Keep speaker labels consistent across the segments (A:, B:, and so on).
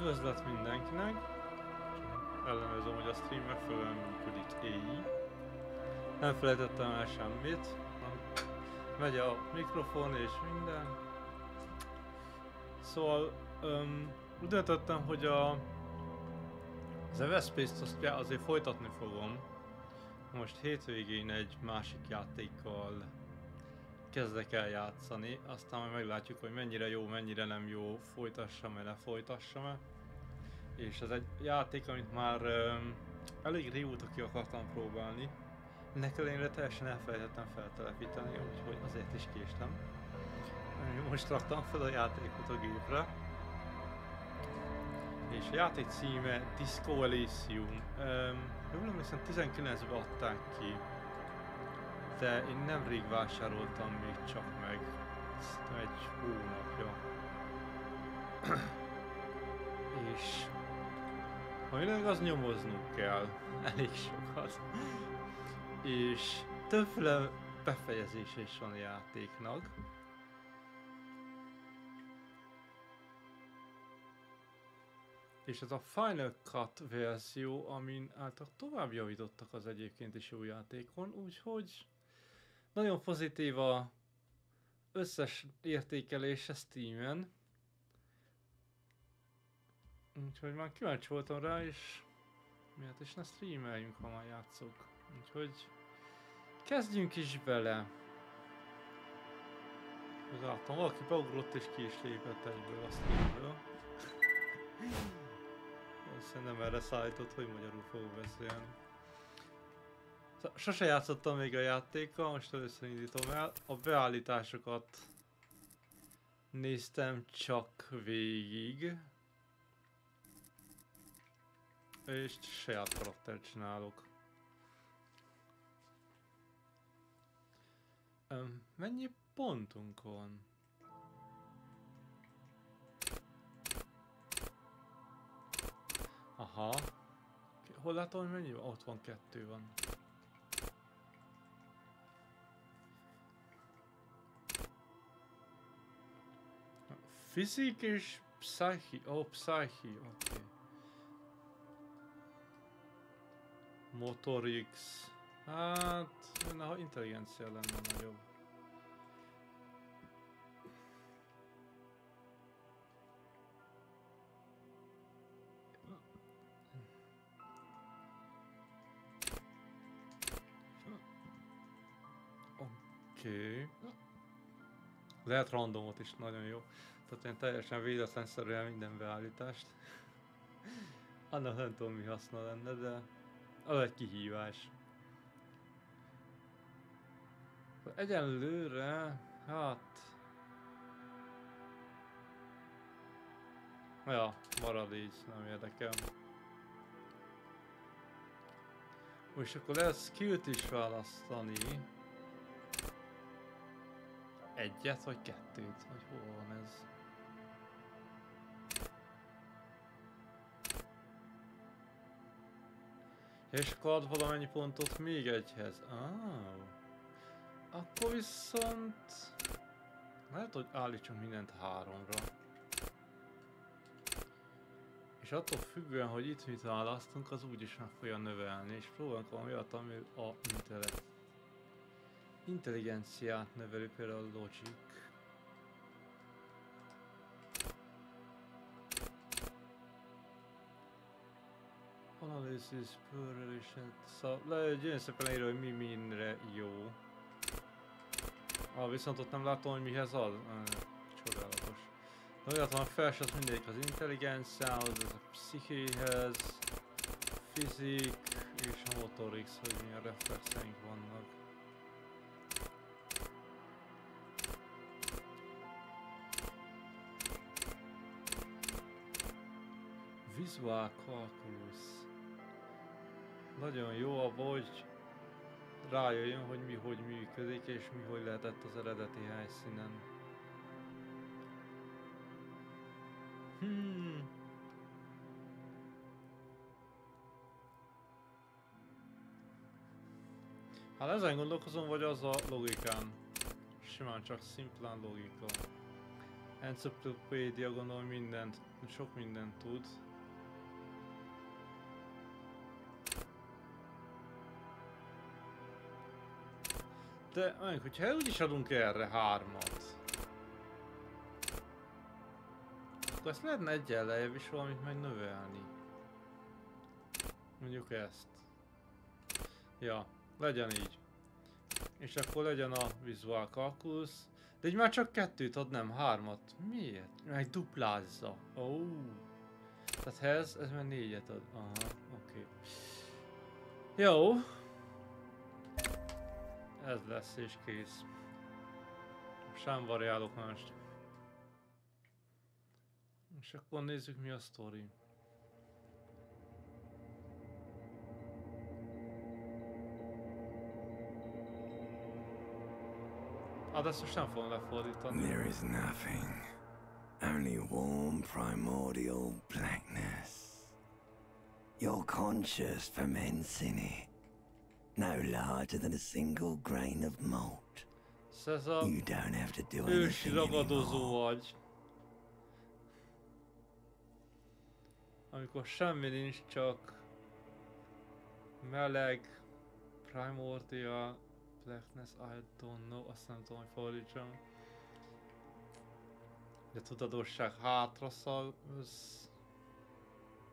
A: Üdvözlet mindenkinek! Ellenőrzöm, hogy a stream megfelelően működik így. Nem felejtettem el semmit. Megy a mikrofon és minden. Szóval úgy döntöttem, hogy az Everspace-t azt azért folytatni fogom. Most hétvégén egy másik játékkal kezdek el játszani, aztán majd meglátjuk, hogy mennyire jó, mennyire nem jó, folytassam-e, ne folytassam-e. És ez egy játék, amit már elég régóta ki akartam próbálni. Ennek ellenére teljesen elfelejtettem feltelepíteni, úgyhogy azért is késtem. Most raktam fel a játékot a gépre. És a játék címe Disco Elysium. Jól emlékszem, 19-ben adták ki. De én nemrég vásároltam még csak meg. Szerintem egy hónapja. És aminek az nyomoznunk kell. Elég sokat. És többféle befejezése is van a játéknak. És ez a Final Cut verzió, amin által tovább javítottak az egyébként is jó játékon, úgyhogy nagyon pozitív az összes értékelése Steamen. Úgyhogy már kíváncsi voltam rá, és miatt is ne streameljünk, ha már játszok. Úgyhogy kezdjünk is bele. Láttam, valaki beugrott és ki is lépett egyből a streamből. Szerintem erre szállított, hogy magyarul fogok beszélni. Sose játszottam még a játékkal, most először indítom el. A beállításokat néztem csak végig. És saját karaktert csinálok. Mennyi pontunk van? Aha. Hol látom, hogy mennyi van? Ott van, 2 van. Fizik és pszichi. Ó, pszichi, oké. Motorix. Hát, ha intelligencia lenne nagyobb. Oké. Lehet randomot is, nagyon jó. Tehát én teljesen véletlenszerűen minden beállítást. Annak nem tudom, mi haszna lenne, de az egy kihívás. Egyenlőre, hát... Ja, marad így, nem érdekel. És akkor lehet skillt is választani. Egyet vagy 2-t, vagy hol van ez? És akkor ad valamennyi pontot még egyhez. Akkor viszont... lehet, hogy állítsunk mindent 3-ra. És attól függően, hogy itt mit választunk, az úgyis meg fogja növelni. És próbálunk valami olyat, ami a intelligenciát növeli, például a logic. Analysis, correlation, szóval gyönyörű szépen írja, hogy mi minre jó. Viszont ott nem látom, hogy mihez ad. Csodálatos. De olyat van, felsőt mindegyik az intelligenciához, ez a pszichéhez, fizik és a motorix, hogy milyen reflexeink vannak. Visual calculus. Nagyon jó abban, hogy rájöjjön, hogy mi hogy működik és mi hogy lehetett az eredeti helyszínen. Hát ezen gondolkozom, vagy az a logikán. Simán csak szimplán logika. Enciklopédia, gondolom mindent, sok mindent tud. De mondjuk, hogyha úgyis adunk erre 3-at, akkor ezt lehetne egyen lejjebb is valamit meg növelni. Mondjuk ezt. Ja, legyen így. És akkor legyen a visual calculus. De így már csak 2-t ad, nem 3-at. Miért? Meg duplázza. Tehát ez már 4-et ad. Aha, oké. Jó. Ez lesz és kész. Sem variálok mást. És akkor nézzük, mi a sztori. De ezt most nem fogom lefordítani.
B: There is nothing. Only warm primordial blackness. Your conscious ferments in it. No larger than a single grain of malt. You don't have to do anything
A: ragadozó
B: anymore.
A: vagy. Amikor semmi nincs, csak meleg, primordial, blackness, I don't know, azt nem tudom, hogy fordítsam. De tudatosság hátra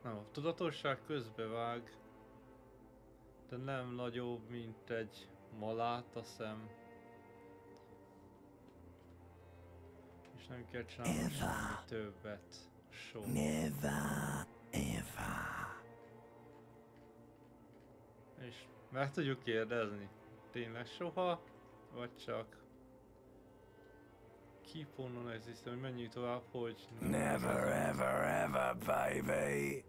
A: nem, a tudatosság közbevág, de nem nagyobb, mint egy maláta szem. És nem kell csinálni semmi többet. Soha.
B: Never ever.
A: És meg tudjuk kérdezni, tényleg soha, vagy csak keep on non-existent, hogy menjünk tovább, hogy
B: Never ever ever, baby.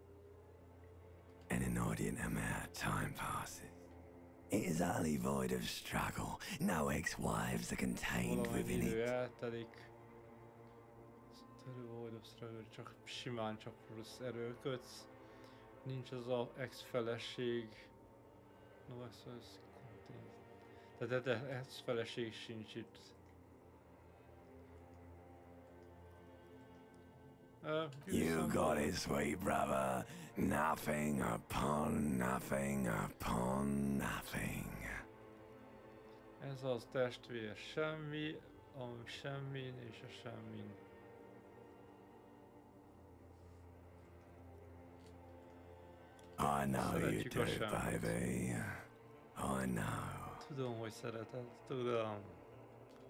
B: An inordinate amount of time passes. It is utterly void of struggle. No ex-wives are contained within
A: idő
B: it.
A: eltelik. Void of struggle, csak simán csak plusz erőködsz. Nincs az a ex-feleség. No ex-feleség. Tehát ex-feleség sincs itt.
B: You got it, sweet brother. Nothing upon nothing upon nothing.
A: Ez az testvér semmi, a semmin és a semmin.
B: I know you do, baby. I know.
A: Tudom, hogy szereted, tudom.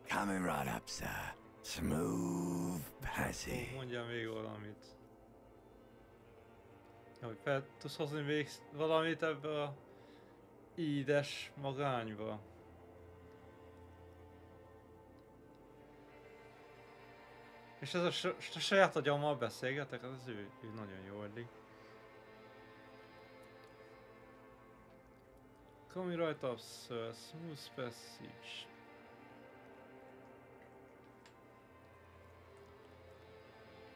B: Coming right up, sir. Smooth passage.
A: Mondja még valamit. Hogy fel tudsz hozni még valamit ebbe a édes magányba. És ez a saját agyammal beszélgetek, az ő nagyon jó eddig. Coming right up, sir. Smooth passage.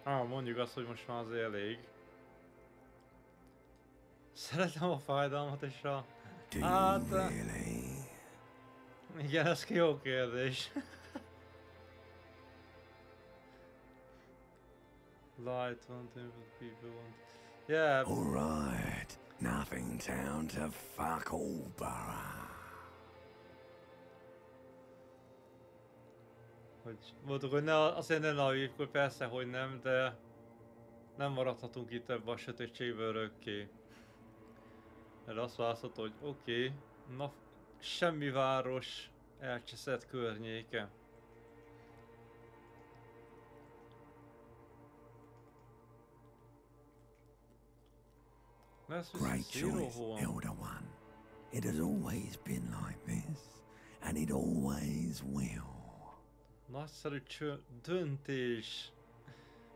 A: Mondjuk azt, hogy most már azért elég. Szeretem a fájdalmat és a... Hát... Igen, ez jó kérdés. Light one, people want... Yeah.
B: Alright. Nothing down to fuck all, borough.
A: Hogy mondtuk, hogy ne, azért ne navívkodj, persze, hogy nem, de nem maradhatunk itt ebben a sötétségben örökké. Mert azt választott, hogy oké, na semmi város elcseszett környéke.
B: Great choice, Elder One. It has always been like this, and it always will.
A: Nagyszerű döntés.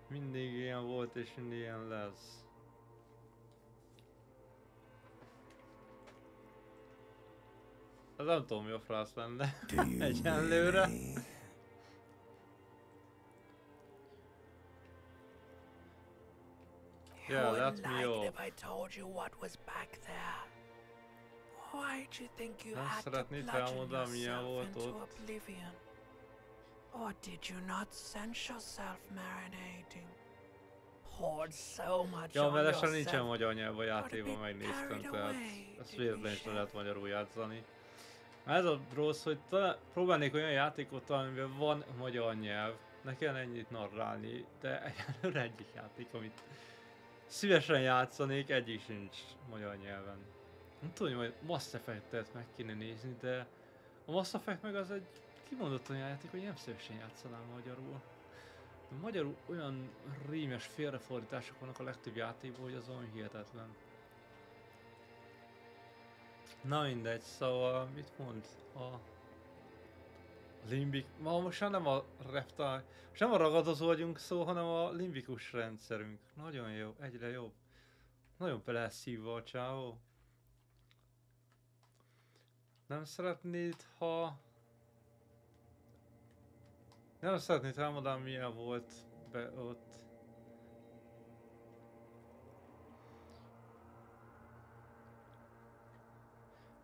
A: Mindig ilyen volt és mindig ilyen lesz. Ez nem tudom, mi a frász lenne. Egyenlőre. Yeah, let me off.
B: If I told you what was back there, why'd you think you
A: Nem
B: had to
A: szeretnéd
B: bludgeon
A: elmondani, milyen
B: yourself
A: volt
B: into
A: ott?
B: oblivion? Or did you not sense yourself marinating? Poured so much
A: Ja,
B: on
A: mellesleg nincsen
B: yourself.
A: magyar nyelv a játékban, megnéztem, tehát ezt véletlenül is lehet magyarul játszani. Ez a rossz, hogy próbálnék olyan játékot találni, amiben van magyar nyelv, ne kell ennyit narrálni, de egyelőre egyik játék, amit szívesen játszanék, egyik sincs magyar nyelven. Nem tudom, hogy Mass Effect-et meg kéne nézni, de a Mass Effect meg az egy kimondottan játék, hogy nem szívesen játszanám magyarul. De magyarul olyan rímes félrefordítások vannak a legtöbb játékban, hogy az olyan hihetetlen. Na mindegy, szóval mit mond a limbik... Ma most nem a reptile, most nem a ragadozó vagyunk szó, hanem a limbikus rendszerünk. Nagyon jó, egyre jobb. Nagyon bele szívva a csávó. Nem szeretnéd, ha... Nem szeretnéd elmondani, milyen volt be ott.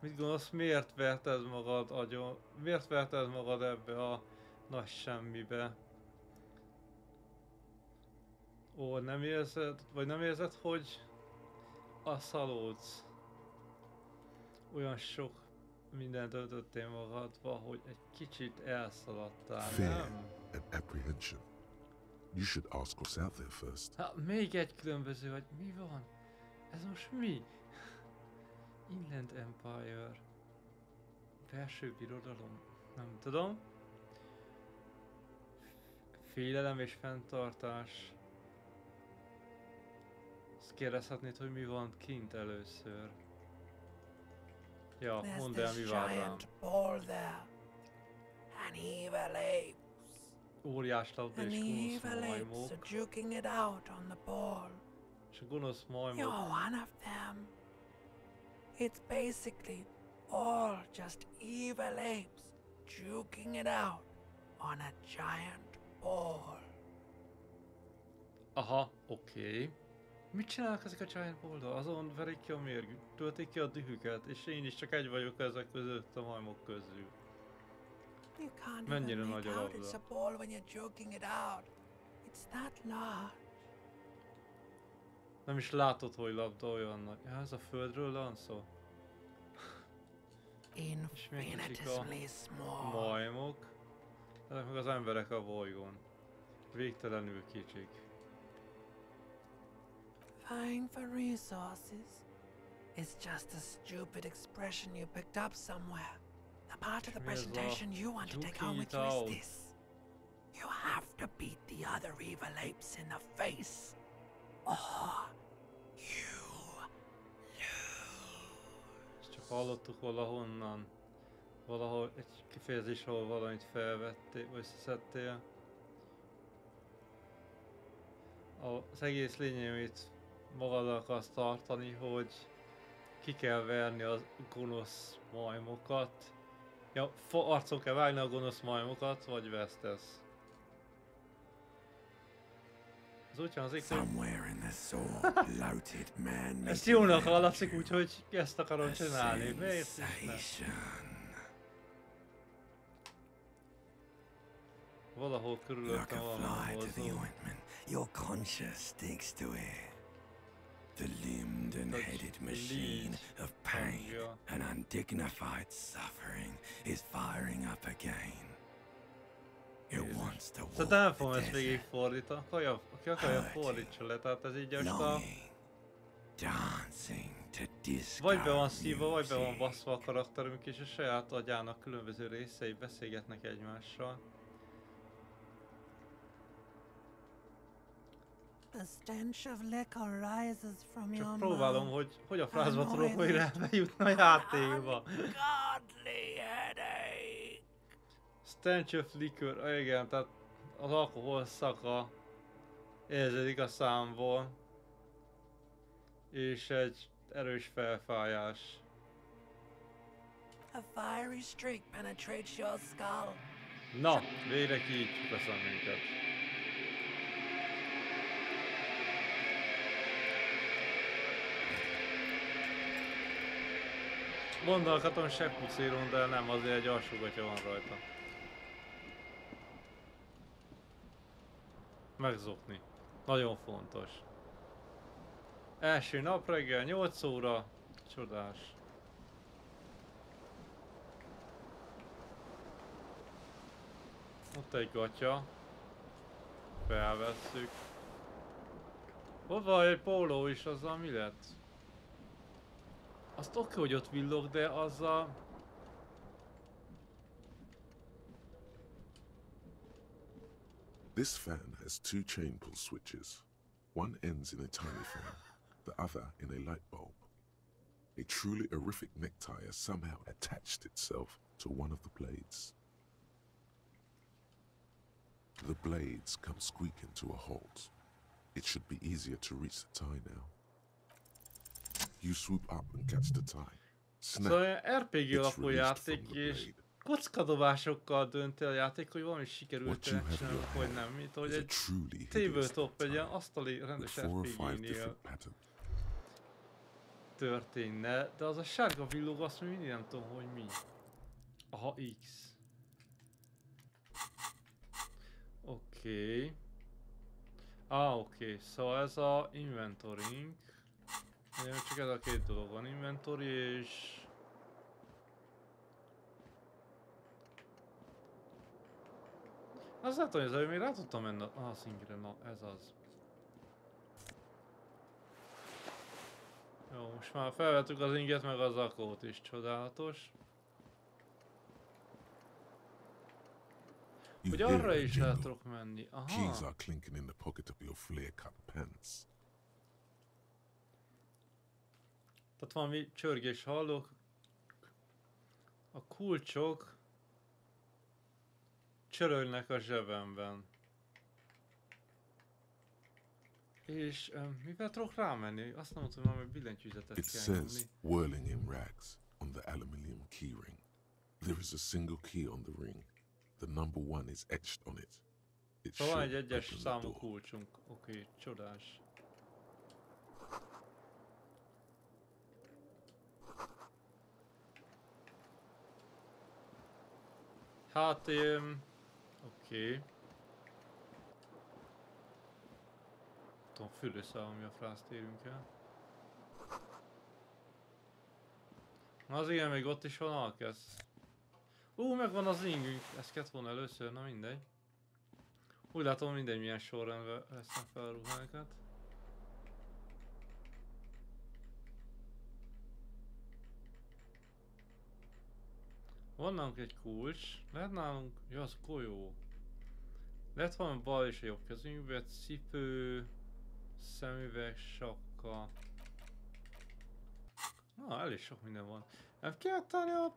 A: Mit gondolsz, miért verted magad agyon? Miért verted magad ebbe a nagy semmibe? Ó, nem érzed, vagy nem érzed, hogy a szalódsz? Olyan sok mindent öltöttél magadba, hogy egy kicsit elszaladtál,
C: Fear
A: nem?
C: and apprehension. You should ask what's out there first.
A: Hát még egy különböző, hogy mi van? Ez most mi? Inland Empire. Belső birodalom? Nem tudom. Félelem és fenntartás. Azt kérdezhetnéd, hogy mi van kint először. Ja, mondd el, mi vár rám. Óriás labda és gonosz majmok. És a gonosz majmok.
B: It's basically all just evil apes juking it out on a giant ball.
A: Aha, oké. Mit csinálnak ezek a giant ball-dal? Azon verik ki a mérgüt, töltik ki a dühüket, és én is csak egy vagyok ezek között a majmok közül. Mennyire nagy a labda.
B: It's a ball when you're joking it out. It's that large.
A: Nem is látod, hogy labda olyan nagy. Ja, ez a földről van szó? És még kicsik a majmok. Ezek meg az emberek a bolygón. Végtelenül kicsik.
B: Vying for resources is just a stupid expression you picked up somewhere. The part of the presentation you want to take home with you is this. You have to beat the other evil apes in the face. Or you lose.
A: Ezt csak hallottuk valahonnan. Valahol egy kifejezés, ahol valamit felvettél, vagy szedtél. Az egész lényeg, amit magaddal akarsz tartani, hogy ki kell verni a gonosz majmokat. Ja, arcon kell vágni a gonosz majmokat, vagy vesztesz. Ez úgy van az ég, ezt jónak hallatszik, úgyhogy ezt akarom csinálni. Miért is ne? Valahol körülöttem valami mozog.
B: Your conscience sticks to it. The limbed and headed machine of pain and undignified suffering is firing up again. It wants to walk
A: Szóval nem fogom ezt végig fordítani, aki akarja fordítsa le, tehát ez így most a... Vagy be van szívva, vagy be van baszva a karakterünk, és a saját agyának különböző részei beszélgetnek egymással. Csak próbálom, hogy a frázba tudok újra bejutni a játékba. Stench of liquor, igen, tehát az alkohol szaka érződik a számból. És egy erős felfájás. Na, végre kiítjuk a szemünket. Gondolkodtam seppúcéron, de nem, azért egy alsógatya van rajta. megzokni. Nagyon fontos. Első nap reggel 8 óra. Csodás. Ott egy gatya. Felvesszük. Ott van egy póló is, azzal mi lett? Azt oké, hogy ott villog, de azzal...
C: This fan has two chain pull switches. One ends in a tiny fan, the other in a light bulb. A truly horrific necktie has somehow attached itself to one of the blades. The blades come squeaking to a halt. It should be easier to reach the tie now. You swoop up and catch the tie. Snap.
A: Szóval RPG
C: It's
A: alapú
C: released
A: játék,
C: from the
A: és
C: blade.
A: kockadobásokkal dönt el a játék, hogy valami sikerült csinálni, vagy nem, mint hogy egy tabletop, egy ilyen asztali rendes RPG-nél történne, de az a sárga villog, azt még mindig nem tudom, hogy mi. Aha, X. Oké. Oké, szóval ez a inventoring. Csak ez a két dolog van, inventory és... Azt látom, hogy ezzel még rá tudtam menni a szingre, na ez az. Jó, most már felvettük az inget meg az zakót is, csodálatos. Hogy arra is el tudok menni, aha.
C: Keys are clinking in the pocket of your flare-cut pants.
A: Tehát valami csörgés hallok. A kulcsok csörögnek a zsebemben. És mivel tudok rámenni? Azt nem tudom, hogy billentyűzetet
C: It
A: kell
C: says
A: nyomni.
C: whirling in rags on the aluminium key ring. There is a single key on the ring. The number 1 is etched on it. It
A: Szóval van egy
C: should
A: egyes
C: open the
A: számú
C: door.
A: kulcsunk. Oké, csodás. Hát, oké. Tudom, fürdőszál, ami a frászt érünk el. Na az igen, még ott is van alkezd. Megvan az ingünk. Ezt kellett volna először, na mindegy. Úgy látom, mindegy milyen sorrendben veszem fel a ruhákat. Van nálunk egy kulcs. Lehet nálunk... Ja, az golyó. Lehet valami bal és a jobb kezünkbe. Cipő... Szemüveg, sapka... Na, elég sok minden van. Nem kell tenni a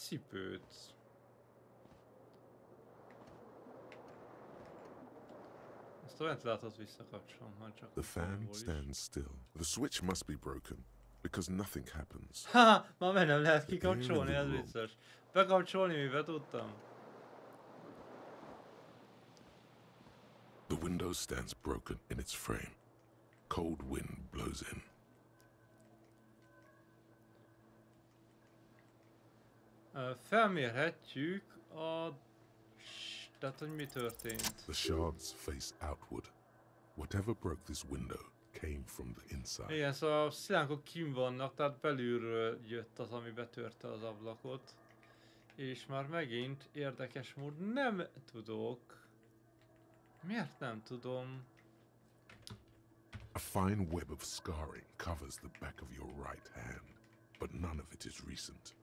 A: cipőt. Ezt a ventilátort visszakapcsolom, már csak
C: The fan stands still. The switch must be broken because nothing happens.
A: Haha, már nem lehet kikapcsolni, ez vicces. Bekapcsolni, mivel tudtam.
C: The window stands broken in its frame. Cold wind blows in.
A: Felmérhetjük a... Tehát, hogy mi történt.
C: The shards face outward. Whatever broke this window came from the inside.
A: Igen, szóval a szilánkok kim vannak, tehát belülről jött az, ami betörte az ablakot. És már megint érdekes mód nem tudok. Miért nem tudom?
C: A fine web of scarring covers the back of your right hand, but none of it is recent.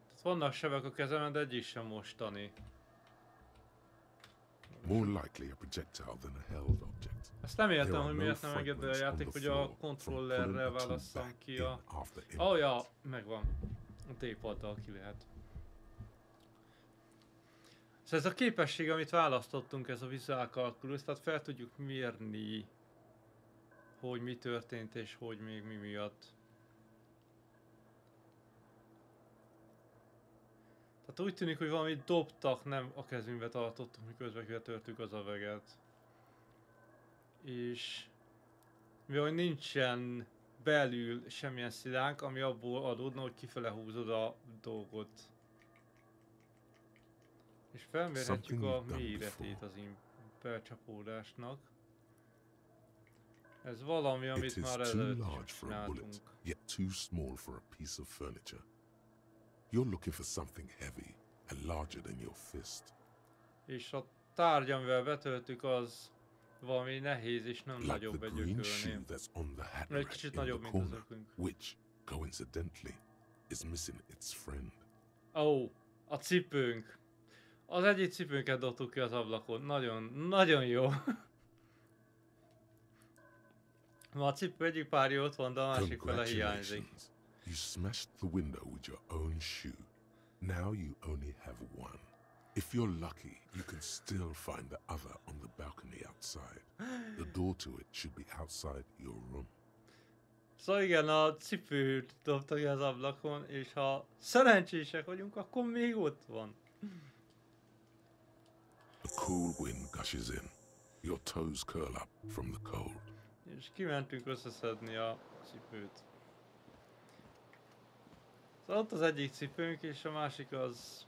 A: Tehát vannak sebek a kezemen, de egyik sem mostani.
C: More likely a projectile than a held object.
A: Ezt nem értem,
C: There
A: hogy
C: are
A: miért
C: no
A: nem engedi a
C: fragments on
A: játék,
C: the
A: hogy a
C: floor from
A: kontrollerrel
C: pulling the tool
A: válasszam
C: back
A: ki
C: in
A: a...
C: after
A: Oh
C: impact.
A: ja, megvan. A D-paddal ki lehet. Szóval ez a képesség, amit választottunk, ez a visual calculus, tehát fel tudjuk mérni, hogy mi történt és hogy még mi miatt. Tehát úgy tűnik, hogy valamit dobtak, nem a kezünkbe tartottunk, miközben kitörtük az öveget. És mivel nincsen belül semmilyen szilánk, ami abból adódna, hogy kifele húzod a dolgot. És felmérhetjük a méretét az felcsapódásnak. Ez valami, amit már előtt is csináltunk.
C: Yet too small for a piece of furniture. You're looking for something heavy and larger than your fist.
A: És a tárgy, amivel betöltük, az valami nehéz és nem nagyobb egy ökölnél. Egy kicsit nagyobb, mint az ökünk.
C: Which, coincidentally, is missing its friend.
A: Ó, a cipőnk. Az egyik cipőnket dobtuk ki az ablakon. Nagyon, nagyon jó. Ma a cipő egyik párja ott van, de a másik fele hiányzik.
C: You smashed the window with your own shoe. Now you only have one. If you're lucky, you can still find the other on the balcony outside. The door to it should be outside your room.
A: Szóval igen, a cipőt dobta ki az ablakon, és ha szerencsések vagyunk, akkor még ott van.
C: A cool wind gushes in. Your toes curl up from the cold.
A: És kimentünk összeszedni a cipőt. Szóval ott az egyik cipőnk, és a másik az...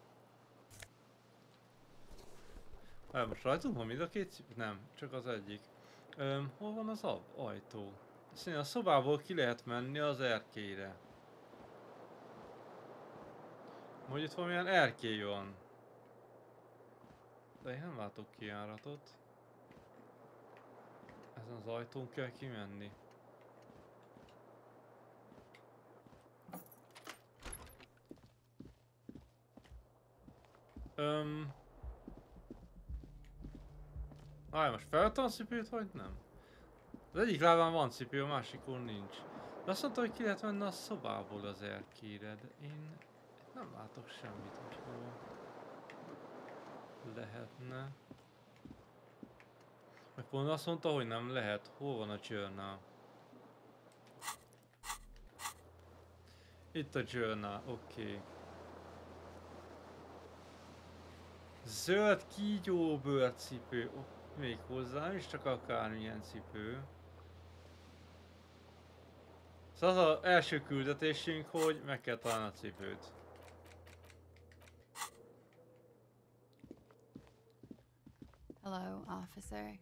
A: Most rajtunk van mind a két cipő? Nem, csak az egyik. Hol van az ajtó? Szerintem a szobából ki lehet menni az erkélyre. Hogy itt valamilyen erkély van. De én nem látok kijáratot. Ezen az ajtón kell kimenni. Most felvettem a cipőt, vagy nem? Az egyik lábán van cipő, a másikon nincs. De azt mondta, hogy ki lehet menni a szobából az erkélyre, de én nem látok semmit, hogy hol lehetne. Meg pont azt mondta, hogy nem lehet. Hol van a journal? Itt a journal, oké. Zöld kígyóbőrcipő. Még hozzá, és csak akármilyen cipő. Szóval az első küldetésünk, hogy meg kell találni a cipőt.
D: Hello, officer.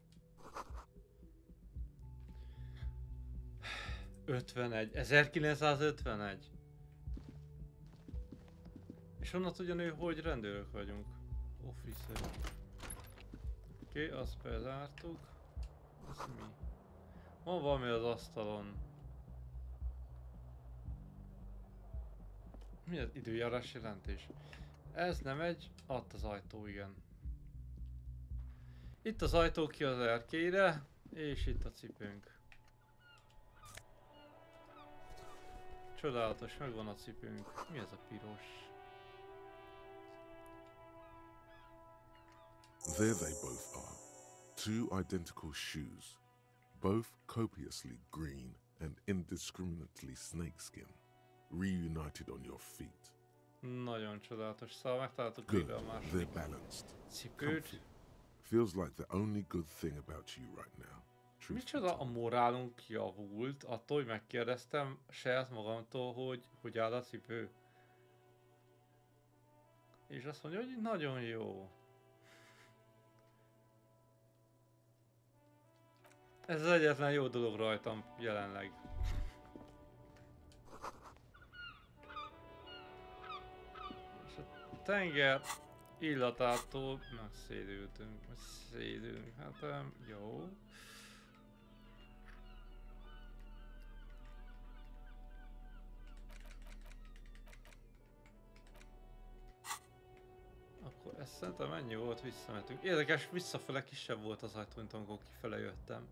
A: 51. 1951. És honnan tudja ő, hogy rendőrök vagyunk? Officer. Oké, azt bezártuk. Ez mi? Van valami az asztalon. Mi az időjárás jelentés? Ez nem egy... Ott az ajtó, igen. Itt az ajtó ki az erkélyre, és itt a cipőnk. Csodálatos, megvan a cipőnk. Mi ez a piros?
C: There they both are. Two identical shoes. Both copiously green and indiscriminately snakeskin. Reunited on your feet.
A: Nagyon csodálatos. Szóval megtaláltuk
C: Good,
A: végre a
C: they're
A: második
C: balanced.
A: cipőt.
C: Comfy. Feels like the only good thing about you right now.
A: Micsoda, a morálunk javult attól, hogy megkérdeztem saját magamtól, hogy áll a cipő. És azt mondja, hogy nagyon jó. Ez az egyetlen jó dolog rajtam jelenleg. És a tenger illatától megszédültünk. Hát jó. Akkor ez szerintem ennyi volt, visszamentünk. Érdekes, visszafele kisebb volt az ajtó, mint amikor kifele jöttem.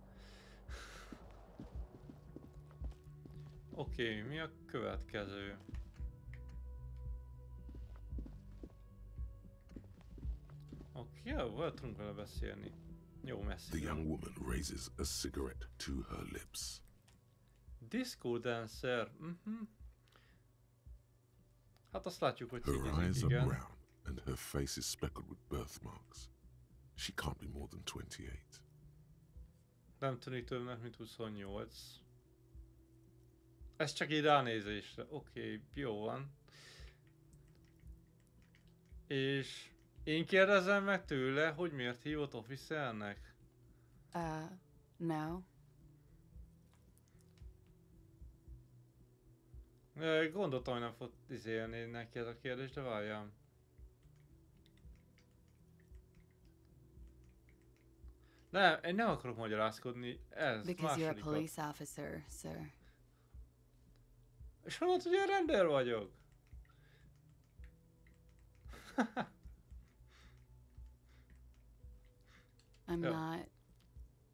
A: Oké, mi a következő? Oké, jó, tudunk vele beszélni. Jó, messzi.
C: The young woman raises a cigarette to her lips.
A: Disco dancer. Hát azt látjuk, hogy
C: Her
A: cígezik,
C: eyes are
A: igen.
C: brown and her face is speckled with birthmarks. She can't be more than 28.
A: Nem tűnik többnek, mint 28. Ez csak így ránézésre. Oké, jó van. És én kérdezem meg tőle, hogy miért hívott officernek?
D: No.
A: Gondoltam, hogy nem fog izélni neki ez a kérdés, de várjál. Nem, én nem akarok magyarázkodni, ez
D: Because you're a
A: másodikat.
D: police officer, sir.
A: És hallod, hogy én rendőr vagyok?
D: I'm
A: Yeah.
D: not.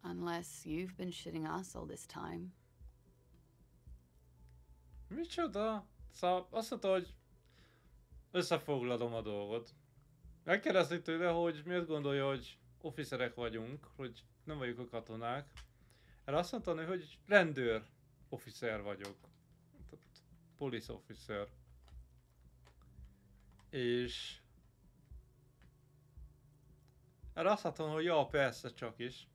D: Unless you've been shitting us all this time.
A: Micsoda? Szóval azt mondta, hogy összefoglalom a dolgot. Megkérdezték tőle, hogy miért gondolja, hogy officerek vagyunk, hogy nem vagyunk a katonák. Erre azt mondta, hogy rendőr officer vagyok. Tehát police officer. És erre azt mondtam, hogy ja, persze, csak is.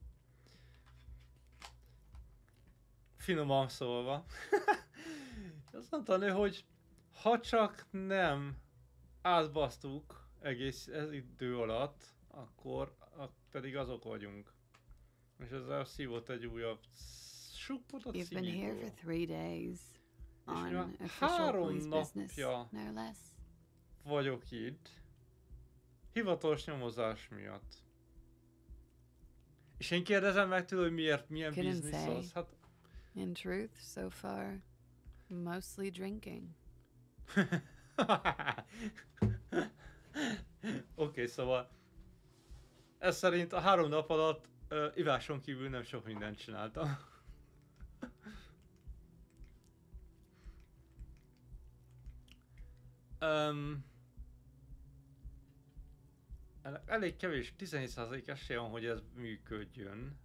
A: Finoman szólva. Azt mondta, hogy ha csak nem átbasztuk egész ez idő alatt, akkor pedig azok vagyunk. És ezzel szívott egy újabb supportot
D: You've been here for
A: szívó.
D: 3 days.
A: És
D: On
A: már
D: official
A: 3
D: police business,
A: napja
D: no less.
A: vagyok itt. Hivatalos nyomozás miatt. És én kérdezem meg tőle, hogy miért, milyen
D: Couldn't
A: biznisz
D: say.
A: az. Hát
D: In truth, so far, mostly drinking.
A: Oké, szóval ez szerint a 3 nap alatt iváson kívül nem sok mindent csináltam. Elég kevés, 17% esély van, hogy ez működjön.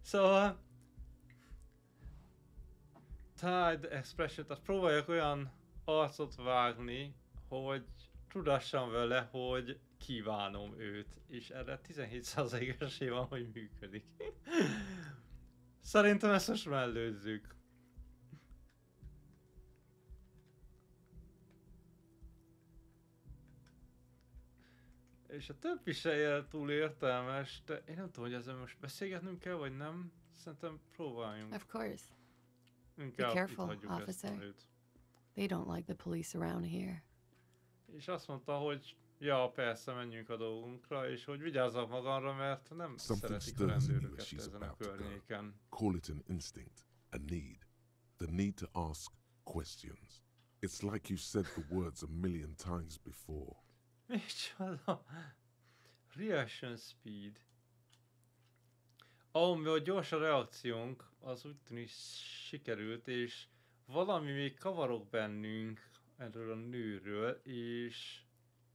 A: Szóval Tide expression, tehát próbáljak olyan arcot vágni, hogy tudassam vele, hogy kívánom őt, és erre 17% esély van, hogy működik. Szerintem ezt most mellőzzük. És a többi se él túl értelmes, de én nem tudom, hogy ezzel most beszélgetnünk kell, vagy nem. Szerintem próbáljunk.
D: Of course.
A: Inkább itt
D: careful,
A: hagyjuk ezt a
D: officer.
A: nőt.
D: They don't like the police around here.
A: És azt mondta, hogy ja, persze, menjünk a dolgunkra, és hogy vigyázzak magamra, mert nem
C: Something
A: szeretik a
C: stirs in you as
A: rendőröket
C: she's
A: ezen a
C: about to go.
A: környéken.
C: Call it an instinct, a need. The need to ask questions. It's like you've said the words a million times before.
A: Micsoda? Reaction speed. Ahol gyors a reakciónk, az úgy tűnik sikerült, és valami még kavarok bennünk erről a nőről, és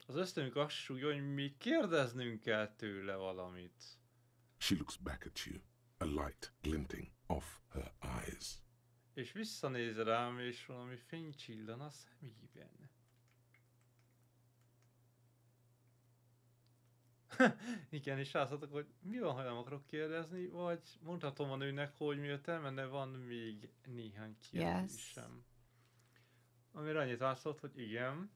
A: az ösztönünk azt súgja, hogy mi kérdeznünk kell tőle valamit.
C: She looks back at you, a light glinting off her eyes.
A: És visszanéz rám, és valami fény csillan a szemében. Igen, és azt mondok, hogy mi van, ha nem akarok kérdezni, vagy mondhatom a nőnek, hogy miért elmenne, van még néhány kérdésem. Amire annyit válaszolt, hogy igen.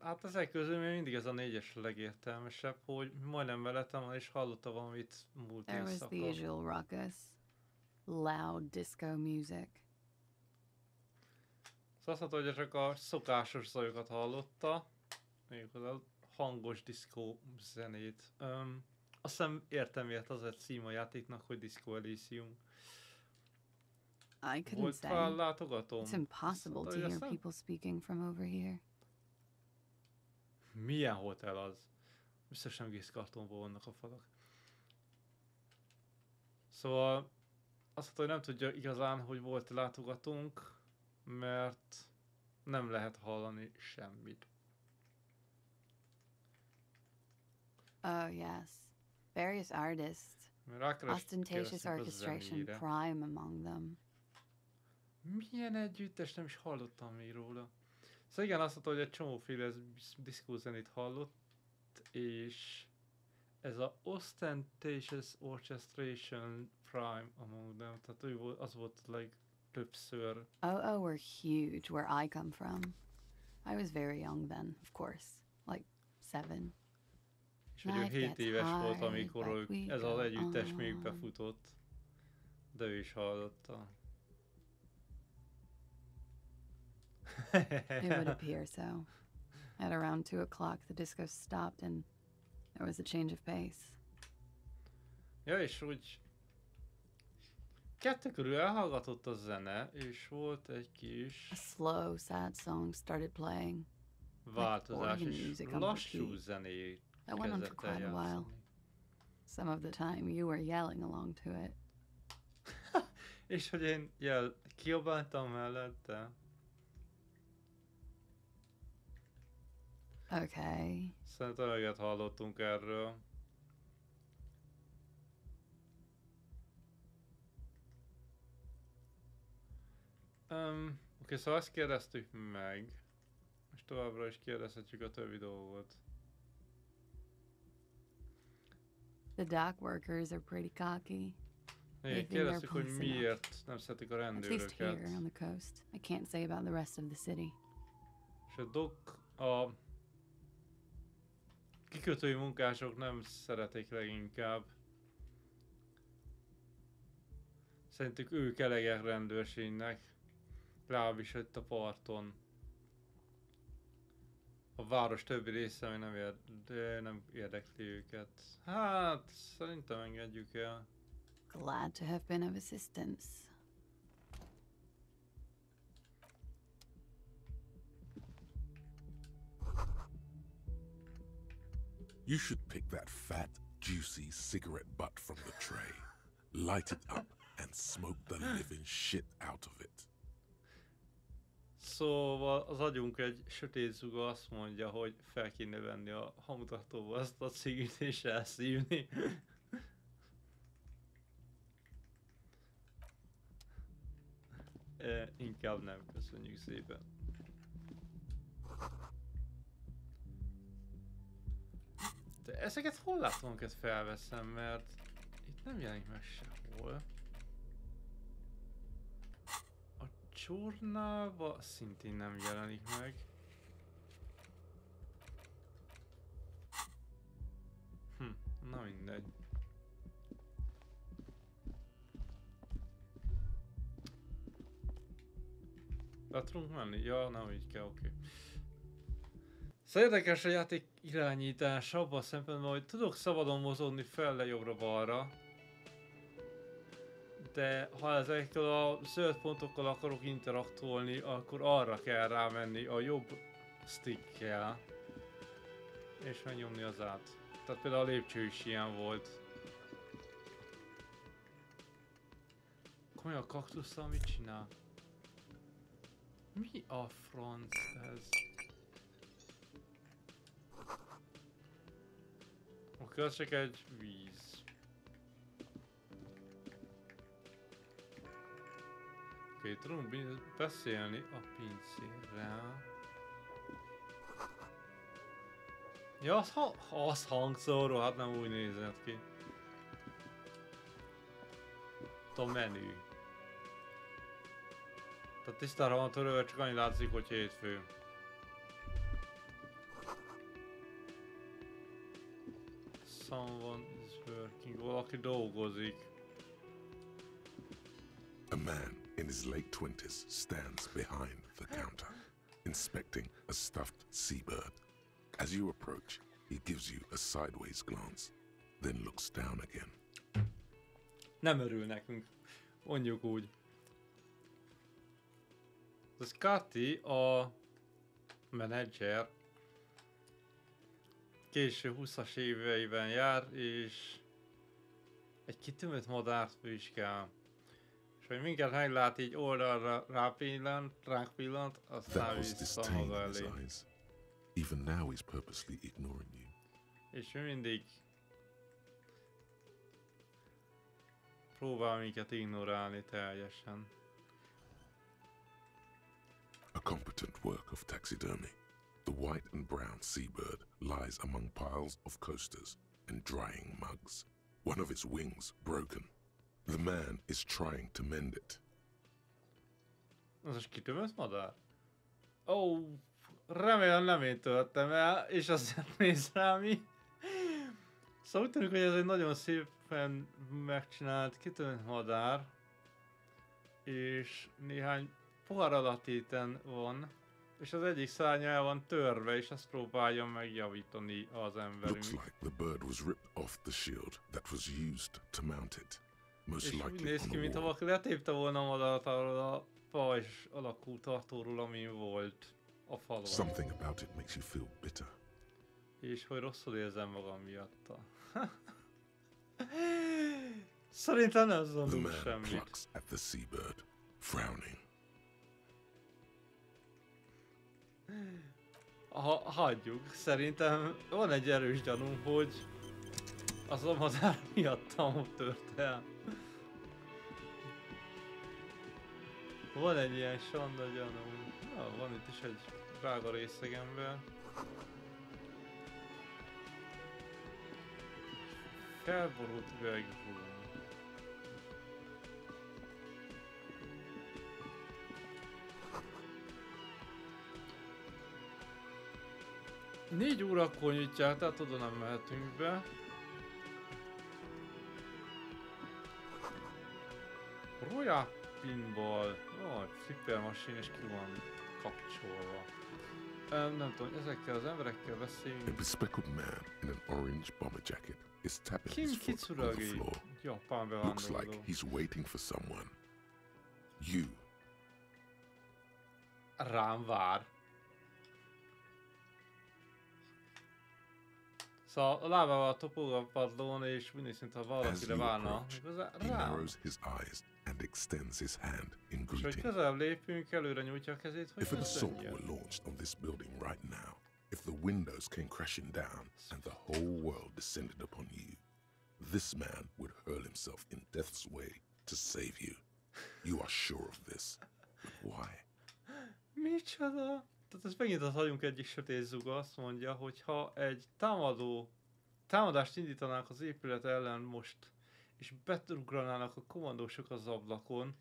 A: Hát ezek közül még mindig ez a 4-es legértelmesebb, hogy majdnem veletem van és hallotta valamit múlt
D: There was the
A: éjszaka.
D: usual ruckus. Loud disco music.
A: Szóval azt mondta, hogy csak a szokásos zajokat hallotta, méghozzá hangos diszkó zenét. Azt hiszem értem miért az egy cím a játéknak, hogy Disco Elysium.
D: I couldn't
A: Volt
D: say.
A: talán látogatóm?
D: It's impossible
A: Azt
D: to
A: mondta, hogy
D: hear
A: ezt nem-
D: people speaking from over here.
A: Milyen hotel az? Biztos nem egész kartonból vannak a falak. Szóval azt mondta, hogy nem tudja igazán, hogy volt látogatónk, mert nem lehet hallani semmit.
D: Oh, yes. Various artists. Ostentatious orchestration prime among them.
A: Milyen együttes, nem is hallottam még róla. Szóval igen, azt mondta, hogy egy csomóféle diszkózenét hallott, és Ez a ostentatious orchestration prime among them, tehát ő volt, az volt a legtöbbször.
D: Oh, were huge where I come from. I was very young then, of course. Like 7.
A: És hogy ő 7 éves volt, amikor ez az együttes még befutott. De ő is hallotta.
D: It would appear so. At around 2 o'clock, the disco stopped and there was a change of pace.
A: Ja, és úgy 2 körül elhallgatott a zene, és volt egy kis
D: A slow, sad song started playing.
A: változás, és lassú zenét
D: That went on for
A: kezdett el
D: quite a while.
A: játszani.
D: Some of the time you were yelling along to it.
A: És hogy én kiabáltam mellette.
D: Okay.
A: Szerintem eleget hallottunk erről. Oké, szóval ezt kérdeztük meg. És továbbra is kérdezhetjük a többi dolgot.
D: The dock workers are pretty cocky.
A: Igen, kérdeztük, hogy miért nem szeretik a
D: At least
A: rendőröket.
D: here on the coast. I can't say about the rest of the city.
A: És a kikötői munkások nem szeretik leginkább. Szerintük ők elegek rendőrségnek. Legalábbis itt a parton. A város többi része még nem érdekli őket. Hát, szerintem engedjük el.
D: Glad to have been of assistance.
C: You should pick that fat, juicy cigarette butt from the tray, light it up, and smoke the living shit out of it.
A: Szóval az agyunk egy sötét zuga azt mondja, hogy fel kéne venni a hamutatóba azt a cigit és elszívni. Inkább nem, köszönjük szépen. De ezeket hol látom, amiket felveszem, mert itt nem jelenik meg sehol. A csornába szintén nem jelenik meg. Na mindegy. Le tudunk menni? Ja, nem így kell, oké. Szóval érdekes a játék irányítása abban a szempontból, hogy tudok szabadon mozogni felle, jobbra, balra. De ha ezekkel a zöld pontokkal akarok interaktolni, akkor arra kell rámenni a jobb stickkel. És megnyomni az át. Tehát például a lépcső is ilyen volt. Komolyan a kaktusszal mit csinál? Mi a franc ez? Oké, az csak egy víz. Oké, tudunk beszélni a pincérrel. Ja, az hangszóró, hát nem úgy nézett ki. A menü. Tehát tisztára van törölve, csak annyi látszik, hogy hétfő. Someone is working. Valaki dolgozik.
C: A man in his late 20s stands behind the counter, inspecting a stuffed seabird. As you approach, he gives you a sideways glance, then looks down again.
A: Nem örül nekünk. Mondjuk úgy. A Scotty, a menedzser, késő 20-as éveiben jár, és egy kitömött madárt vizsgál. És hogy minket meglát, így oldalra ránk pillant, aztán vissza maga elé.
C: Even now he's purposely ignoring you.
A: És ő mindig próbál minket ignorálni teljesen.
C: A competent work of taxidermy. The white and brown seabird lies among piles of coasters and drying mugs. One of its wings broken. The man is trying to mend it.
A: Az most kitövölt madár? Ó, remélem nem én töltem el, és azért néz rám így. Szóval úgy tűnik, hogy ez egy nagyon szépen megcsinált kitövölt madár. És néhány poharadatéten van. És az egyik szárnya el van törve, és azt próbálja megjavítani az emberünk.
C: Looks like the bird was ripped off the shield that was used to mount it. Most
A: És úgy
C: likely
A: néz
C: on
A: ki,
C: the
A: mintha
C: wall.
A: valaki letépte volna a madarat arról a pajzs alakú tartóról, amin volt a falon.
C: Something about it makes you feel bitter.
A: És hogy rosszul érzem magam miatta. Szerintem nem
C: The
A: mondunk
C: man
A: semmit.
C: plucks at the seabird, frowning.
A: Hagyjuk. Szerintem van egy erős gyanúm, hogy az a madár miattam tört el. Van egy ilyen sanda gyanúm. Van itt is egy drága részegember. Felborult üvegbúm. Négy órakor nyitják, tehát oda nem mehetünk be. Royal Pinball. Flipper machine és ki van kapcsolva. Nem tudom, ezekkel az emberekkel
C: A
A: beszéljünk.
C: bespectacled man in an orange bomber jacket is tapping his
A: Kim
C: foot on the
A: Kitsuragi,
C: floor.
A: japán
C: Looks like
A: bevándorló.
C: he's waiting for someone. You.
A: Rám vár. Szóval a lábával topog a padlón, és mindig szinte ha
C: As
A: valakire
C: you
A: várna,
C: approach,
A: méghozzá
C: he
A: rám.
C: narrows his eyes and extends his hand in
A: És hogy
C: greeting.
A: közelebb lépünk, előre nyújtja a kezét, hogy
C: If an assault
A: köszönjön.
C: were launched on this building right now, if the windows came crashing down and the whole world descended upon you, this man would hurl himself in death's way to save you. You are sure of this. But why?
A: Micsoda? Tehát ez megint az hagyunk egyik sötét zuga, azt mondja, hogy ha egy támadást indítanák az épület ellen most, és betrugranának a kommandósok az ablakon,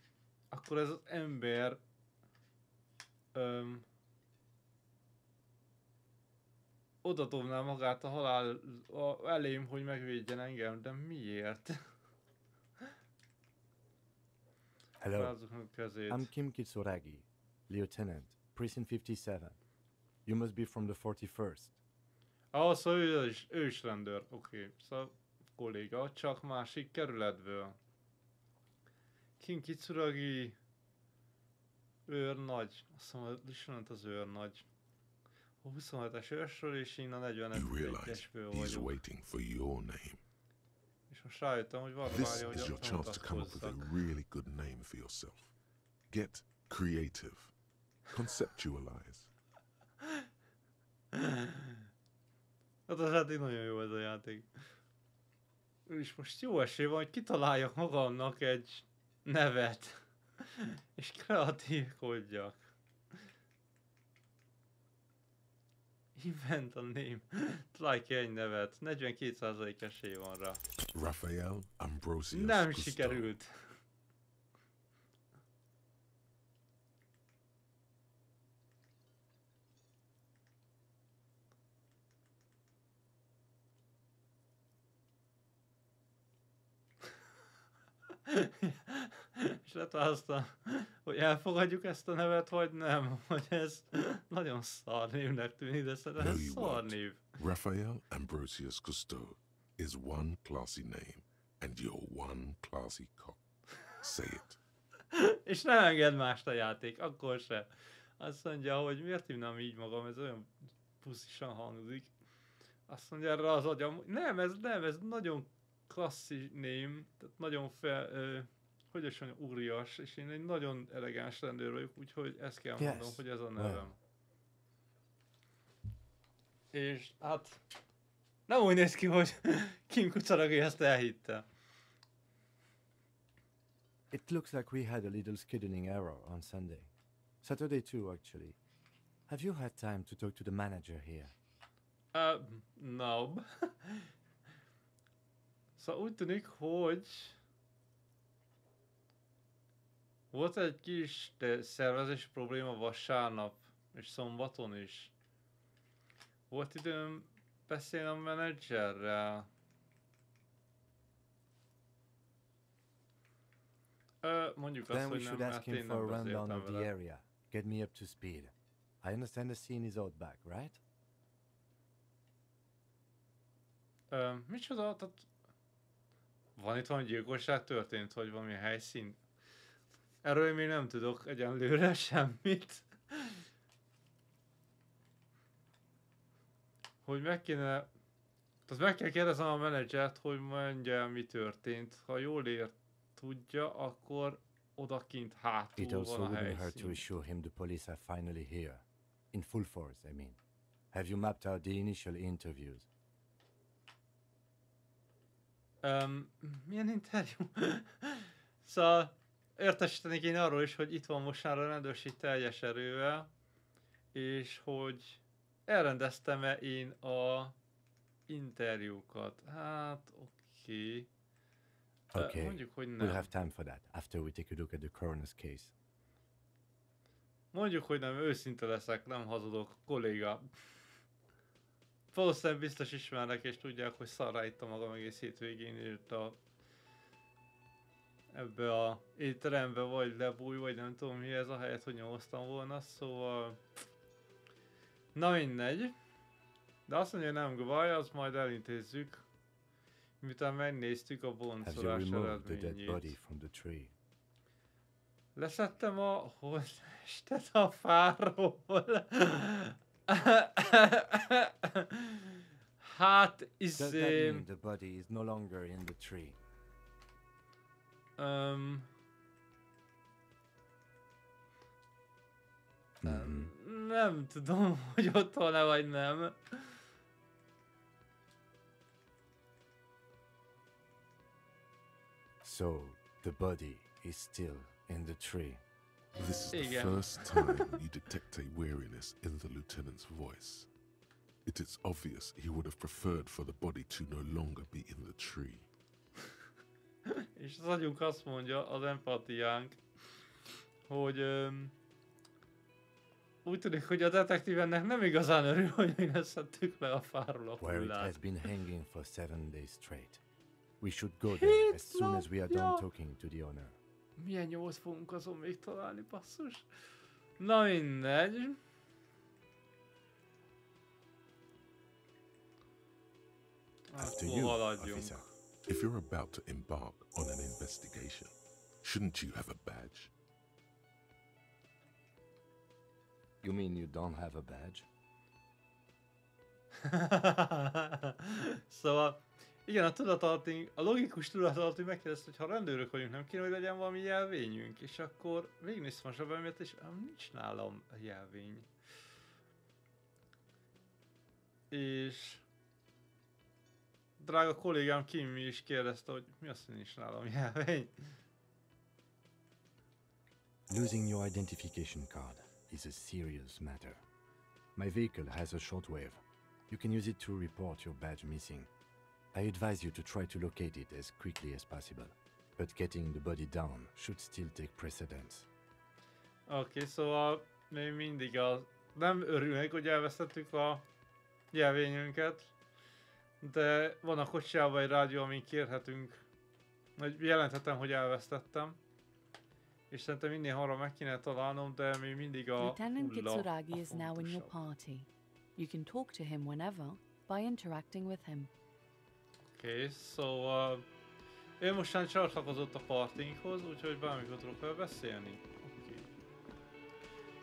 A: akkor ez az ember odatobná magát a halál elém, hogy megvédjen engem, de miért?
E: Hello,
A: Rázzuk meg a kezét.
E: I'm Kim Kitsuragi, Lieutenant, Precinct 57. You must be from the 41st.
A: Szóval ő is rendőr, oké. Szóval kolléga, csak másik kerületből. Kim Kitsuragi, őrnagy. Azt mondom, Lieutenant az őrnagy. A 27-es őrsről, és én a
C: You realize
A: 41-esből
C: he's
A: vagyok.
C: waiting for your name.
A: És most rájöttem, hogy valami
C: This
A: várja, hogy
C: is your
A: a
C: chance to come up with a
A: hozzak.
C: really good name for yourself. Get creative. Conceptualize.
A: Hát az eddig nagyon jó ez a játék. És most jó esély van, hogy kitaláljak magamnak egy nevet. És kreatívkodjak. Invent a name. Találj ki egy nevet. 42% esély van rá.
C: Raphael Ambrosius
A: Nem
C: Cousteau.
A: sikerült. És letválasztam, hogy elfogadjuk ezt a nevet, vagy nem. Hogy ez nagyon szar névnek tűnik, de szerintem
C: No,
A: ez
C: you
A: szar
C: won't.
A: név.
C: Raphael Ambrosius Cousteau is one classy name, and you're one classy cop. Say it.
A: És nem enged mást a játék, akkor se. Azt mondja, hogy miért hívnám így magam, ez olyan puszisan hangzik. Azt mondja erre az agyam, ez nagyon klasszi name, tehát nagyon hogy is mondjam, úrias, és én egy nagyon elegáns rendőr vagyok, úgyhogy ezt kell mondom,
E: Yes.
A: hogy ez a nevem. És hát nem úgy néz ki, hogy Kim Kitsuragi ezt elhitte.
E: It looks like we had a little scheduling error on Sunday. Saturday too, actually. Have you had time to talk to the manager here?
A: No. Szóval úgy tűnik, hogy volt egy kis szervezési probléma vasárnap és szombaton is. Volt időm beszélni a menedzserrel. Mondjuk azt,
E: Then we
A: hogy nem,
E: should ask
A: mert
E: him
A: én
E: for a
A: nem
E: rundown
A: beszéltem
E: of the
A: vele.
E: area. Get me up to speed. I understand the scene is out back, right?
A: Micsoda? Tehát van itt valami gyilkosság történt, vagy valami helyszín? Erről még nem tudok egyenlőre semmit. Hogy meg kéne... Tehát meg kell kérdeznem a menedzsert, hogy mondja el, mi történt. Ha jól tudja, akkor odakint hátul
E: It
A: van
E: also
A: a
E: wouldn't hurt to
A: helyszín.
E: assure him the police are finally here. In full force, I mean. Have you mapped out the initial interviews?
A: Milyen interjú? Szóval értesíteni kéne arról is, hogy itt van most már a rendőrség teljes erővel, és hogy elrendeztem-e én a interjúkat. Hát, oké.
E: Okay,
A: Mondjuk, hogy
E: we'll
A: nem.
E: have time for that after we take a look at the coroner's case.
A: Mondjuk, hogy nem, őszinte leszek, nem hazudok, kolléga. Valószínűleg biztos ismernek és tudják, hogy szarrá ittam magam egész hétvégén, írt ebbe a étterembe, vagy lebúj, vagy nem tudom mi ez a helyet, hogy nyomoztam volna, szóval... Na mindegy. De azt mondja, hogy nem baj, azt majd elintézzük. Miután megnéztük a
E: Have you
A: boncolás
E: removed the dead body
A: eredményét.
E: from the tree?
A: Leszettem a holttestet a fáról. Hát,
E: Does that mean
A: izé...
E: the body is no longer in the tree?
A: Nem tudom, hogy ott van-e vagy nem.
E: So, the body is still in the tree.
C: This is the
A: Igen.
C: first time you detect a weariness in the lieutenant's voice. It is obvious he would have preferred for the body to no longer be in the tree.
A: És az agyunk azt mondja, az empatiánk, hogy úgy tűnik, hogy a detektívennek nem igazán örül, hogy mi leszettük le a fáról a
E: Where it
A: hullát.
E: has been hanging for 7 days straight. We should go there as soon as we are done
A: lapja.
E: talking to the owner.
A: Milyen nyolc fogunk azon még találni, basszus? Na mindegy.
E: After
A: Akkor
E: you,
A: haladjunk.
E: officer.
C: If you're about to embark on an investigation, shouldn't you have a badge?
E: You mean you don't have a badge?
A: Szóval, igen, a logikus tudatalatti megkérdezte, hogy ha rendőrök vagyunk, nem kéne, hogy legyen valami jelvényünk, és akkor végignéztem a zsebemért, és nincs nálam jelvény. És drága kollégám Kim is kérdezte, hogy mi az, hogy nincs nálam jelvény.
E: Losing your identification card is a serious matter. My vehicle has a shortwave. You can use it to report your badge missing. I advise you to try to locate it as quickly as possible, but getting the body down should still take precedence.
A: Oké, szóval még mindig nem örülnek, hogy elvesztettük a jelvényünket, de van a kocsijában egy rádió, amin kérhetünk, vagy jelenthetem, hogy elvesztettem. És szerintem minél hamarabb meg kéne találnom, de még mindig a
D: Lieutenant
A: hulla
D: Kitsuragi
A: a
D: is now in your
A: fontosabb.
D: party. You can talk to him whenever by interacting with him.
A: Oké, szóval ő mostan csatlakozott a partinkhoz, úgyhogy bármikor tudok vele beszélni. Oké.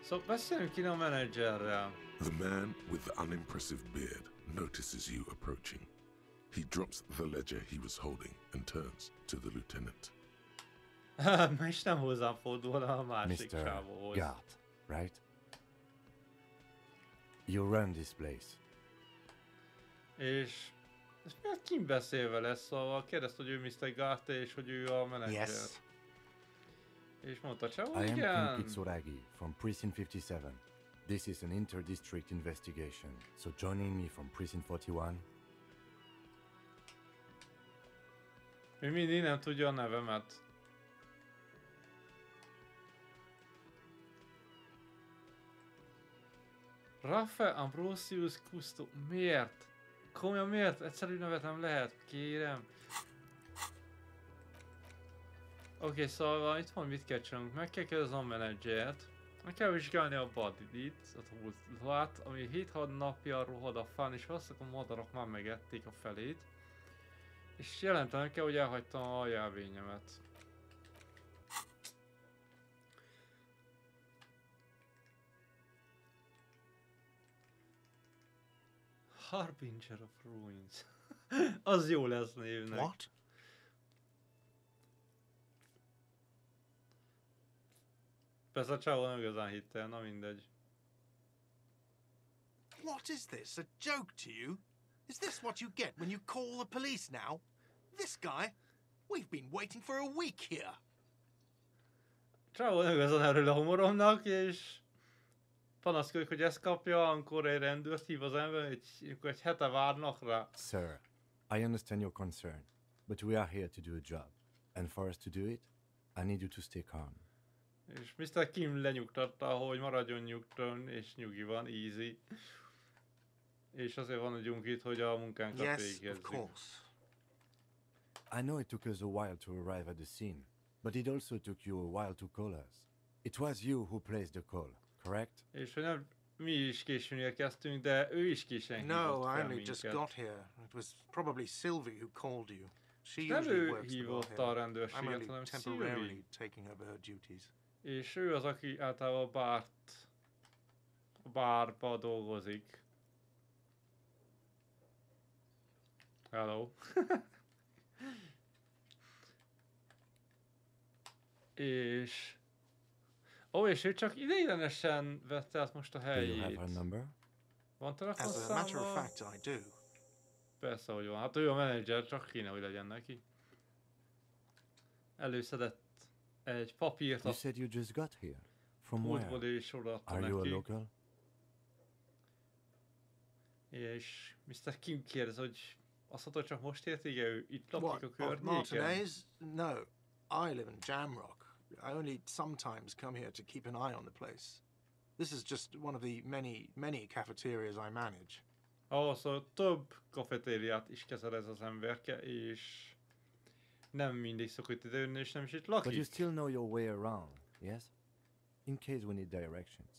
A: Szóval beszéljünk ki a menedzserrel.
C: The man with the unimpressive beard notices you approaching. He drops the ledger he was holding and turns to the lieutenant.
A: És nem hozzám fordul, hanem a másik
E: Mr.
A: csávóhoz.
E: Gart, right? You run this place.
A: És miért Kim beszél vele, szóval kérdezte, hogy ő Mr. Garte és hogy ő a menedzser.
E: Yes.
A: És mondta, csávó,
E: I am Kim
A: igen.
E: Kitsuragi from Precinct 57. This is an inter-district investigation, so joining me from Precinct 41.
A: Még mindig nem tudja a nevemet. Raffaele Ambrosius Custo. Miért? Komolyan miért? Egyszerű nevet nem lehet, kérem. Oké, szóval itt van, mit kell csinálnunk? Meg kell kérdezni a menedzsert. Meg kell vizsgálni a bodyt, a túlzat, ami 7-6 napja rohad a fán, és valószínűleg a madarak már megették a felét. És jelentenem kell, hogy elhagytam a jelvényemet. Harbinger of Ruins. Az jó lesz névnek.
F: What?
A: Persze a csávó nem igazán hitte, na mindegy.
F: What is this? A joke to you? Is this what you get when you call the police now? This guy? We've been waiting for a week here.
A: Csávó nem igazán erről a humoromnak, és panaszkodik, hogy ezt kapja, amikor egy rendőrt hív az ember, amikor egy hete várnak rá.
E: Sir, I understand your concern, but we are here to do a job. And for us to do it, I need you to stay calm.
A: És Mr. Kim lenyugtatta, hogy maradjon nyugton, és nyugi van, easy. És azért van a itt, hogy a munkánkat
F: Yes, of
A: végezzük.
F: course.
E: I know it took us a while to arrive at the scene, but it also took you a while to call us. It was you who placed the call, correct?
A: És hogy nem mi is későn érkeztünk, de ő is későn hívott
F: No, I
A: fel
F: only just
A: minket.
F: got here. It was probably Sylvie who called you. She
A: Nem
F: usually
A: ő
F: works the bar
A: hívotta a
F: here. I'm
A: rendőrséget,
F: only
A: hanem
F: temporarily
A: Sylvie.
F: taking over her duties.
A: És ő az, aki általában a bárba dolgozik. Hello. és... és ő csak ideiglenesen vette át most a
E: Do you have
A: helyét.
E: her number?
A: Van
F: As a matter of
A: telefonszáma?
F: fact, I do.
A: Persze, hogy van. Hát ő a menedzser, csak kéne, hogy legyen neki. Előszedett egy papírt
E: You
A: a
E: said you just got here. From
A: múltból,
E: where?
A: és odaadta
E: Are you a
A: neki.
E: local?
A: És Mr. Kim kérdez, hogy azt mondta, hogy csak most ért, igen, ő itt lakik
F: What,
A: a
F: of
A: környéken.
F: Martinez? No, I live in Jamrock. I only sometimes come here to keep an eye on the place. This is just one of the many cafeterias I manage.
A: Szóval több kafetériát is kezel ez az emberke, és nem mindig szokott ide jönni, és nem is itt
E: But you
A: lakik.
E: still know your way around, yes? In case we need directions.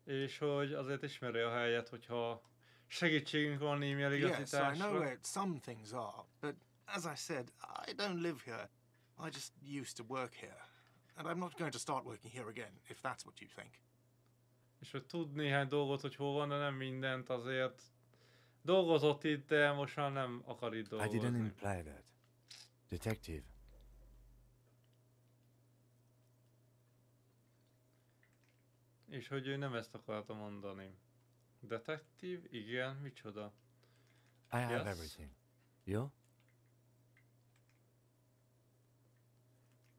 A: És hogy azért ismeri a helyet, hogyha segítségünk van némi
F: Yes, I know
A: eligazításra.
F: where some things are, but as I said, I don't live here. I just used to work here. And I'm not going to start working here again, if that's what you think.
A: És hogy tud néhány dolgot, hogy hol van, de nem mindent, azért dolgozott itt, de most már nem akar itt
E: I didn't
A: dolgozni.
E: imply that. Detective,
A: És hogy ő nem ezt akarta mondani. Detektív? Igen, micsoda?
E: I have
A: Yes.
E: everything. You?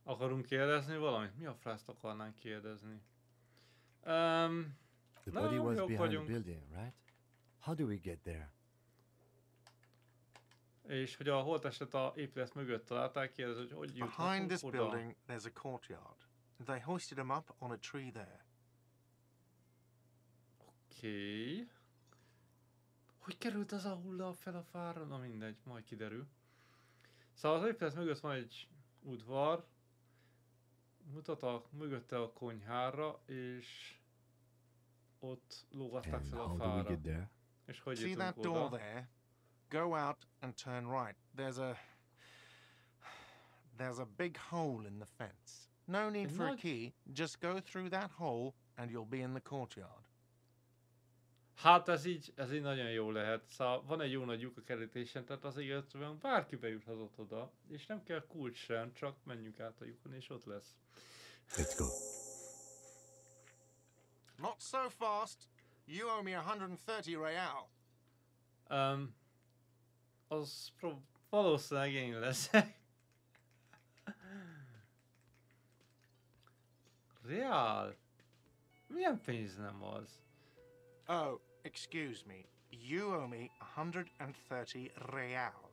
A: Akarunk kérdezni valamit? Mi a frászt akarnánk kérdezni?
E: The
A: No,
E: body was
A: jók
E: behind
A: vagyunk.
E: the building, right? How do we get there?
A: És hogy a holttestet a épület mögött találták, kérdez, hogy hogy
F: Behind this
A: juthatunk oda.
F: building, there's a courtyard. They hoisted him up on a tree there.
A: Oké. Hogy került az a hulla fel a fára? Na mindegy, majd kiderül. Szóval az épület mögött van egy udvar. Mutat mögötte a konyhára, és ott lógatták
E: And
A: fel a
E: how do we
A: fára.
E: get there?
A: És hogy
F: See
A: jutunk
F: that door
A: oda?
F: there? Go out and turn right. There's a big hole in the fence. No need for a
A: Not-
F: key. Just go through that hole and you'll be in the courtyard.
A: Hát ez így nagyon jó lehet. Szóval van egy jó nagy lyuk a kerítésen, tehát az életben bárki bejuthatott oda, és nem kell kulcs sem, csak menjünk át a lyukon, és ott lesz.
E: Let's go.
F: Not so fast. You owe me 130 real.
A: Valószínűleg én leszek. Reál? Milyen pénz nem az?
F: Oh, excuse me. You owe me 130 real.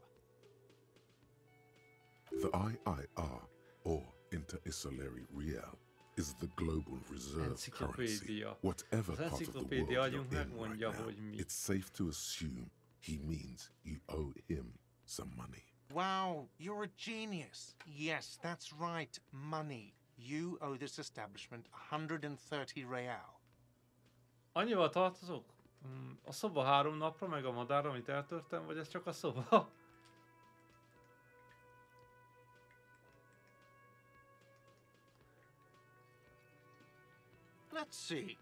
C: The IIR, or Interinsular Real, is the global reserve currency.
A: Enciklopédia.
C: Whatever
A: Az
C: part of the
A: enciklopédia
C: world
A: agyunk
C: you're in right
A: megmondja,
C: now,
A: hogy mi.
C: it's safe to assume he means you owe him some money.
F: Wow, you're a genius. Yes, that's right, money. You owe this establishment 130 real.
A: Annyival tartozok? A szoba 3 napra, meg a madár, amit eltörtem, vagy ez csak a szoba?
F: Let's see. 3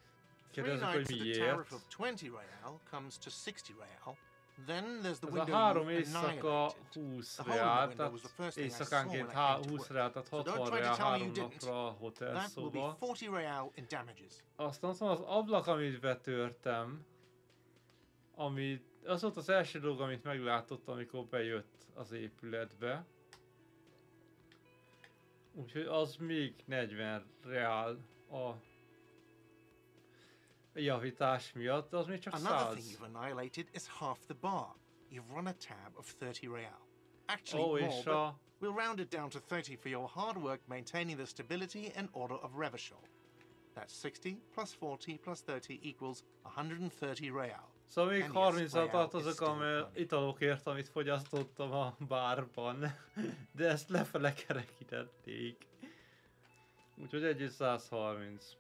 A: Kérdezzük, hogy
F: nights at a
A: miért.
F: tariff of 20 real comes to 60 real. Then there's the
A: Ez a
F: window
A: 3
F: you
A: éjszaka
F: annihilated.
A: 20
F: The hole in the
A: reál,
F: window was the
A: tehát
F: first thing I saw
A: éjszakánként
F: when I came to
A: 20
F: work.
A: reál, tehát
F: So
A: 60
F: don't try to
A: reál
F: tell me
A: 3
F: you didn't.
A: napra a hotel
F: That will be
A: szoba.
F: 40 real in damages.
A: Aztán ott van az ablak, amit betörtem, ami az volt az első dolog, amit meglátott, amikor bejött az épületbe. Úgyhogy az még 40 reál a javítás miatt, de az még csak
F: Another thing
A: 100.
F: you've annihilated is half the bar. You've run a tab of 30 real. Actually,
A: Ó,
F: more,
A: és
F: but
A: a...
F: we'll round it down to 30 for your hard work maintaining the stability and order of Revachol. That's 60 plus 40 plus 30 equals 130 real.
A: Szóval még
F: And
A: 30-al
F: real is
A: tartozok
F: still
A: a
F: money.
A: italokért, amit fogyasztottam a bárban. De ezt lefele kerekítették. Úgyhogy 1,130.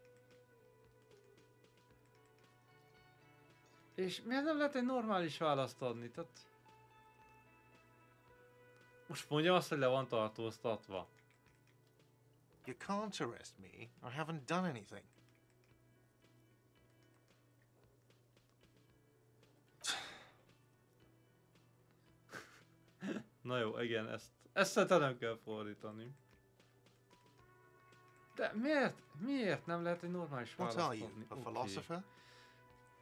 A: És miért nem lehet egy normális választ adni? Tehát... Most mondja azt, hogy le van tartóztatva.
F: You can't arrest me. I haven't done anything.
A: Na jó, igen, ezt szerintem nem kell fordítani. De miért nem lehet egy normális
F: What
A: választ
F: are you,
A: adni?
F: a
A: Oké.
F: philosopher?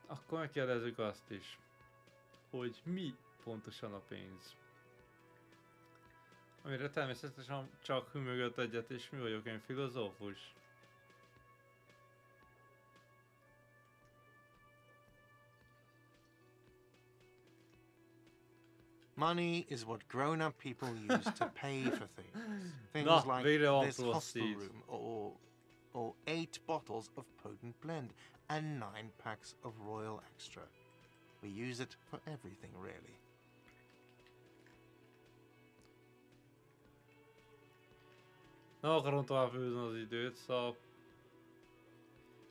A: Akkor megkérdezzük azt is, hogy mi pontosan a pénz. Amire természetesen csak hümögött egyet, és mi vagyok én filozófus.
F: Money is what grown-up people use to pay for things. Things
A: Na,
F: like
A: végre van
F: this hostel
A: proceed.
F: room, or 8 bottles of potent blend, and 9 packs of Royal Extra. We use it for everything, really.
A: Nem akarom tovább húzni az időt, szóval...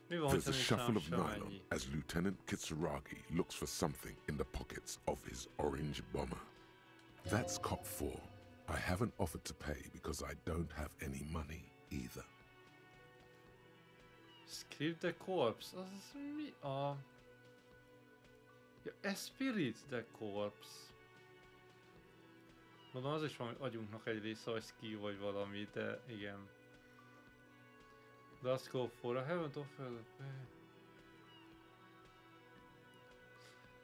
A: Mi van,
C: There's
A: hogyha
C: a
A: nincs
C: shuffle
A: nálam
C: of nylon
A: semennyi?
C: as Lieutenant Kitsuragi looks for something in the pockets of his orange bomber. That's cop 4. I haven't offered to pay because I don't have any money either.
A: Script the Corpse, az mi a... Ja, Spirit the Corpse. Mondom, az is valami agyunknak egy része, vagy skill vagy valami, de igen. Let's go for a haven't offered.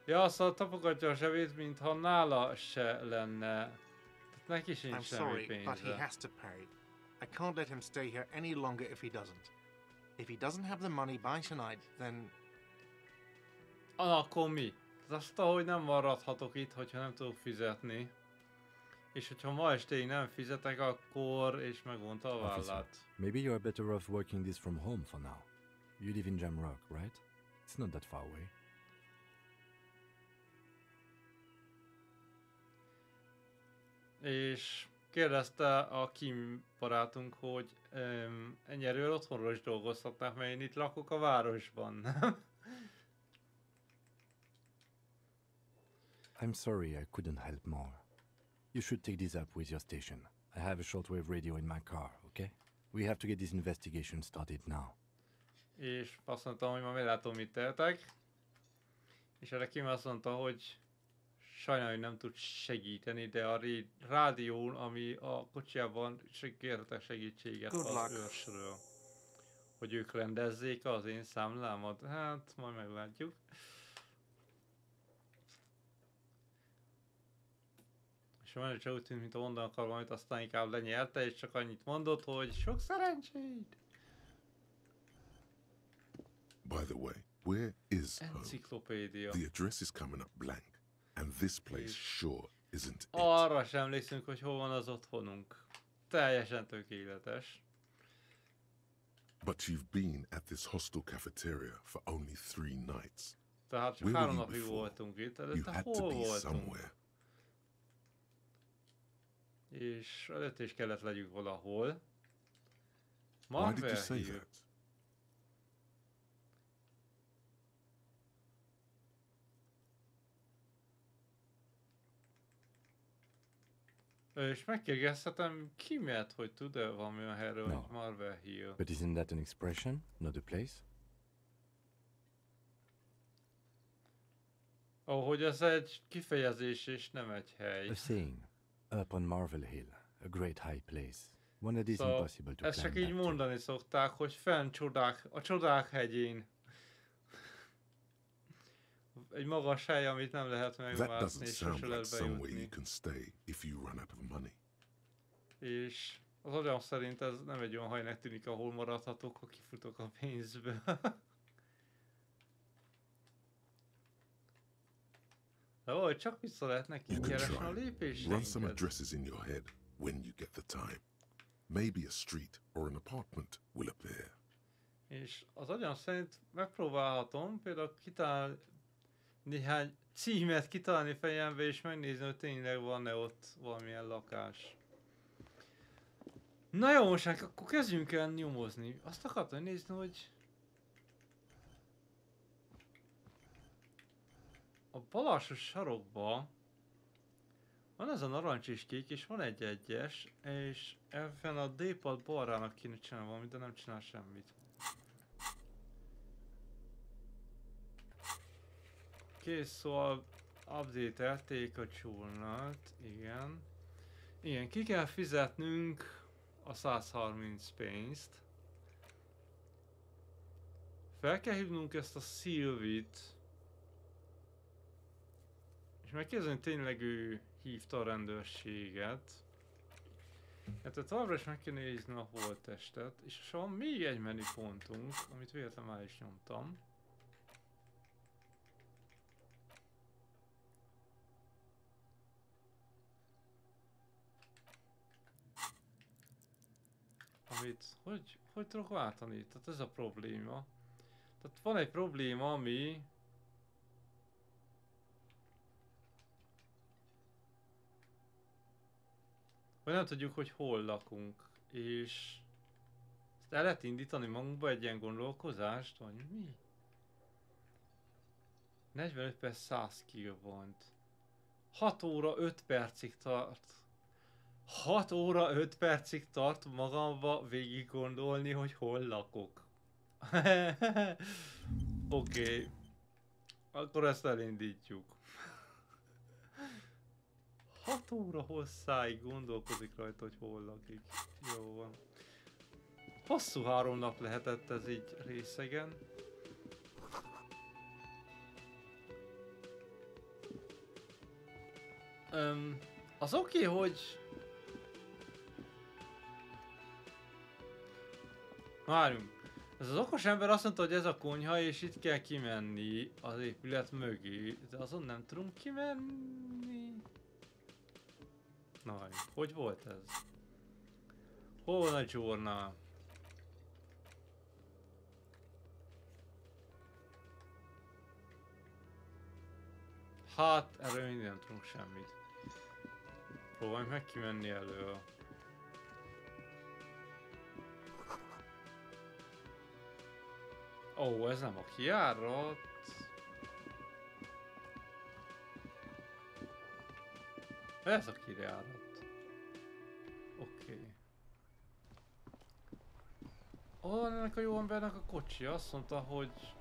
A: Ja, szóval tapogatja a zsebét, mintha nála se lenne. Tehát neki sincs
F: I'm
A: semmi
F: sorry, but he
A: pénze.
F: has to pay. I can't let him stay here any longer if he doesn't. If he doesn't have the money by tonight, then
A: Akkor mi? Azt, hogy nem maradhatok itt, hogyha nem tudok fizetni. És hogyha ma estéig nem fizetek, akkor... és megvonta a
E: Officer,
A: vállát.
E: maybe you're better off working this from home for now. You live in Jamrock, right? It's not that far away.
A: És kérdezte a Kim barátunk, hogy ennyi erővel otthonról is dolgozhatnák, mert én itt lakok a városban, nem?
E: I'm sorry I couldn't help more. You should take this up with your station. I have a shortwave radio in my car, okay? We have to get this investigation started now.
A: És azt mondtam, hogy ma meglátom, mit tehetek. És erre Kim azt mondta, hogy sajnálom, hogy nem tud segíteni, de a rádión, ami a kocsijában kérhetek segítséget
F: Good
A: az
F: luck.
A: őrsről. Hogy ők rendezzék az én számlámat. Hát, majd meglátjuk. És a menedzser úgy tűnt, mint a mondanak akar valamit, aztán inkább lenyelte, és csak annyit mondott, hogy sok szerencsét!
C: By the way, where is home?
A: Enciklopédia.
C: The address is coming up blank, and this place sure isn't it.
A: Arra sem emlékszünk, hogy hol van az otthonunk. teljesen tökéletes.
C: But you've been at this hostel cafeteria for only 3 nights.
A: Tehát csak
C: Where
A: 3
C: were you
A: napig
C: before?
A: voltunk itt,
C: You
A: előtte
C: had to
A: hol
C: be
A: voltunk?
C: somewhere.
A: És előtte is kellett legyünk valahol.
C: Why did you
A: Marvel
C: say
A: hír.
C: that?
A: És megkérdezhetem, ki miatt, hogy tud-e valami olyan helyről,
E: No.
A: hogy Marvel Hill.
E: But isn't that an expression, not a place?
A: Ahogy ez egy kifejezés és nem egy hely.
E: A saying. Up on Marvel Hill, a great high place. One that is
A: Szóval
E: impossible to
A: ezt
E: climb
A: csak így
E: back to.
A: mondani szokták, hogy fenn a csodák hegyén. Egy magas hely, amit nem lehet
C: That
A: megmászni,
C: doesn't
A: és
C: sound
A: sose
C: like
A: lehet
C: somewhere you
A: bejutni.
C: can stay if you run out of money.
A: És az agyam szerint ez nem egy olyan helynek tűnik, ahol maradhatok, ha kifutok a pénzből. De valahogy csak vissza lehetnek
C: You can
A: ingyenesen a
C: try. Run some
A: lépéseinket.
C: addresses in your head when you get the time. Maybe a street or an apartment will appear.
A: És az agyam szerint megpróbálhatom például kitalálni néhány címet kitalálni fejembe, és megnézni, hogy tényleg van-e ott valamilyen lakás. Na jó, most akkor kezdjünk el nyomozni. Azt akartam nézni, hogy a bal alsó sarokban van ez a narancs és kék, és van egy egyes, és ebben a D-pad balrának kéne csinálni valamit, de nem csinál semmit. Kész, szóval update-elték a csúlnat, igen. Igen, ki kell fizetnünk a 130 pénzt. Fel kell hívnunk ezt a Sylvie-t. És megkérdezni, tényleg ő hívta a rendőrséget. Hát továbbra is meg kell nézni a holttestet. És van még egy menüpontunk, amit véletlenül már is nyomtam. Amit, hogy tudok váltani? Tehát ez a probléma. Tehát van egy probléma, ami... Vagy nem tudjuk, hogy hol lakunk. És... Ezt el lehet indítani magunkba egy ilyen gondolkozást, vagy mi? 45 perc 100 kilobont. 6 óra 5 percig tart. 6 óra 5 percig tart magamba végig gondolni, hogy hol lakok. Oké. Akkor ezt elindítjuk. 6 óra hosszáig gondolkozik rajta, hogy hol lakik. Jó van. Hosszú 3 nap lehetett ez így részegen. Az oké, hogy... Várjunk. Ez az okos ember azt mondta, hogy ez a konyha, és itt kell kimenni az épület mögé. De azon nem tudunk kimenni. Na, hogy volt ez? Hol van a journal? Hát, erről még nem tudunk semmit. Próbálj meg kimenni elől. Ó, ez nem a kijárat. Ez a kijárat. Oké. Ó, ennek a jó embernek a kocsi. Azt mondta, hogy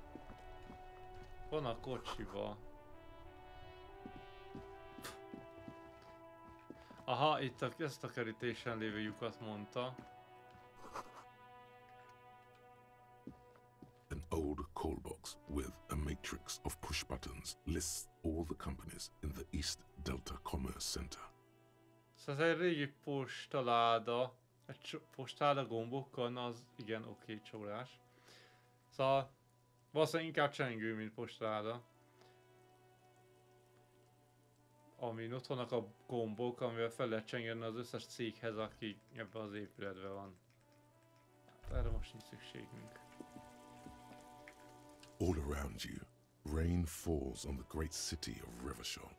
A: van a kocsiba. Aha, itt ezt a kerítésen lévő lyukat mondta.
C: An old call box with a matrix of push buttons lists all the companies in the East Delta Commerce Center.
A: Szóval ez egy régi postaláda. Egy postáda gombokkal, na az igen, oké, csólás. Szóval valószínűleg inkább csengő, mint postaláda. Amin ott vannak a gombok, amivel fel lehet csengeni az összes céghez, aki ebben az épületben van. Hát erre most nincs szükségünk.
C: All around you, rain falls on the great city of Rivershore.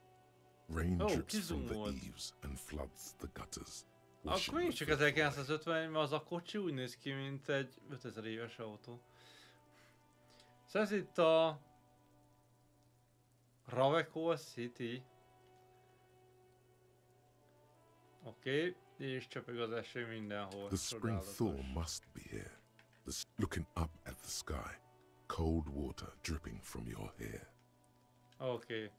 C: Rain drips from the eaves and floods the gutters.
A: Akkor még csak 1950, mert az a kocsi úgy néz ki, mint egy 5000 éves autó. Szóval ez itt a Ravekol City. Oké, és csöpög az eső mindenhol.
C: The spring thaw must be here. Looking up at the sky, cold water dripping from your hair.
A: Oké,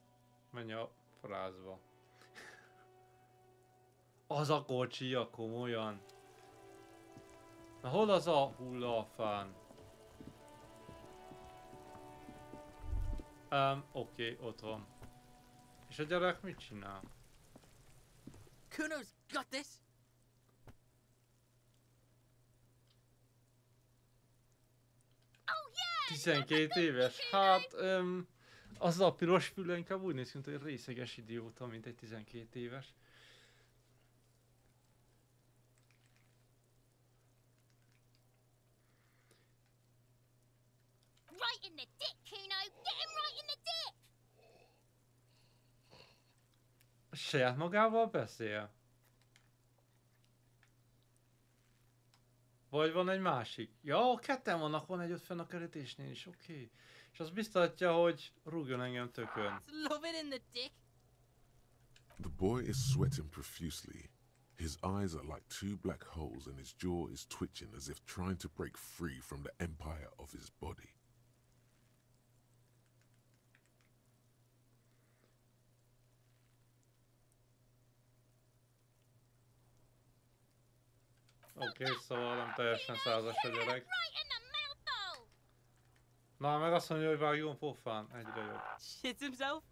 A: menj a frázba. Az a kocsi, a komolyan. Na hol az a hullafán? Oké, ott van. És a gyerek mit csinál?
G: Kuno's got this.
A: 12 éves? Hát, az a piros fülő inkább úgy néz ki, mint egy részeges idióta, mint egy 12 éves.
G: Right in the dick, Kuno. Get him right in the dick.
A: Saját magával beszél? Vagy van egy másik? Ja, ketten vannak, van egy ott fenn a kerítésnél is, oké. És az biztatja, hogy rúgjon engem tökön.
G: Love it in the dick.
C: The boy is sweating profusely. His eyes are like two black holes and his jaw is twitching as if trying to break free from the empire of his body.
A: Oké, szóval nem teljesen százas a gyerek. Na, meg azt mondja, hogy vágjon pofán. Egyre jobb.
G: Shits himself.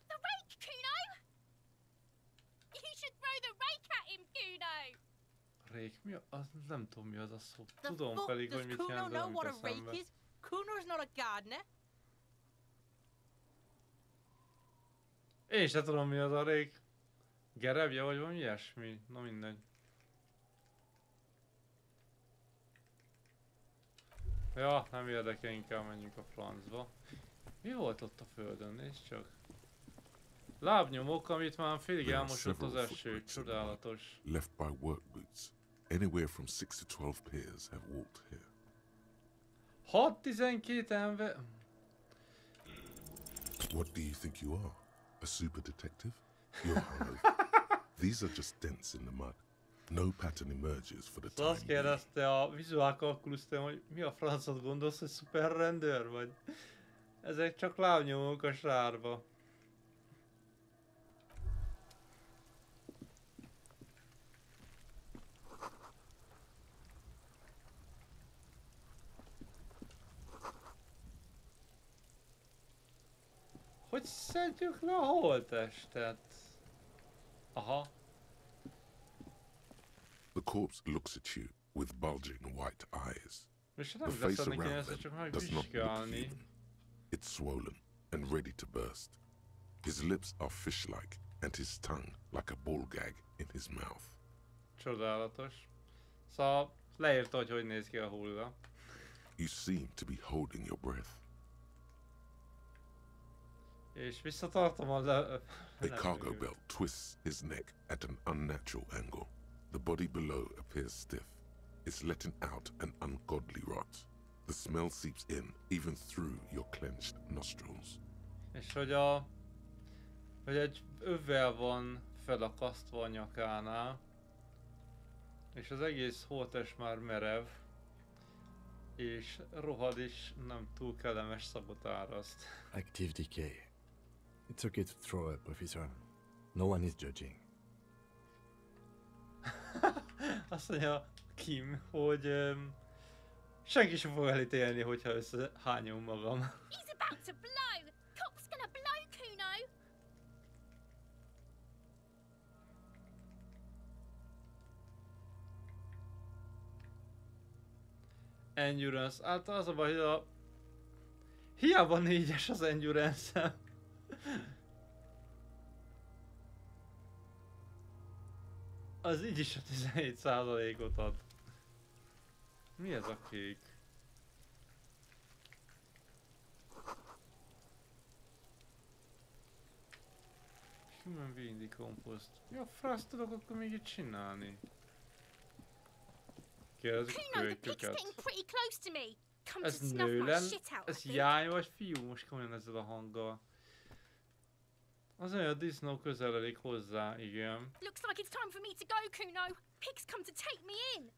G: The rake, Kuno! You should throw the rake at him, Kuno!
A: Rake? Mi a... Az nem tudom mi az a szó. Tudom pedig, hogy mit jelent, de nem jut eszembe.
G: Kuno's not a gardener.
A: Én sem tudom mi az a rake. Gerebje vagy valami ilyesmi? Na mindegy. Ja, nem érdekel, inkább menjünk a francba. Mi volt ott a földön? Nézd csak. Lábnyomok, amit már félig elmosott az eső. Csodálatos.
C: Left by work boots. Anywhere from 6 to 12 pairs have walked here.
A: 6-12 ember...
C: What do you think you are? A super detective? You're hungover. These are just dents in the mud. No pattern emerges for the time
A: Azt kérdezte a vizuál kalkulusztől, hogy mi a francot gondolsz, hogy szuper rendőr vagy? Ezek csak lábnyomok a sárba. Hogy szedjük le a holttestet? Aha.
C: The corpse looks at you with bulging white eyes.
A: És
C: The
A: nem
C: face
A: beszélni kéne,
C: around
A: ezt csak
C: them does not look
A: megvizsgálni.
C: human. It's swollen and ready to burst. His lips are fish-like and his tongue like a ball gag in his mouth.
A: Csodálatos. Szóval leírta, hogy hogy néz ki a hulla.
C: You seem to be holding your breath.
A: És visszatartom a
C: A cargo belt twists his neck at an unnatural angle. The body below appears stiff. It's letting out an ungodly rot. The smell seeps in, even through your clenched nostrils.
A: És hogy hogy egy övvel van felakasztva a nyakánál. És az egész holttest már merev. És rohad is nem túl kellemes szagot áraszt.
E: Active decay. It's okay to throw up, officer. No one is judging.
A: Azt mondja Kim, hogy senki sem fog elítélni, hogyha összehányom magam.
G: He's about to blow. Cop's gonna blow, Kuno.
A: Endurance. Hát az a baj, hogy hiába 4-es az endurance-em. Az így is a 17%-ot ad. Mi ez a kék? Human being decomposed. Mi a frasz tudok akkor még itt csinálni? Kérdezzük a
G: Kuno, the pig's
A: követőket.
G: getting pretty close to me. Come to
A: Ez
G: snuff
A: nő
G: my
A: len?
G: shit out, I
A: Ez
G: think.
A: jány vagy fiú? Most komolyan ezzel a hanggal. Az olyan, a disznó közeledik hozzá, igen.
G: Looks like it's time for me to go, Kuno. Pigs come to take me in.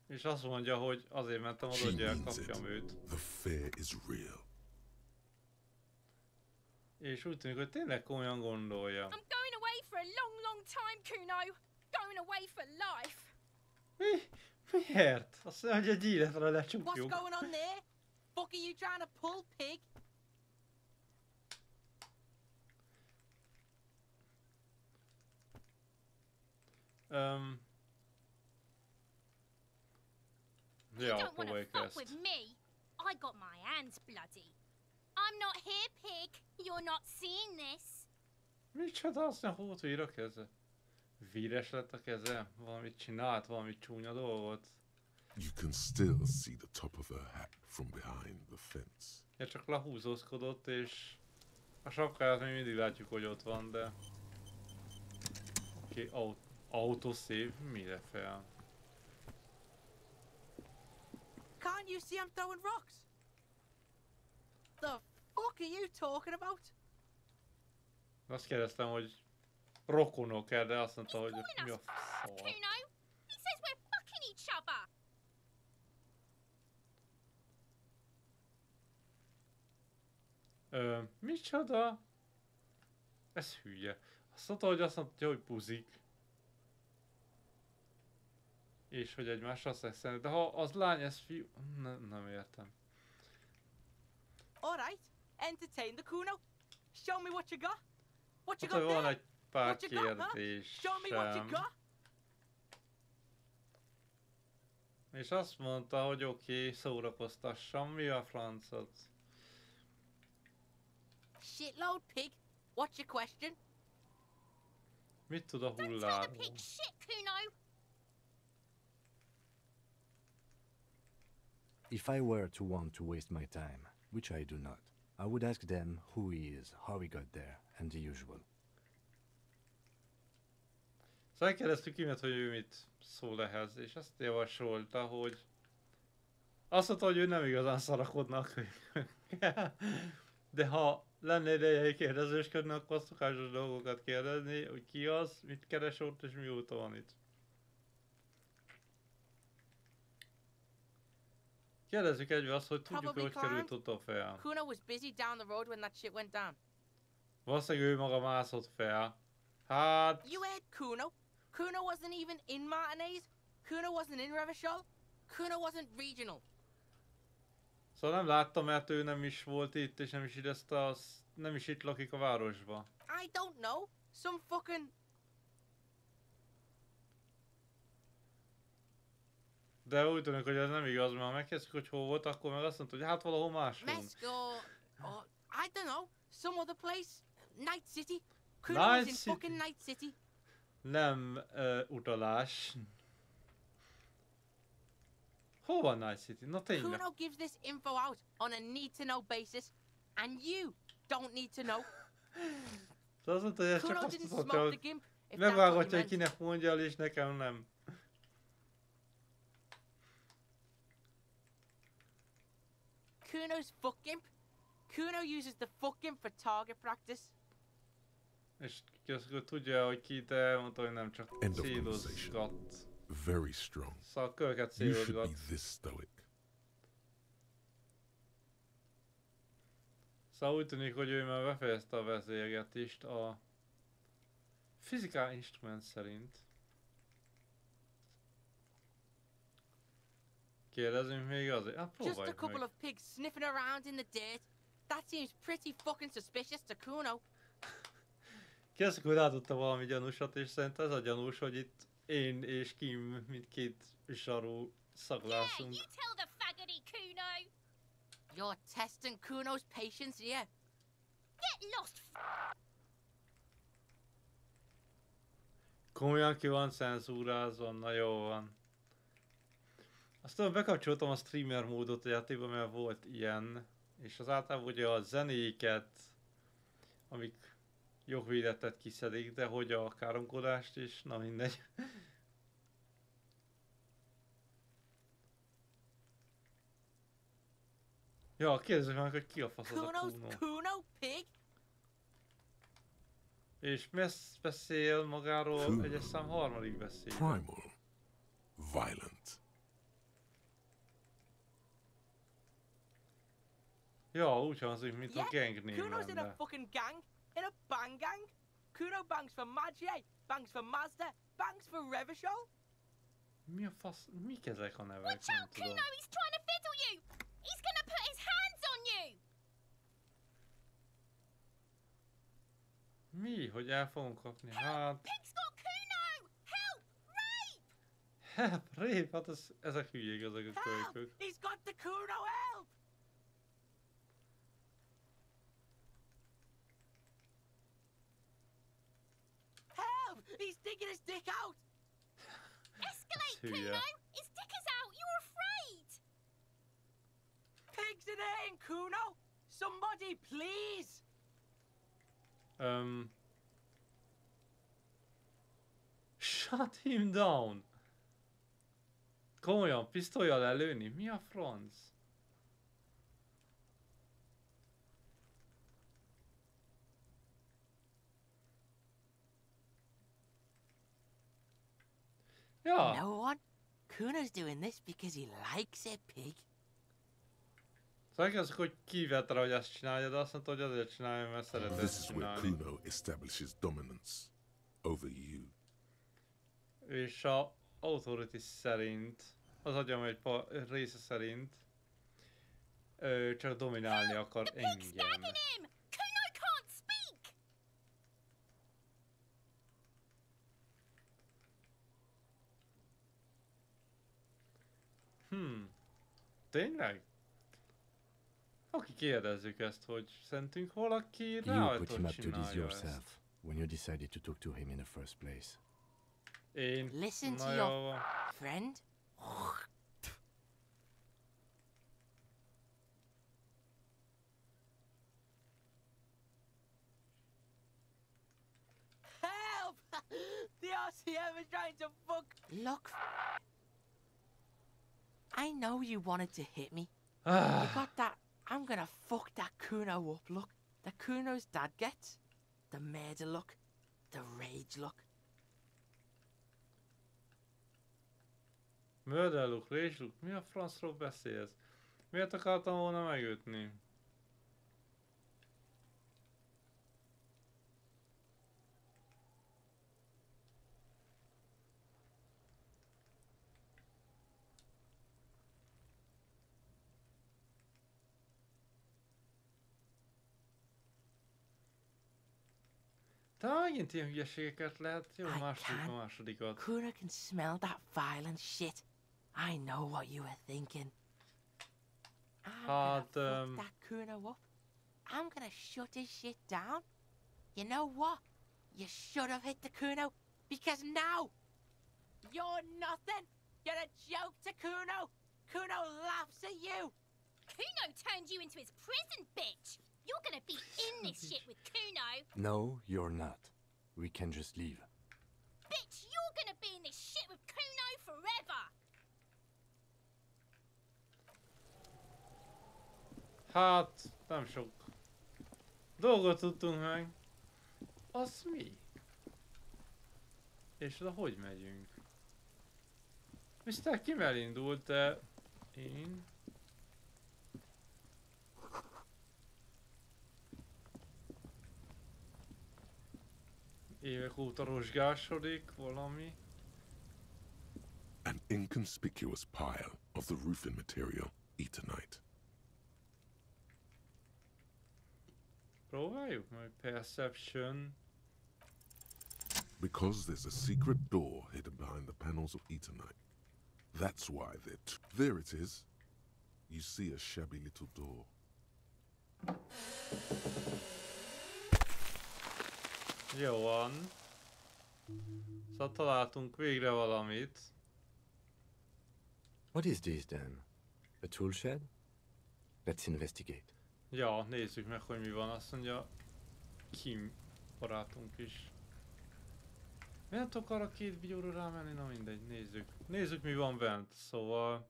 A: És azt mondja, hogy azért mentem oda,
C: She
A: hogy
C: means it.
A: elkapjam őt.
C: The fear is real.
A: És úgy tűnik, hogy tényleg komolyan gondolja.
G: I'm going away for a long, long time, Kuno. Going away for life.
A: Mi? Miért? Azt mondja, hogy egy életre
H: What's
A: lecsukjuk.
H: going on there? Fuck are you trying to pull, pig?
G: You
A: Ja,
G: don't want to
A: próbálj
G: fuck
A: ezt.
G: with me. I got my hands bloody. I'm not here, pig. You're not seeing this.
A: Micsoda, aztán hót vír a keze? Víres lett a keze? Valamit csinált? Valami csúnya dolgot?
C: You can still see the top of her hat from behind the fence.
A: Ja, csak lehúzózkodott, és a sapkáját még mindig látjuk, hogy ott van, de... Oké, autosave, mire fel?
H: Can't you see I'm throwing rocks? The fuck are you talking about?
A: Azt kérdeztem, hogy rokonok-e, de azt mondta, hogy
G: Calling
A: mi a
G: us
A: szar.
G: Kuno. He says we're fucking each other.
A: Micsoda? Ez hülye. Azt mondja, hogy buzik. És hogy egymással szexelni. De ha az lány, ez fiú... Nem értem.
H: Alright, entertain the Kuno. Show me what you got. What you
A: Hát,
H: got
A: hogy van
H: there?
A: egy pár
H: What you got, huh?
A: kérdésem.
H: Show me what you got.
A: És azt mondta, hogy oké, szórakoztassam, mi a francot?
H: Shitload, pig. What's your question?
A: Mit tud a
G: Don't tell the
A: hulláról?
G: pig shit, Kuno.
E: If I were to want to waste my time, which I do not, I would ask them who he is, how he got there, and the usual.
A: Szóval kérdeztük Kimet, hogy ő mit szól ehhez, és azt javasolta, hogy... Azt mondta, hogy ő nem igazán szarakodnak. De ha lenne ideje kérdezősködni, akkor szokásos dolgokat kérdezni, hogy ki az, mit keres ott, és mióta van itt. Kérdezzük egybe azt, hogy tudjuk,
H: Probably
A: hogy került oda fel.
H: Kuno was busy down the road when that shit went down.
A: Valószínűleg ő maga mászott fel. Hát...
H: You heard Kuno. Kuno wasn't even in Martinez. Kuno wasn't in Revachol. Kuno wasn't regional.
A: Szóval nem láttam, mert ő nem is volt itt, és nem is idezte, nem is itt lakik a városba.
H: I don't know. Some fucking...
A: De úgy tűnik, hogy ez nem igaz, mert ha megkezdjük, hogy hol volt, akkor meg azt mondta, hogy hát valahol máshol.
H: Mexico, or I don't know, some other place. Night City. Kuno was
A: Night
H: in
A: City.
H: fucking Night City.
A: Nem utalás. Hol van Night City? Na tényleg.
H: Kuno gives this info out on a need-to-know basis, and you don't need to know.
A: Szóval azt mondta, hogy ez csak
H: Kuno
A: azt
H: didn't
A: mutatja,
H: smoke the
A: hogy
H: gimp, if that's what
A: megvágatja,
H: you
A: hogy
H: meant.
A: kinek mondja el, és nekem nem.
H: Kuno's fuck gimp. Kuno uses the fuck gimp for target practice.
A: És ki azt mondja, tudja, hogy ki, de mondta, hogy nem csak
C: End of
A: célozgat.
C: Very strong.
A: Szóval kölket
C: You should be
A: célozgat.
C: this stoic.
A: Szóval úgy tűnik, hogy ő már befejezte a beszélgetést a Physical Instrument szerint. Kérdezünk még azért? Hát
H: Just a
A: próbáljuk
H: couple
A: meg.
H: of pigs sniffing around in the dirt. That seems pretty fucking suspicious to Kuno.
A: Kérdezzük, hogy látotta valami gyanúsat, és szerint ez a gyanús, hogy itt én és Kim, mint két zsarú
G: Yeah,
A: szaglászunk.
G: you tell the faggoty, Kuno.
H: You're testing Kuno's patience here.
G: Get lost,
A: Komolyan ki van cenzúrázva, na jó van. Aztán bekapcsoltam a streamer módot a játékban, mert volt ilyen. És az általában ugye a zenéket, amik jogvédettet kiszedik, de hogy a káromkodást is, na mindegy. Ja, kérdezzük meg, hogy ki a fasz az a Kuno.
H: Kuno pig?
A: És mi beszél magáról egyes szám harmadik beszél?
C: Primal. Violent.
A: Ja, úgy hangzik, mint a gang név
H: Kuno's in a
A: lenne.
H: fucking gang. In a bang gang. Kuno bangs for Magier, bangs for Mazda, bangs for Revachol.
A: Mi a fasz? Mik ezek a nevek?
G: Watch
A: Nem
G: out,
A: tudom.
G: Kuno! He's trying to fiddle you! He's gonna put his hands on you!
A: Mi? Hogy el fogunk kapni? Hát...
G: Pig's got Kuno! Help! Rape!
A: Help! Rape! Hát ezek hülyék, ezek a
H: Help!
A: kölykök.
H: He's got the Kuno, help! Help! He's digging his dick out!
G: Escalate,
A: Who,
G: Kuno!
A: yeah.
G: His dick is out! You're afraid!
H: Pigs in here in Kuno! Somebody, please!
A: Shut him down! Komolyan, pisztollyal lelőni? Mi a franc? Ja,
H: No one? Kuno's doing this because he likes it, pig.
A: szóval kezdjük, hogy kivett rá, hogy ezt csinálja, de azt mondta, hogy azért csinálja, mert szeret
C: This
A: ezt
C: is where
A: csinálni.
C: Kuno establishes dominance over you.
A: És a authority szerint, az agyam egy része szerint, csak dominálni akar
G: The pig's
A: engem.
G: nagging him! Kuno can't speak!
A: Tényleg? Aki kérdezzük ezt, hogy szerintünk valaki
E: You
A: rajta
E: put him up to this
A: csinálja ezt.
E: yourself when you decided to talk to him in the first place.
A: Én?
H: Listen to
A: Na
H: your
A: jó van.
H: friend. Help! The RCM is trying to fuck. Look. I know you wanted to hit me. You got that. I'm gonna fuck that Kuno up look. The Kuno's dad gets. The murder look. The rage look.
A: Mörderluk, résluk, mi a francról beszélsz? Miért akartam volna megütni? De megint ilyen hülyeségeket lehet. Jó,
H: I
A: másodikat,
H: can't.
A: másodikat.
H: Kuno can smell that violent shit. I know what you were thinking. I'm gonna fuck that Kuno up. I'm gonna shut his shit down. You know what? You should have hit the Kuno, because now you're nothing. You're a joke to Kuno. Kuno laughs at you.
G: Kuno turned you into his prison, bitch! You're gonna be in this shit with Kuno!
E: No, you're not. We can just leave.
G: Bitch, you're gonna be in this shit with Kuno forever!
A: Hát, nem sok dolgot tudtunk meg. Az mi? És oda hogy megyünk? Mr. Kim elindult, de én... Évek óta rozsgásodik valami.
C: An inconspicuous pile of the roofing material, Eternite.
A: Próbáljuk meg. Perception.
C: Because there's a secret door hidden behind the panels of Eternite. That's why there it is. You see a shabby little door.
A: Jó van. Szóval találtunk végre valamit.
E: What is this then? A tool shed? Let's investigate.
A: Ja, nézzük meg, hogy mi van. Azt mondja Kim barátunk is. Miért tudok arra két videóra rámenni? Na mindegy, nézzük. Nézzük, mi van bent. Szóval...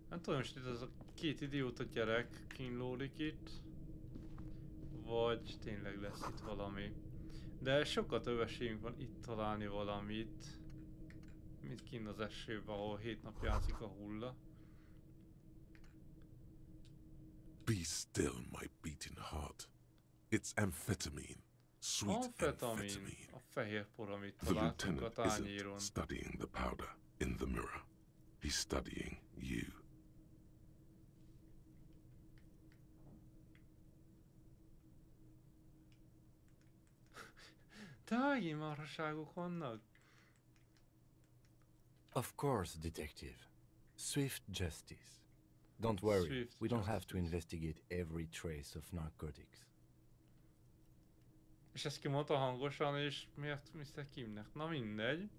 A: Nem tudom, most itt ez a két idióta gyerek kínlódik itt. Vagy tényleg lesz itt valami. De sokat több esélyünk van itt találni valamit. Mint kint az esőben, ahol 7 nap játszik a hulla.
C: Be still, my beating heart. It's amphetamine. Sweet amphetamine.
A: A fehér por, amit
C: The
A: találtunk a
C: lieutenant
A: tányéron.
C: isn't studying the powder in the mirror. He's studying you.
A: De megint marhaságok vannak?
E: Of course, detective. Swift justice. Don't worry,
A: Swift
E: we don't have
A: justice.
E: to investigate every trace of narcotics.
A: És ezt kimondta hangosan, és miért Mr. Kimnek? Na mindegy.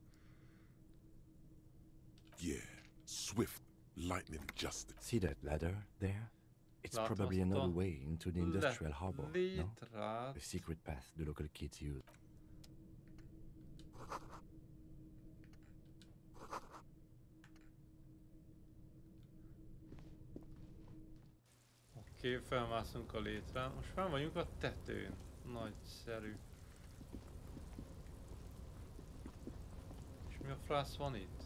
C: Yeah, swift lightning justice.
E: See that ladder there? It's
A: Látod
E: probably
A: azt a
E: another way into the industrial harbor, no?
A: létrát.
E: A secret path the local kids use.
A: Oké, felmászunk a létrán. Most fel vagyunk a tetőn. Nagyszerű. És mi a frász van itt?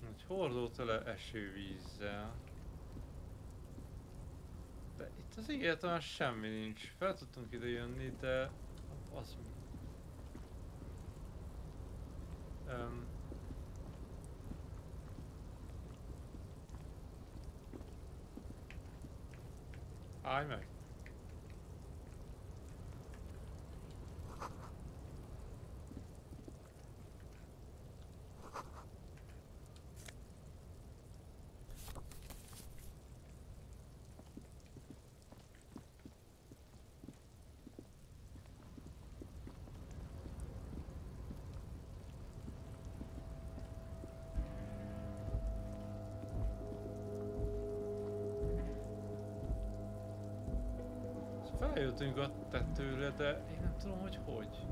A: Egy hordó tele esővízzel. De itt az egyáltalán semmi nincs. Fel tudtunk ide jönni, de az... Állj meg! Feljöttünk a tetőre, de én nem tudom, hogy hogy.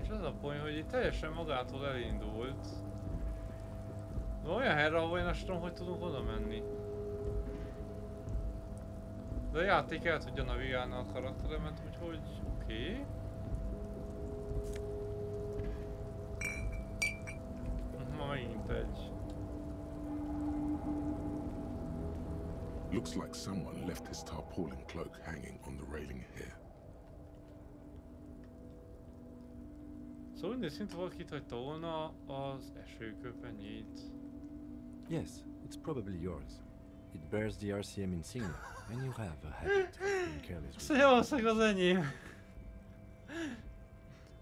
A: És az a poén, hogy itt teljesen magától elindult. De olyan helyre, ahol én nem tudom, hogy tudunk oda menni. De a játék el tudja navigálni a karakteremet, úgyhogy oké. Ma megint egy.
C: Looks like someone left his tarpaulin cloak hanging on the railing here.
A: Szóval úgy néz, szinte valaki itt hagyta volna az esőköpenyét.
E: Yes, it's probably yours. It bears the RCM insignia, and you have a habit of being careless with
A: Szóval valószínűleg az enyém.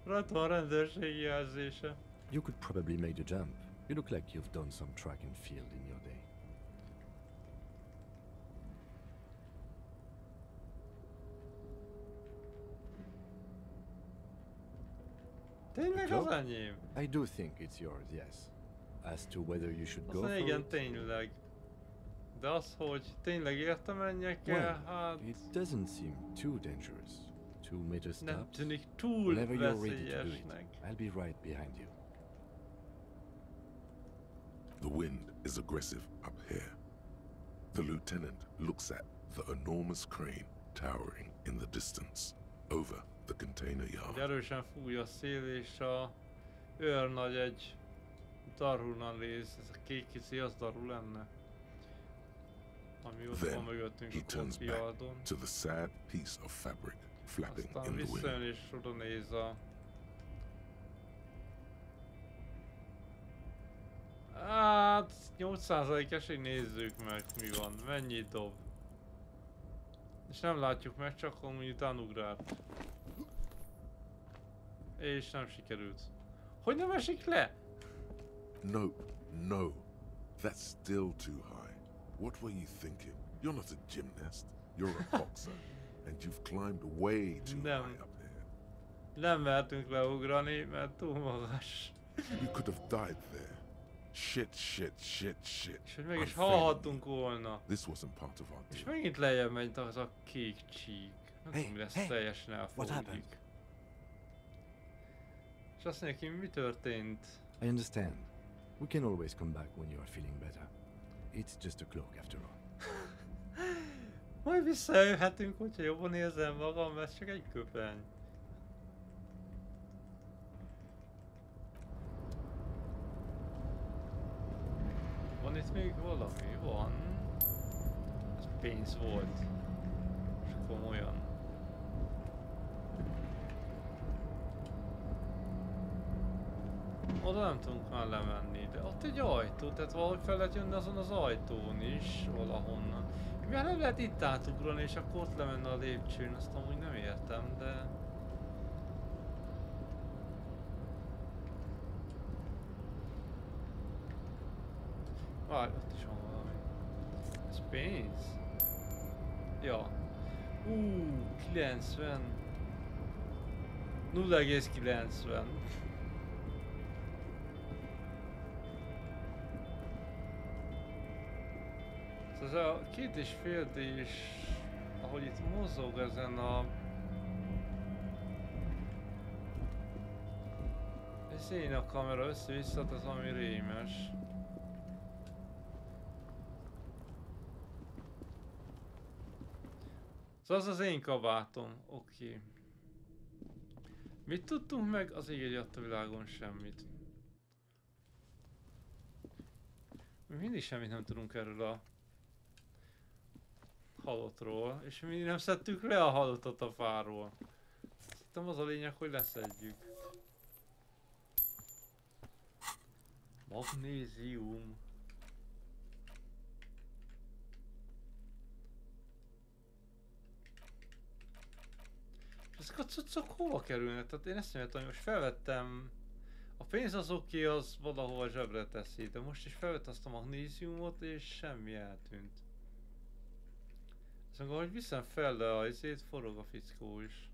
A: Rajta van a rendőrségi jelzése.
E: You could probably make the jump. You look like you've done some track and field in your day.
A: Tényleg az enyém?
E: I do think it's yours, yes. As to whether you should go
A: Azt
E: for
A: igen,
E: it,
A: tényleg. De az, hogy tényleg érte menjek el,
E: well,
A: hát...
E: it doesn't seem too dangerous. 2 meter
A: nem
E: steps.
A: tűnik túl
E: Whenever you're ready to do it,
A: veszélyesnek.
E: I'll be right behind you.
C: The wind is aggressive up here. The lieutenant looks at the enormous crane towering in the distance over the container yard.
A: Erősen fúj a szél, és a őrnagy egy darulna rész. Ez a kék kicsi, az darul lenne. Ami ott van
C: Then
A: mögöttünk
C: he
A: a
C: turns back
A: kopiardon.
C: to the sad piece of fabric flapping
A: Aztán
C: in the
A: visszajön
C: wind.
A: és oda néz a... Hát 8% esély, nézzük meg mi van, mennyit dob. És nem látjuk meg, csak miután ugrált. És nem sikerült. Hogy nem esik le?
C: No, no. That's still too high. What were you thinking? You're not a gymnast. You're a boxer. And you've climbed way too high up there.
A: Nem mehetünk leugrani, mert túl magas.
C: You could have died there. Shit.
A: És hogy meg is halhattunk volna.
C: This wasn't part of our
A: És
C: deal.
A: megint lejjebb megy az a kék csík. Nem tudom, mi lesz, teljesen elfogjuk. És azt mondja, mi történt?
E: I understand. We can always come back when you are feeling better. It's just a cloak after all.
A: Majd visszajöhetünk, hogyha jobban érzem magam, mert csak egy köpeny. Van itt még valami? Van. Ez pénz volt. És komolyan. Oda nem tudunk már lemenni, de ott egy ajtó, tehát valahogy fel lehet jönni azon az ajtón is, valahonnan. Mivel nem lehet itt átugrani és akkor ott lemenne a lépcsőn, azt amúgy nem értem, de... Várj, ott is van valami. Ez pénz? Ja. 90. 0,90. Ez a 2,5D-s, ahogy itt mozog ezen a... Ez én a kamera össze-vissza, az ami rémes. Szóval az az én kabátom, oké. Mit tudtunk meg? Az ég egyadt a világon semmit. Mi mindig semmit nem tudunk erről a halottról, és mi nem szedtük le a halottat a fáról. Szerintem az a lényeg, hogy leszedjük. Magnézium. Ezek a cuccok hova kerülnek? Tehát én ezt nem értem, hogy most felvettem... A pénz az oké, az valahol zsebre teszi, de most is felvettem azt a magnéziumot és semmi eltűnt. Ezt meg ahogy viszem fel le a izét, forog a fickó is.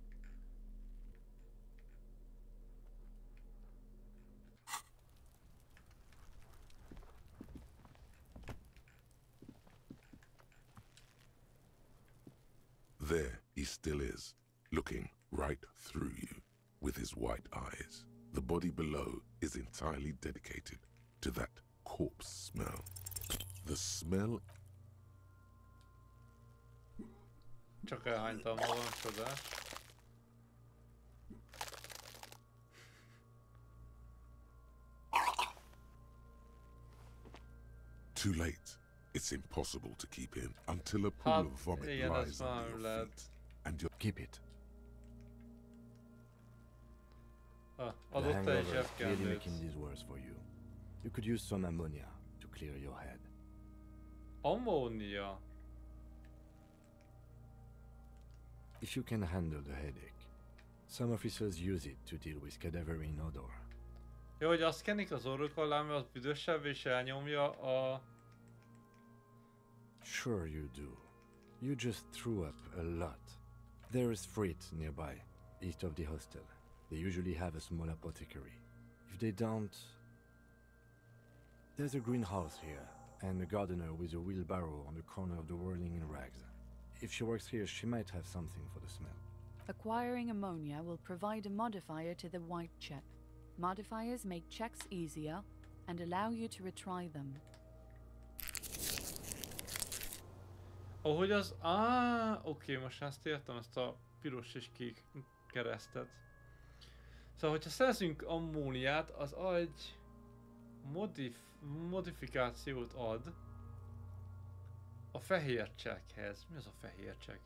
C: There he still is, looking right through you with his white eyes. The body below is entirely dedicated to that corpse smell. The smell...
A: Csak elhánytam magam, csodás.
C: Too late. It's impossible to keep in until a pool of vomit lies under your feet. And you're...
E: Keep it.
A: Ah,
E: The
A: adott egy
E: hangover is really
A: zsebkendőt.
E: making this worse for you. You could use some ammonia to clear your head.
A: Ammónia.
E: If you can handle the headache, some officers use it to deal with cadaverine odor.
A: Jó, hogy azt kennik az orruk alá, mert az büdösebb és elnyomja a...
E: Sure you do. You just threw up a lot. There is Frit nearby, east of the hostel. They usually have a small apothecary. If they don't... There's a greenhouse here, and a gardener with a wheelbarrow on the corner of the whirling in rags. If she works here, she might have something for the smell.
I: Acquiring ammonia will provide a modifier to the white check. Modifiers make checks easier and allow you to retry them.
A: Ahogy az... Oké, most ezt értem, ezt a piros és kék keresztet. Szóval, hogyha szerzünk ammóniát, az egy modifikációt ad a fehér csekkhez. Mi az a fehér csekk?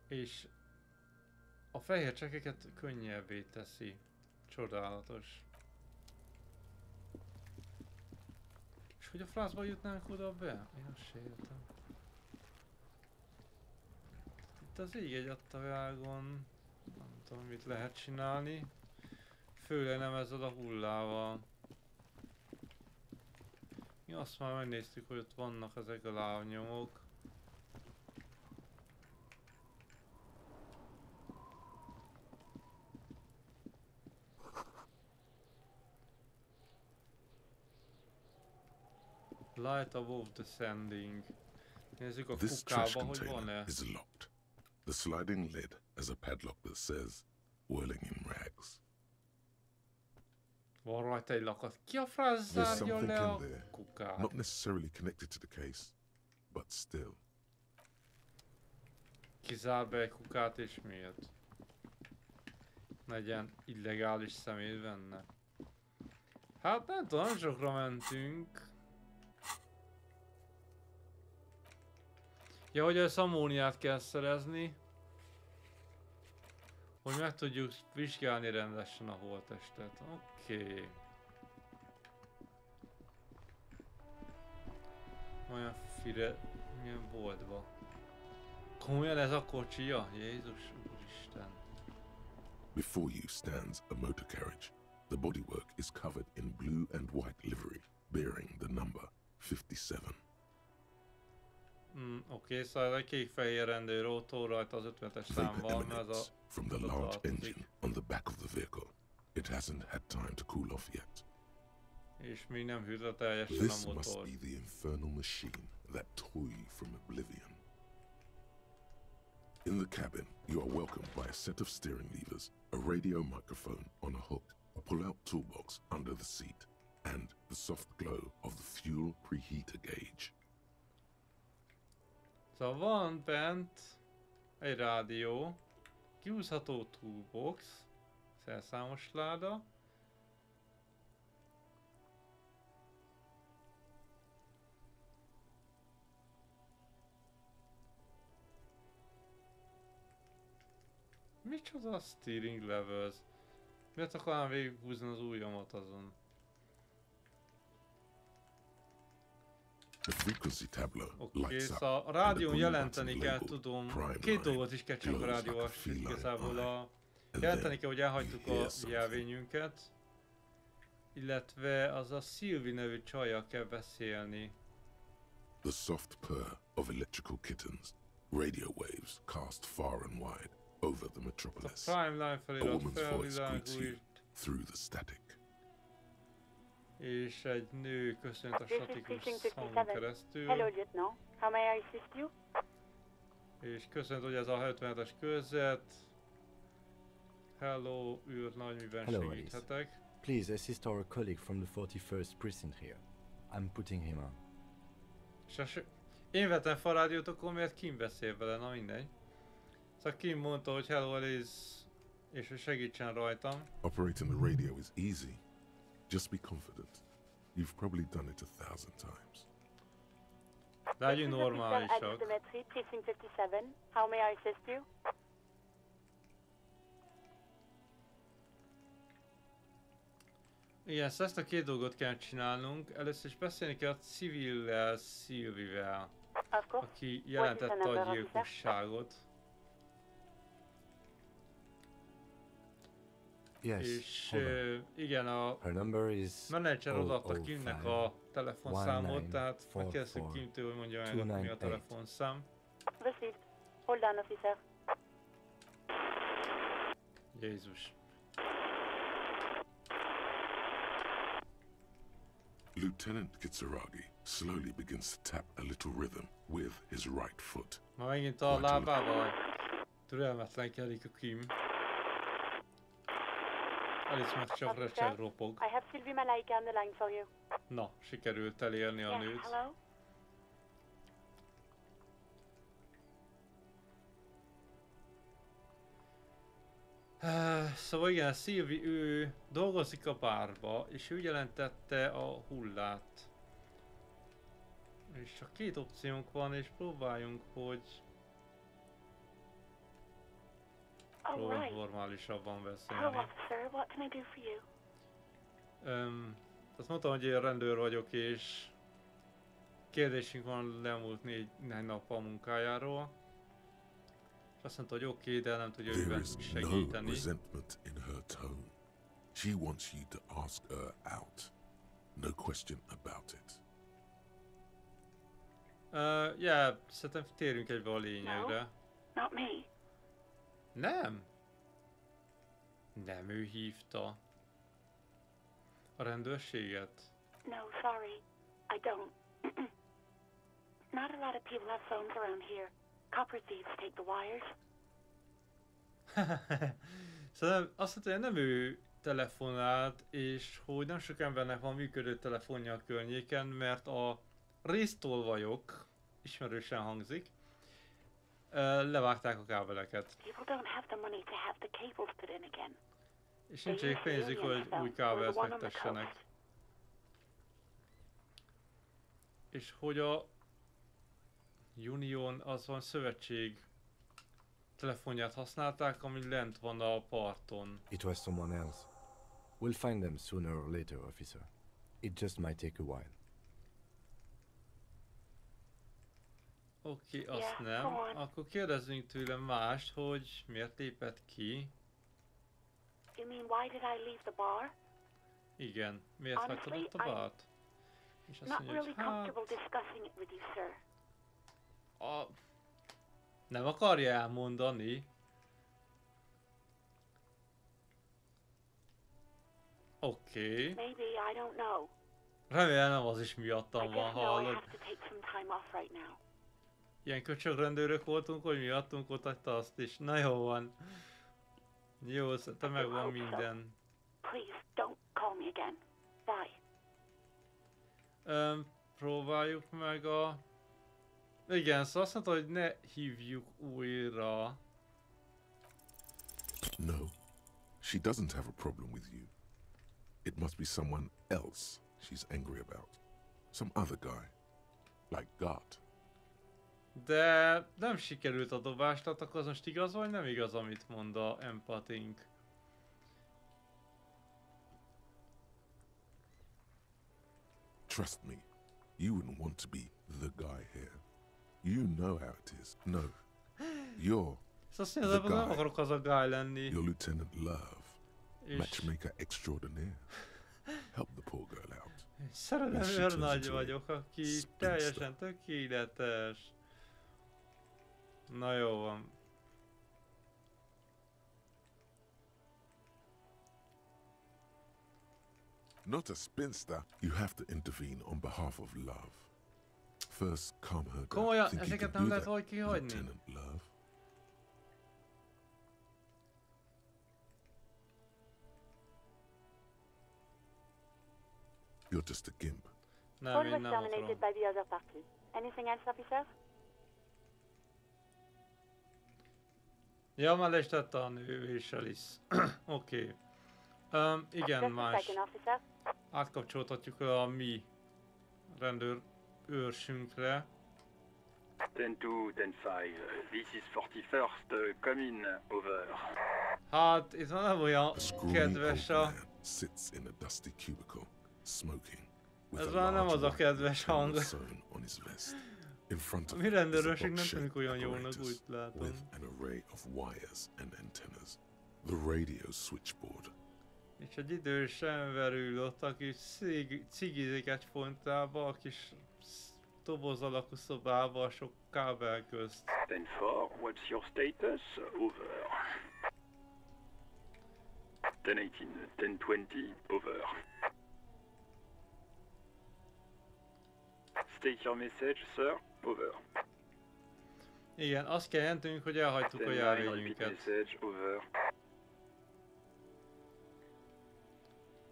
A: És a fehér csekkeket könnyebbé teszi. Csodálatos. És hogy a francba jutnánk oda be? Én azt se értem. Itt az ég egyadt a világon. Nem tudom, mit lehet csinálni. Főleg nem ezzel a hullával. Mi azt már megnéztük, hogy ott vannak ezek a lábnyomok. Light above the sanding. Nézzük a kukába, hogy van-e.
C: Is locked. The sliding lid has a padlock that says whirling in rags.
A: Van rajta egy lakat. Ki a franc zárja le a kukát?
C: Not necessarily connected to the case, but still.
A: Ki zár be egy kukát és miért? Legyen illegális személy benne. Hát nem tudom, nem sokra mentünk. Ja, hogy az ammóniát kell szerezni, hogy meg tudjuk vizsgálni rendesen a holttestet. Oké. Olyan milyen boltba. Komolyan ez a kocsija? Jézus úristen.
C: Before you stands a motor carriage. The bodywork is covered in blue and white livery, bearing the number 57.
A: Oké, szóval egy kék-fehér rendőrautó rajta az 50-es számban, mert az a...
C: From the large engine on the back of the vehicle. It hasn't had time to cool off yet.
A: És még nem hűtött teljesen a
C: This
A: motor.
C: must be the infernal machine, that toy from oblivion. In the cabin, you are welcomed by a set of steering levers, a radio microphone on a hook, a pull-out toolbox under the seat, and the soft glow of the fuel preheater gauge.
A: Szóval van bent egy rádió, kihúzható toolbox, szerszámos láda, micsoda a steering levels? Miért akarnám végighúzni az ujjamat azon? Oké, szóval a rádión jelenteni kell, tudom, két dolgot is kell csak a rádióval, igazából jelenteni kell, hogy elhagytuk a jelvényünket, illetve az a Sylvie nevű csajjal kell beszélni.
C: The soft purr of electrical kittens, radio waves cast far and wide over the metropolis.
A: A Prime Line felirat felvilágosít.
C: Through the static.
A: És egy nő köszönt a statikus hangon keresztül.
J: Hello, Lieutenant. How may I assist you?
A: És köszönt, hogy ez a 77-es körzet. Hello, űr nagy, miben segíthetek.
E: Please assist our colleague from the 41st precinct here. I'm putting him on.
A: És én vettem fel a rádiót, akkor miért Kim beszél vele, na mindegy. Szóval Kim mondta, hogy hello Alice, és hogy segítsen rajtam.
C: Operating the radio is easy. Just be confident. You've probably done it 1000 times.
A: Legyünk normálisak.
J: Precinct 57. How may I assist you?
A: Igen, szóval ezt a két dolgot kell csinálnunk. Először is beszélni kell a civillel, Sylvie-vel, aki jelentette a gyilkosságot.
E: Yes,
A: és igen, a menedzser odaadta Kimnek a telefonszámot, tehát megkérdeztük Kimtől, hogy mondja meg, mi a telefonszám.
J: Received. Hold on, officer.
A: Jézus.
C: Lieutenant Kitsuragi slowly begins to tap a little rhythm with his right foot.
A: Ma megint a lábával türelmetlenkedik a Kim. Alice meg csak recseg ropog.
J: I have Sylvie Malaika on the line for you.
A: Na, sikerült elérni a nőt.
J: Hello?
A: Szóval igen, Sylvie, ő dolgozik a bárba, és ő jelentette a hullát. És csak két opciónk van, és próbáljunk, hogy normálisabban beszélni. Azt mondtam, hogy én rendőr vagyok, és kérdésünk van leelmúlt néhány nappal munkájáról. És azt mondta, hogy oké, de nem tudja őben segíteni.
C: She wants you to ask her out. No question about it.
A: Yeah, szerintem térjünk egybe a lényegre.
J: Not me.
A: Nem? Nem ő hívta a rendőrséget?
J: No, sorry. I don't. Not a lot of people have phones around here. Copper thieves take the wires.
A: Szóval azt mondta, hogy nem ő telefonált, és hogy nem sok embernek van működő telefonja a környéken, mert a résztolvajok, ismerősen hangzik, levágták a kábeleket. És nincs elég pénzük, hogy új kábelt fektessenek. És hogy a Union, az van szövetség telefonját használták, ami lent van a parton.
E: It was someone else. We'll find them sooner or later, officer. It just might take a while.
A: Oké, azt nem. Akkor kérdezzünk tőle mást, hogy miért lépett ki.
J: You mean why did I leave the bar?
A: Igen, miért hagytad ott a bárt? És azt mondja, hogy hát... Nem akarja elmondani. Oké. Remélem nem az is miattam van, hallod. Ilyen köcsögrendőrök voltunk, hogy miattunk ott hagyta azt is. Na jó van. Jó, szerintem megvan minden. Próbáljuk meg a... Igen, szóval azt mondta, hogy ne hívjuk újra.
C: No, she doesn't have a problem with you. It must be someone else she's angry about. Some other guy. Like God.
A: De nem sikerült a dobás, tehát akkor az most igaz vagy nem igaz, amit mond a empatink?
C: Trust me, you wouldn't want to be the guy here. You know how it is. No, you're
A: the guy. Nem akarok az a guy lenni.
C: You're Lieutenant Love, matchmaker extraordinaire. Help the poor girl out.
A: Szerelem őrnagy vagyok, aki teljesen tökéletes. Na jó van.
C: Not a spinster. You have to intervene on behalf of Love. First, calm her down.
A: Komolyan, ezeket nem lehet valahogy kihagyni?
C: Lieutenant Love. You're just a gimp.
A: Nem, én nem akarom.
J: Anything else, officer?
A: Ja, már le is tette a nővéssel is. Oké. Igen, más. Átkapcsoltatjuk a mi rendőr őrsünkre.
K: 10-2, 10-5. This is 41st, come in, over.
A: Hát, itt van nem olyan kedves a...
C: Sits in a dusty cubicle, smoking.
A: Ez már nem az a kedves hang. A mi rendőröség nem tűnik olyan jónak, úgy látom.
C: With an array of wires and antennas. The radio switchboard.
A: És egy idős ember ül ott, aki cigizik egy fontába, a kis doboz alakú szobába a sok kábel közt.
K: 10-4, what's your status? Over. 10-18, 10-20, over. State your message, sir. Over.
A: Igen, azt kell jelentünk, hogy elhagytuk a jelvényünket.
K: Message, over.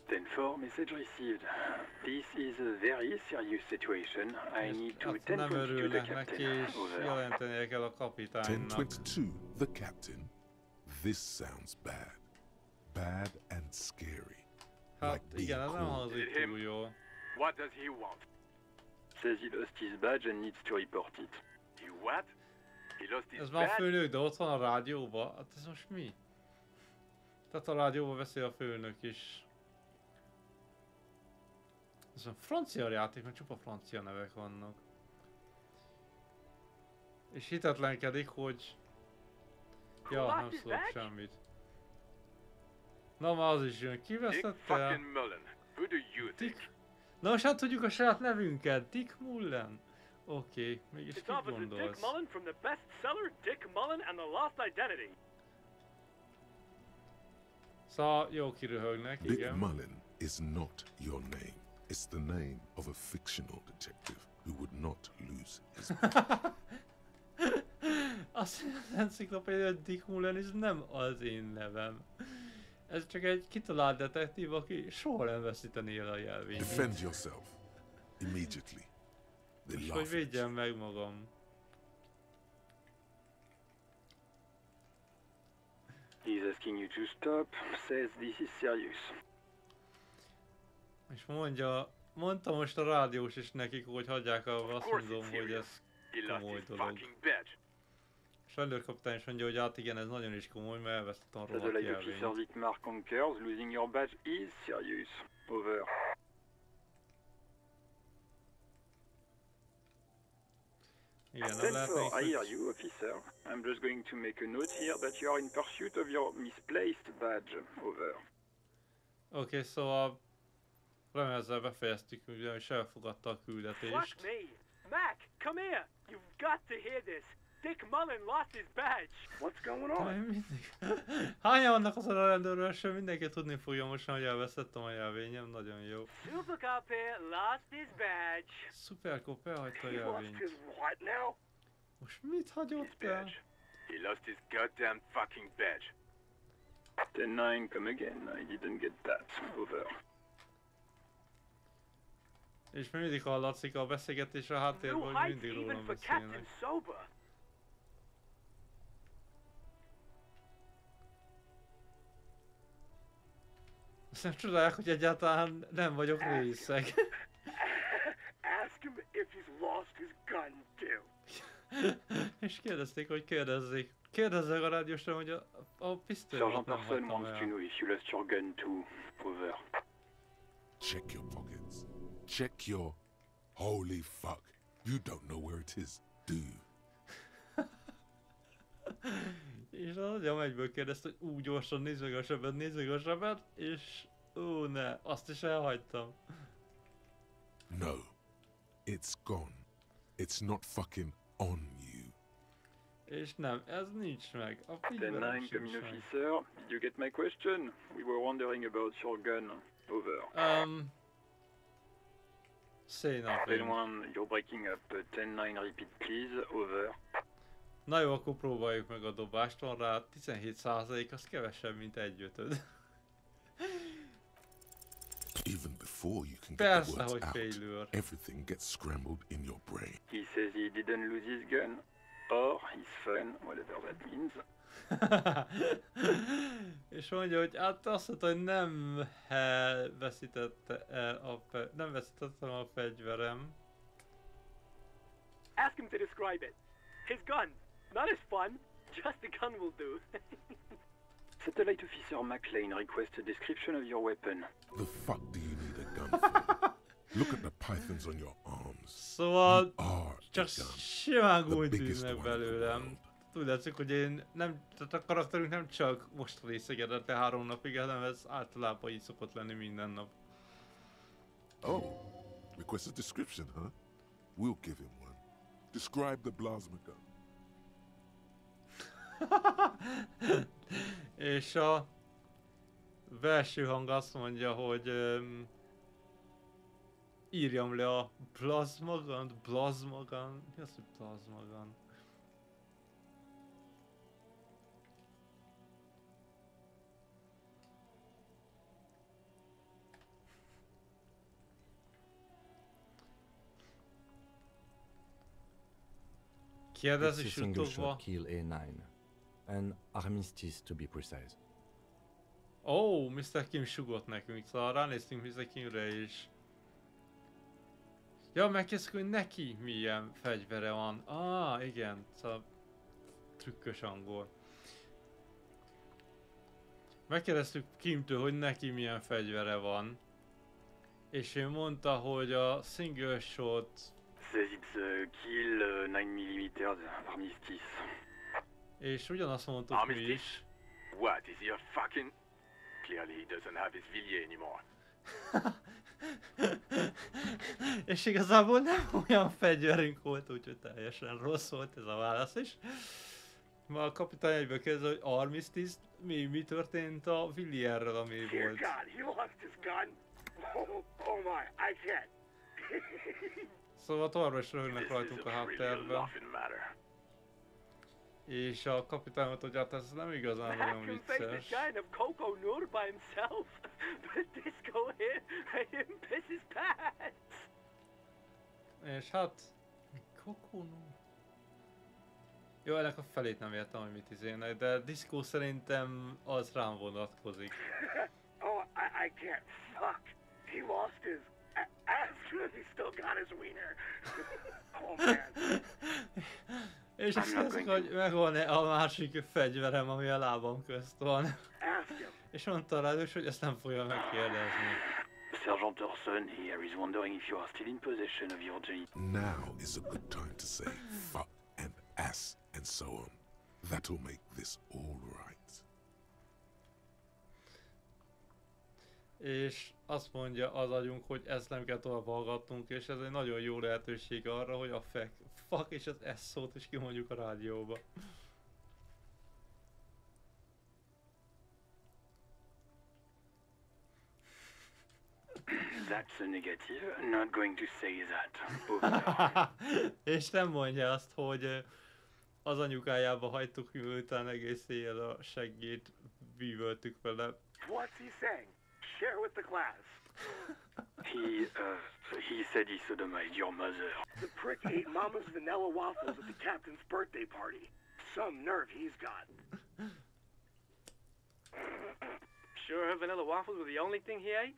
K: 10-4, message received. This is a very serious situation. I need to attend to the captain. Over.
A: Jelentenie kell a kapitánynak.
C: 10-22, the captain. This sounds bad. Bad and scary.
A: Hát igen, ez nem hangzik túl jól.
K: What does he want? Says he lost his badge and needs to report it. He what? He lost his badge?
A: Ez már főnök, de ott van a rádióban. Hát ez most mi? Tehát a rádióban beszél a főnök is. Ez a francia játék, mert csupa francia nevek vannak. És hitetlenkedik, hogy... Ja, nem szólok semmit. Na már az is jön. Ki vesztette el? Na most hát tudjuk a saját nevünket. Dick Mullen. Oké, mégis ki gondolsz?
L: Dick Mullen from the bestseller Dick Mullen and the Lost Identity.
A: Szóval jó kiröhögnek, igen.
C: Dick Mullen is not your name. It's the name of a fictional detective who would not lose his
A: Azt mondja, az enciklopédia, hogy Dick Mullen is nem az én nevem. Ez csak egy kitalált detektív, aki soha nem veszíteni el a jelvényt.
C: Defend yourself immediately.
A: És hogy védjem meg magam.
K: He's asking you to stop, says this is serious.
A: És mondta most a rádiós is nekik, hogy hagyják abba, azt mondom, hogy ez komoly dolog. És a rendőrkapitány is mondja, hogy hát igen, ez nagyon is komoly, mert elvesztettem a rohadt jelvényt.
K: Losing your badge is serious. Over.
A: Igen, nem lehetnék,
K: I hear you, officer. I'm just going to make a note here that you are in pursuit of your misplaced badge. Over.
A: Oké, szóval remélem ezzel befejeztük, ugyanis elfogadta a küldetést.
L: Fuck me! Mac, come here! You've got to hear this! Dick Mullen lost his badge!
K: What's going on?
A: Hányan vannak azon a rendőrről, sem mindenki tudni fogja most, hogy elvesztettem a jelvényem, nagyon jó.
L: Supercop here lost his badge.
A: Supercop elhagyta a jelvényt.
K: What now?
A: Most mit hagyott el?
L: He lost his goddamn fucking badge.
K: 10-9, come again. I didn't get that. Over.
A: És még mindig hallatszik a beszélgetés a háttérben, hogy mindig rólam beszélnek. Azt nem csodálják, hogy egyáltalán nem vagyok részeg.
L: Ask him if he's lost his gun too.
A: És kérdezték, hogy kérdezzék. Kérdezzek a rádiósra, hogy a pisztolyomat nem hagytam el.
C: Check your pockets. Check your... Holy fuck. You don't know where it is, do you?
A: És az agyam egyből kérdezte, hogy úgy gyorsan nézd meg a sebet, és ne, azt is elhagytam.
C: No. It's gone. It's not fucking on you.
A: És nem, ez nincs meg. A
K: 10-9, come in, officer. Did you get my question? We were wondering about your gun. Over.
A: Say nothing.
K: 10-1, you're breaking up. 10-9, repeat please. Over.
A: Na jó, akkor próbáljuk meg a dobást, van rá 17%, az kevesebb, mint 1/5.
C: Even before you can get the words out,
A: félőr.
C: everything gets scrambled in your brain.
K: He says he didn't lose his gun. Or his fun, whatever that means.
A: És mondja, hogy hát azt mondta, hogy nem veszítettem a fegyverem.
L: Ask him to describe it. His gun. Not his fun. Just the gun will do.
K: Satellite Officer McLean requests a description of your weapon.
C: The fuck do you need a gun for? Look at the pythons on your arms.
A: Szóval csak simán gúnytűznek belőlem. Úgy látszik, hogy tehát a karakterünk nem csak most részegedett le 3 napig, hanem ez általában így szokott lenni minden nap.
C: Oh, request a description, huh? We'll give him one. Describe the plasma gun.
A: És a belső hang azt mondja, hogy írjam le a plasma gun. Mi az, hogy plasma gun? Kérdez is jutokva.
E: Kill A9. An armistice to be precise.
A: Oh, Mr. Kim sugott nekünk, szóval ránéztünk Mr. Kimre is. Ja, megkérdeztük, hogy neki milyen fegyvere van. Igen, szóval trükkös angol. Megkérdeztük Kimtől, hogy neki milyen fegyvere van. És ő mondta, hogy a single shot...
K: Says it's kill 9mm armistice.
A: És ugyanazt mondtuk mi is.
L: What, is he a fucking...
M: Clearly he doesn't have his villiers anymore.
A: És igazából nem olyan fegyverünk volt, úgyhogy teljesen rossz volt ez a válasz is. Ma a kapitány egyből kérdezi, hogy armistice, mi történt a Villierrel, ami volt.
M: Dear God, he lost his gun. Oh my, I can't.
A: Szóval továbbra is röhögnek rajtunk a háttérben. És a kapitány mondta, hogy hát ez nem igazán olyan vicces. És hát... Kokonó... Jó, ennek a felét nem értem, hogy mit izélnek, de Disco szerintem az rám vonatkozik.
M: Oh, I can't. Fuck. He lost his ass. He still got his wiener. Oh man.
A: És azt hiszem, hogy megvan a másik fegyverem, ami a lábam közt van. És mondta rá, hogy ezt nem fogja megkérdezni.
K: Sergeant Orson here is wondering if you are still in possession of your G.
C: Now is a good time to say fuck and ass and so on. That'll make this all right.
A: És azt mondja az agyunk, hogy ezt nem kell tovább hallgatnunk, és ez egy nagyon jó lehetőség arra, hogy a fuck és az S szót is kimondjuk a rádióba.
K: That's a negative. I'm not going to say that.
A: És nem mondja azt, hogy az anyukájába hagytuk, miután egész éjjel a seggét bűvöltük vele.
M: What's he saying? Share with the class.
K: He said he sodomized your mother.
M: The prick ate Mama's vanilla waffles at the captain's birthday party. Some nerve he's got.
L: Sure her vanilla waffles were the only thing he ate?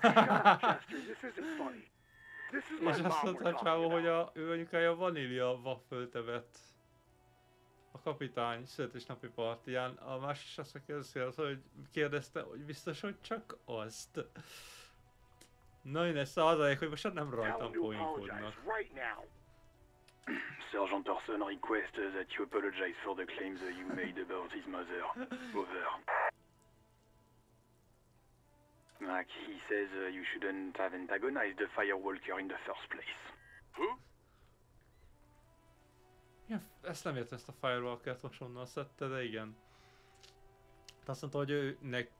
M: Shut up, Chester. This isn't funny. This is my
A: És azt
M: mom we're
A: mondta
M: talking
A: hogy
M: about.
A: ő anyukája vanília waffle evett a kapitány születésnapi partiján. A másik is azt kérdezte, hogy biztos, hogy csak azt. Na én ezt az hogy most nem rajtam poénkodnak.
K: Sergeant Orson requests that you apologize for the claims that you made about his mother. Over. Like, he says you shouldn't have antagonized the Firewalker in the first place.
M: Who?
A: Ja, ezt nem értem, ezt a Firewalkert most onnan szedte, de igen. Azt mondta, hogy ő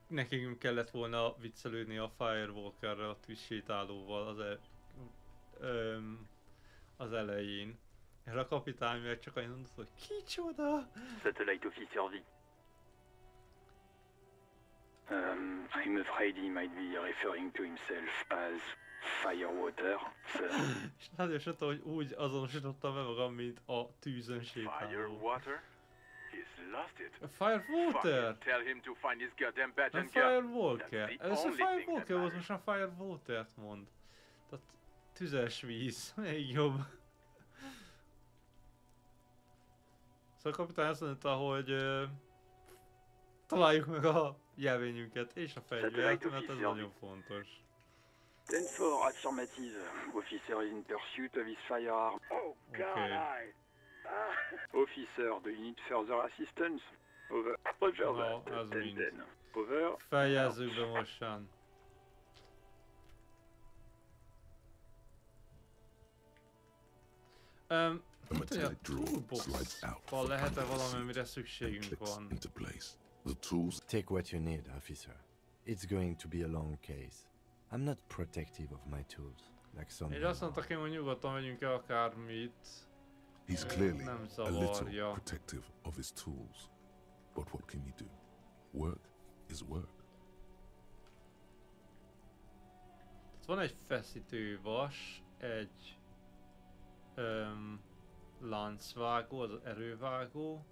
A: nekünk kellett volna viccelődni a Firewalkerrel, a tűzsétálóval az elején. Erre a kapitány meg csak annyit mondott, hogy kicsoda!
K: Satellite Officer V. I'm afraid he might be referring to himself as Firewater, sir.
A: És nagyon sokszor, hogy úgy azonosítottam be magam, mint a tűzön sétáló.
M: Firewater? He's lost it.
A: A Firewater!
M: Tell him to find his goddamn badge and go.
A: Firewalker! Először Firewalker volt, most már Firewatert mond. Tehát tüzes víz, még jobb. Szóval a kapitány azt mondta, hogy találjuk meg a jelvényünket és a fegyvert, mert ez nagyon fontos.
K: 10-4 affirmative. Officer is in pursuit of his firearm.
M: Oh God, I.
K: Officer, do you need further assistance? Over. Roger that.
A: Az mind.
K: Over.
A: Fejezzük be mostan. Hogy a toolbox-ban lehet-e valami, amire szükségünk van?
E: Take what you need, officer. It's going to be a long case. I'm not protective of my tools, like some.
A: És azt mondtak én, hogy nyugodtan vegyünk el akármit.
C: He's clearly
A: Nem
C: a little
A: zavarja.
C: protective of his tools. But what can you do? Work is work.
A: Van egy feszítővas, egy láncvágó, az erővágó,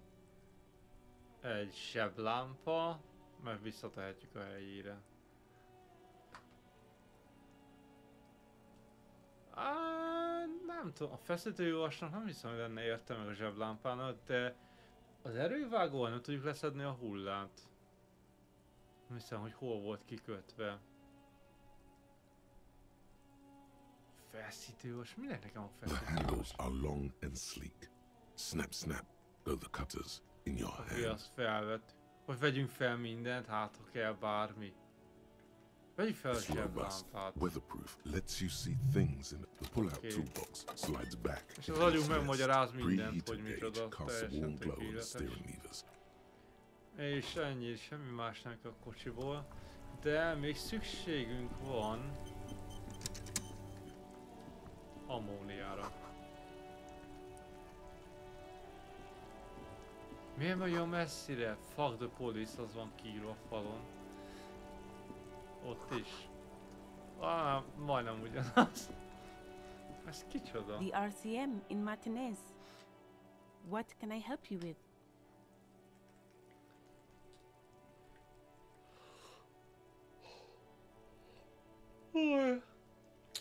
A: egy zseblámpa, meg visszatehetjük a helyére. Nem tudom, a feszítővasnak nem hiszem, hogy lenne értelme meg a zseblámpának, de az erővágóval nem tudjuk leszedni a hullát. Nem hiszem, hogy hol volt kikötve. Feszítővas? Mi nekem a
C: The handles
A: feszítővas?
C: are long and sleek. Snap, snap, go the cutters in your
A: Oké,
C: hand.
A: azt felvet. Vagy vegyünk fel mindent, hát ha kell bármi. Vegyük fel a zseblámpát.
C: Weatherproof lets you see things in the pull-out toolbox slides back.
A: És az agyunk megmagyaráz mindent, hogy micsoda, teljesen tökéletes. És ennyi, semmi más nem a kocsiból. De még szükségünk van ammóniára. Miért megy olyan messzire? Fuck the police, az van kiírva a falon. Ott is. Majdnem ugyanaz. Ez kicsoda?
N: The RCM in Martinez. What can I help you with?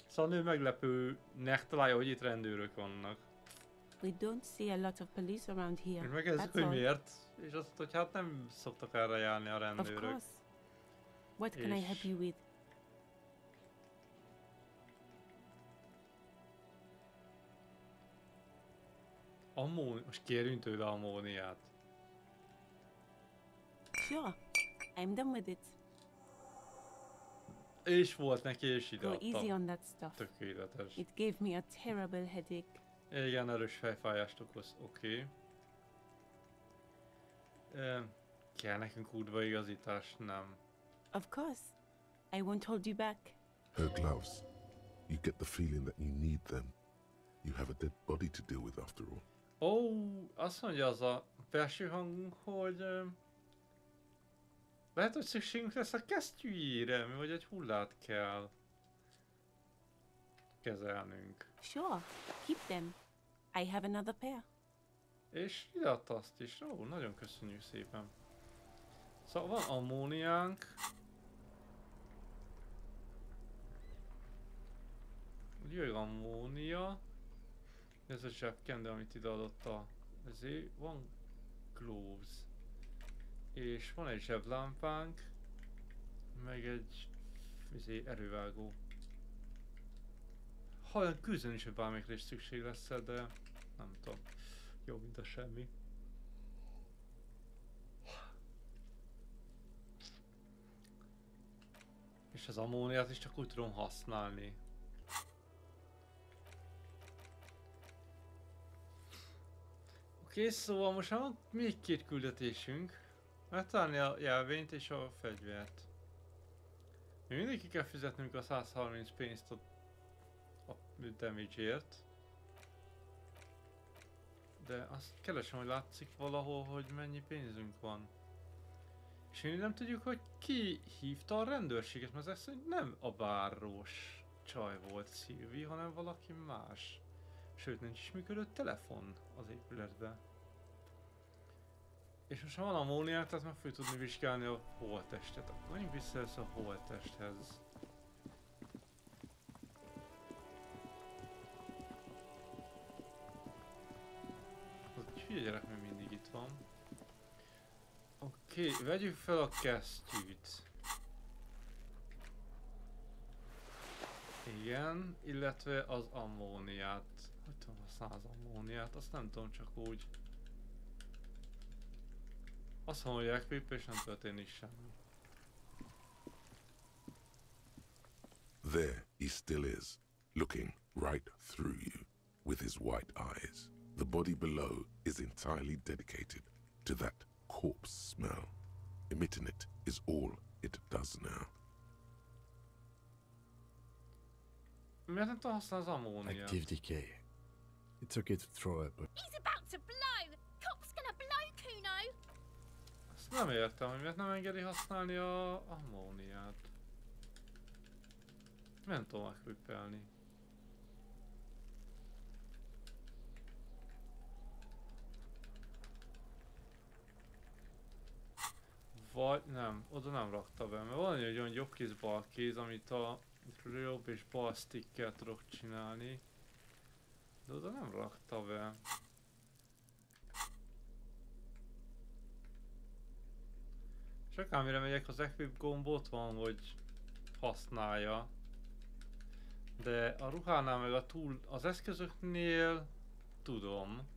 A: Szóval nő meglepőnek találja, hogy itt rendőrök vannak.
N: We don't see a lot of police around here.
A: És megkérdezzük, hogy miért, és azt mondta, hogy hát nem szoktak erre járni a rendőrök.
N: Of course. What can I help you with?
A: Most kérjünk tőle ammóniát.
N: Sure, I'm done with it.
A: És volt neki, és ide
N: Go easy on that stuff.
A: Tökéletes.
N: It gave me a terrible headache.
A: Igen, erős fejfájást okoz. Oké. Kell nekünk útbaigazítás? Nem.
N: Of course. I won't hold you back.
C: Her gloves. You get the feeling that you need them. You have a dead body to deal with after all.
A: Azt mondja az a belső hangunk, hogy lehet, hogy szükségünk lesz a kesztyűjére, vagy egy hullát kell kezelnünk.
N: Sure, keep them. I have another pair.
A: És ide adta azt is. Nagyon köszönjük szépen. Szóval van ammóniánk. Jöjjön ammónia. Ez a zsebkendő, amit ide adott a... Ezért van gloves. És van egy zseblámpánk. Meg egy... erővágó. Ha küzdön is, hogy bármelyikre is szükség lesz, de... Nem tudom. Jó, mint a semmi. És az ammóniát is csak úgy tudom használni. Oké, szóval most van még két küldetésünk. Megtalálni a jelvényt és a fegyvert. Mi mindig ki kell fizetnünk a 130 pénzt a damage-ért. De azt keresem, hogy látszik valahol, hogy mennyi pénzünk van. És mi nem tudjuk, hogy ki hívta a rendőrséget, mert ezek szerint nem a bárós csaj volt Szilvi, hanem valaki más. Sőt, nincs is működött telefon az épületben. És most ha van ammóniát, tehát meg fogjuk tudni vizsgálni a holttestet. Akkor menjünk vissza ezt a holttesthez. Az egy hülye gyerek még mindig itt van. Oké, vegyük fel a kesztyűt. Igen, illetve az ammóniát. Hogy tudom használni az ammóniát? Azt nem tudom, csak úgy. Azt mondom, hogy equip és nem történik semmi.
C: There he still is, looking right through you with his white eyes. The body below is entirely dedicated to that corpse smell. Emitting it is all it does now.
A: Miért nem tudom használni az ammóniát?
E: Active decay. It's okay to throw up.
G: He's about to blow! Cop's gonna blow, Kuno!
A: Azt nem értem, hogy miért nem engedi használni a ammóniát. Nem tudom equipelni. Vagy nem, oda nem rakta be, mert van egy olyan jobb kéz, bal kéz, amit a jobb és bal stickkel tudok csinálni. De oda nem rakta be. És akármire megyek, az equip gomb ott van, hogy használja. De a ruhánál meg a az eszközöknél tudom.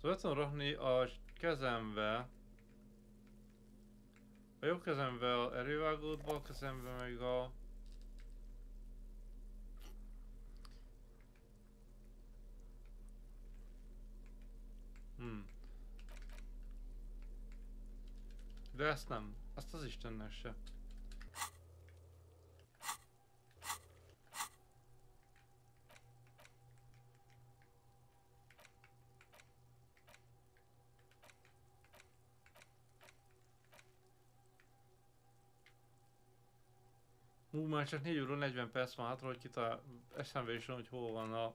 A: Szóval tudom rakni a kezembe, a jobb kezembe a erővágót, bal kezembe meg a... De ezt nem. Azt az Istennek se. Már csak 4 óra 40 perc van hátra, hogy kitalál... Eszembe is van, hogy hol van a...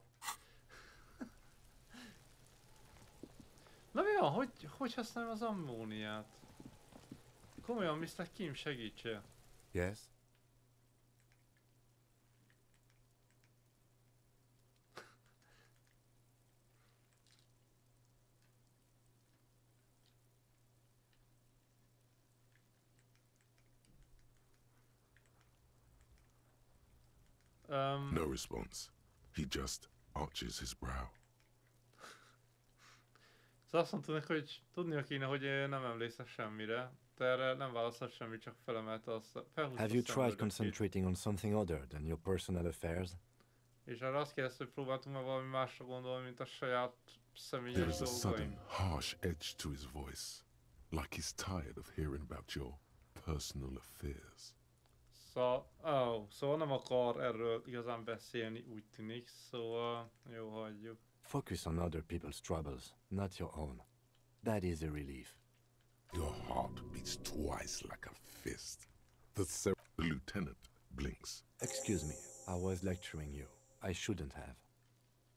A: Na mi van? Hogy használom az ammóniát? Komolyan, Mr. Kim, segítsél!
E: Yes?
C: No response. He just arches his brow.
A: Szóval azt mondta neki, hogy tudnia kéne, hogy nem emlékszek semmire. De erre nem válaszol semmit, csak felemelte azt.
E: Have you tried concentrating on something other than your personal affairs?
A: És arra azt kérdezte, hogy próbáltunk már valami másra gondolni, mint a saját
C: There
A: személyes
C: is a
A: dolgaim.
C: sudden, harsh edge to his voice, like he's tired of hearing about your personal affairs.
A: Szóval nem akar erről igazán beszélni, úgy tűnik, szóval jó, hagyjuk.
E: Focus on other people's troubles, not your own. That is a relief.
C: Your heart beats twice like a fist. The lieutenant blinks.
E: Excuse me, I was lecturing you. I shouldn't have.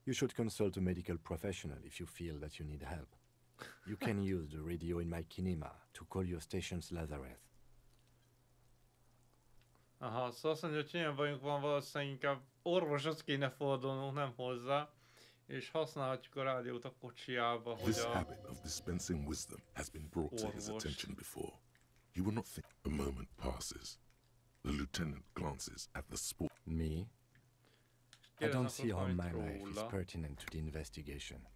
E: You should consult a medical professional if you feel that you need help. You can use the radio in my kinema to call your station's Lazareth.
A: Aha, szóval azt mondja, hogy ilyen bajunk van, valószínűleg inkább orvoshoz kéne fordulnunk, nem hozzá. És használhatjuk a rádiót a kocsiába, hogy
C: This habit of dispensing wisdom has been brought to his attention before. He will not think. A moment passes. The lieutenant glances at the sport.
E: Me? I don't see how my life is pertinent to the investigation.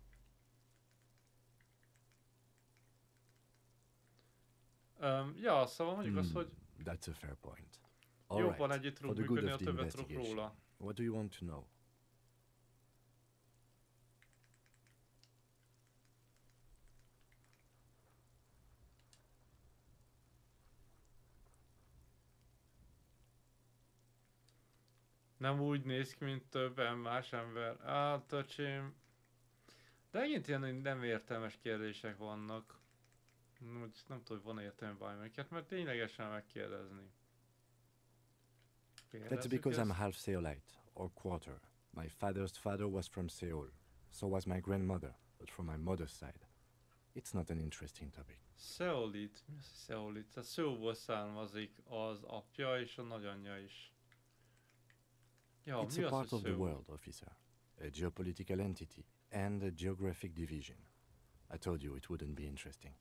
A: Ja, szóval mondjuk azt, hogy
E: that's a fair point.
A: Jobban együtt tudunk működni, a többet tudok róla.
E: What do you want to know?
A: Nem úgy néz ki, mint több más ember. Öcsém. De megint ilyen nem értelmes kérdések vannak. Úgy nem tudom, hogy van értelme bármelyiket, mert ténylegesen megkérdezni.
E: That's because I'm half Seolite, or quarter. My father's father was from Seoul. So was my grandmother, but from my mother's side. It's not an interesting topic.
A: Seolit? Mi az, hogy Seolit? A Seoulból származik az apja és a nagyanyja is. Ja,
E: It's a part of the world, officer. A geopolitical entity and a geographic division. I told you it wouldn't be interesting.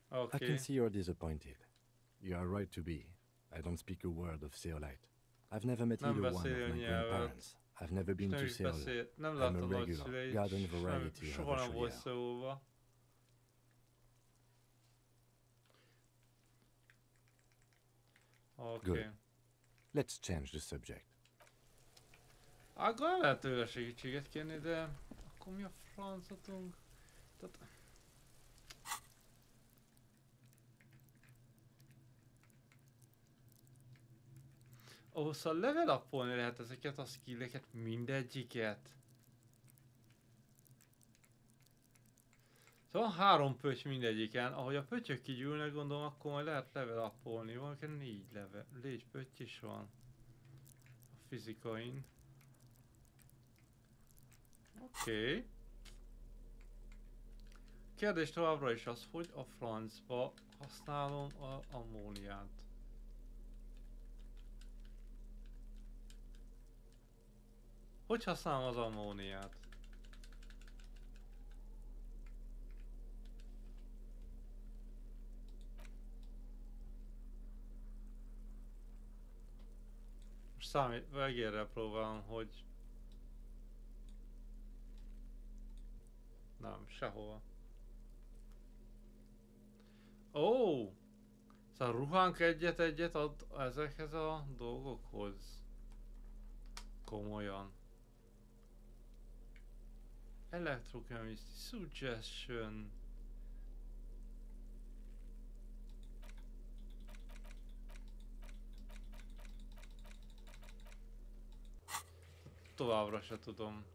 A: Okay.
E: I can see you're disappointed. You are right to be. I don't speak a word of Seolite. I've never met either one of my grandparents. I've never been to Seoul. I'm a regular, garden variety of a
A: Okay.
E: Let's change the subject.
A: Akkor nem lehet tőle segítséget kérni, de akkor mi a francotunk? Tehát... Szóval level up-olni lehet ezeket a skilleket, mindegyiket. Szóval 3 pötty mindegyiken, ahogy a pöttyök kigyűlnek, gondolom, akkor majd lehet level up-olni. Van 4 pötty is van. A fizikain. Oké. Kérdés továbbra is az, hogy a francba használom az ammóniát. Hogy használom az ammóniát? Most egérrel próbálom, hogy... Nem, sehol. Ó! Szóval ruhánk egyet ad ezekhez a dolgokhoz. Komolyan. Electrochemistry suggestion. Továbbra se tudom.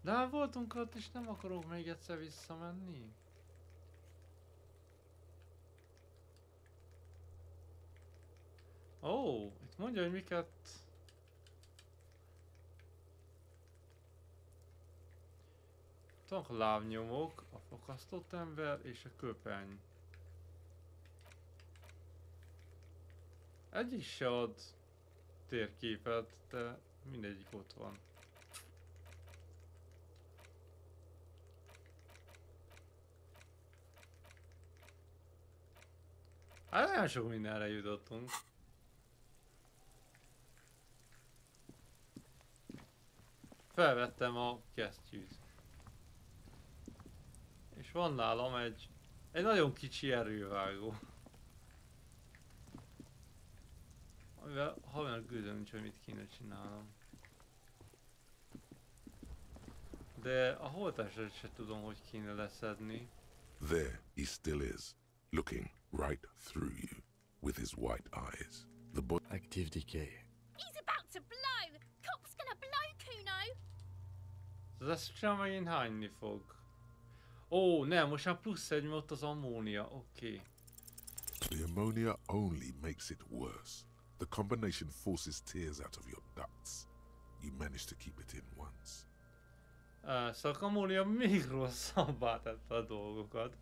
A: De már voltunk ott és nem akarok még egyszer visszamenni. Ó, itt mondja, hogy miket... Tudok a lábnyomok, a fakasztott ember és a köpeny. Egyik se ad térképet, de mindegyik ott van. Hát nagyon sok mindenre jutottunk. Felvettem a kesztyűt. És van nálam egy nagyon kicsi erővágó. Amivel havonyak gőzöm nincs, hogy mit kéne csinálnom. De a holtásra se tudom, hogy kéne leszedni.
C: There he still is, looking right through you with his white eyes. The boy...
E: Active decay.
G: He's about to blow! Cop's gonna blow, Kuno!
A: Az ezt sem megint hányni fog. Ó, nem, most már plusz egy, ott az ammónia, oké.
C: The ammonia only makes it worse. The combination forces tears out of your ducts. You managed to keep it in once.
A: Szóval a ammónia még rosszabbá tette a dolgokat.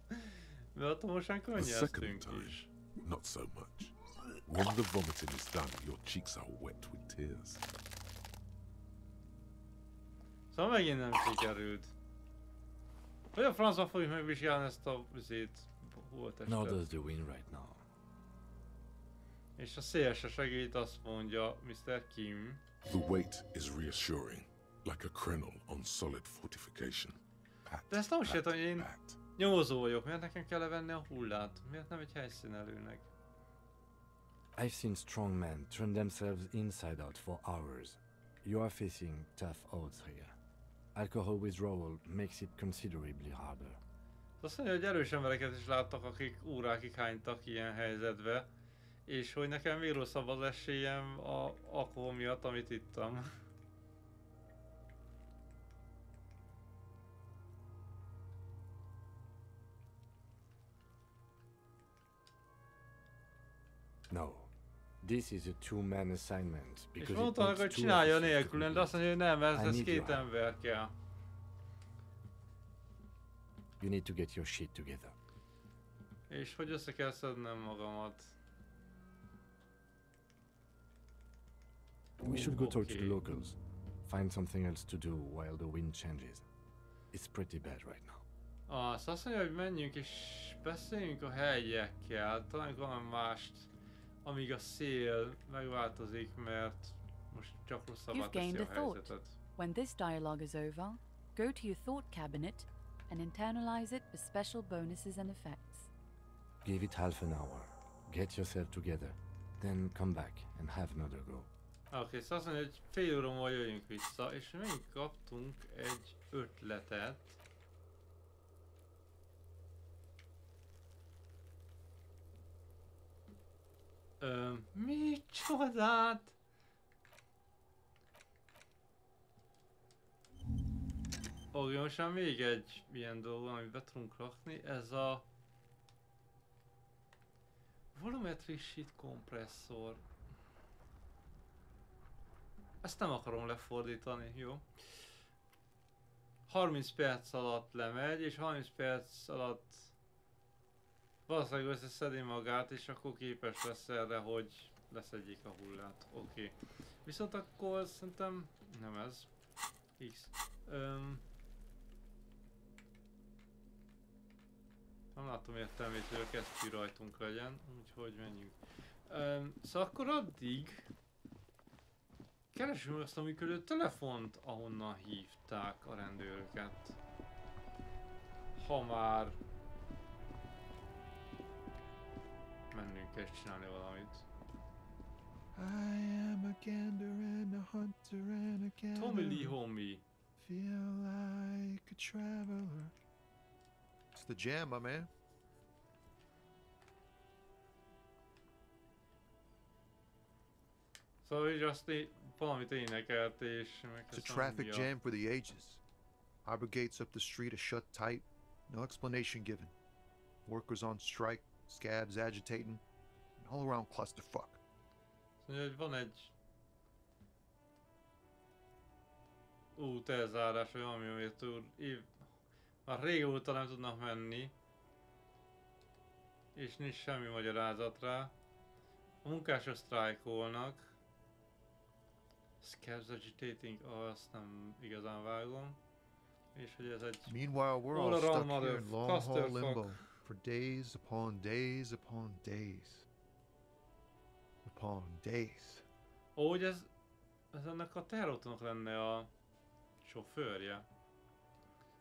A: Mert most már könnyeztünk is.
C: Not so much. When the vomiting is done, your cheeks are wet with tears.
A: Szóval megint nem sikerült. Hogy a francba fogjuk megvizsgálni ezt a vizét holttestet.
E: Now does the wind right now.
A: És a szélse segít, azt mondja Mr. Kim.
C: The weight is reassuring, like a krenel on solid fortification.
A: De ezt nem sértem, hogy én nyomozó vagyok. Miért nekem kell levenni a hullát? Miért nem egy helyszínelőnek?
E: I've seen strong men turn themselves inside out for hours. You are facing tough odds here. Alcohol withdrawal makes it considerably harder.
A: Azt mondja, hogy erős embereket is láttak, akik órákig hánytak ilyen helyzetbe. És hogy nekem még rosszabb az esélyem a alkohol miatt, amit ittam.
E: No. This is a two-man assignment.
A: És mondtam, hogy csinálja nélkül, de azt mondja, hogy nem, ez két ember kell.
E: You need to get your shit together.
A: És hogy össze kell szednem magamat.
E: We should go talk to the locals. Find something else to do while the wind changes. It's pretty bad right now.
A: Azt mondja, hogy menjünk és beszéljünk a helyiekkel, talán valami mást, amíg a szél megváltozik, mert most csak rosszabbá teszi a helyzetet.
I: When this dialogue is over, go to your thought cabinet and internalize it for special bonuses and effects.
E: Give it half an hour. Get yourself together. Then come back and have another go.
A: Oké, szóval azt mondja, hogy fél óra múlva jöjjünk vissza, és még kaptunk egy ötletet. Micsodát? Oké, most már még egy ilyen dolog, amit be tudunk rakni, ez a volumetric sheet kompresszor. Ezt nem akarom lefordítani, jó? 30 perc alatt lemegy, és 30 perc alatt valószínűleg összeszedi magát, és akkor képes lesz erre, hogy leszedjék a hullát. Oké. Viszont akkor szerintem nem ez. X. Nem látom értelmét, hogy a kesztyű rajtunk legyen, úgyhogy menjünk. Szóval akkor addig Keresünk azt a működő telefont, ahonnan hívták a rendőröket. Ha már mennünk kell csinálni valamit.
O: I am a gander and a hunter and a gatherer.
A: Tommy Lee homie.
O: Feel like a traveler. It's the jam, my man.
A: Szóval így azt valamit énekelt és
O: It's a traffic jam for the ages. Harbor gates up the street are shut tight. No explanation given. Workers on strike, scabs agitating, all around clusterfuck.
A: Szóval, hogy van egy út elzárás, vagy valami, amit már régóta nem tudnak menni, és nincs semmi magyarázat rá. A munkások sztrájkolnak. Scabs agitating, azt nem igazán vágom. És hogy ez egy
O: Meanwhile, we're all stuck here in long haul limbo for days upon days upon days. Upon days.
A: Ó, hogy ez ennek a teherautónak lenne a sofőrje.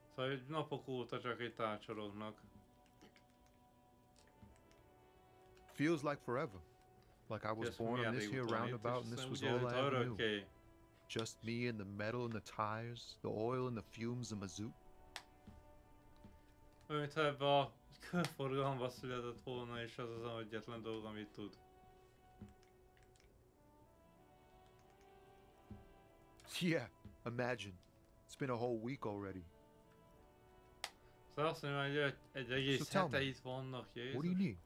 A: Szóval, hogy napok óta csak egy tárcsorognak.
O: Feels like forever. Like I was born on this here roundabout and this was all I ever knew. Just me and the metal and the tires, the oil and the fumes of mazout.
A: Olyan, mintha ebbe a körforgalomba született volna, és az az egyetlen dolog, amit tud.
O: Yeah, imagine. It's been a whole week already.
A: Szóval azt mondja, hogy egy egész hete itt vannak, Jézus.
O: What do you need?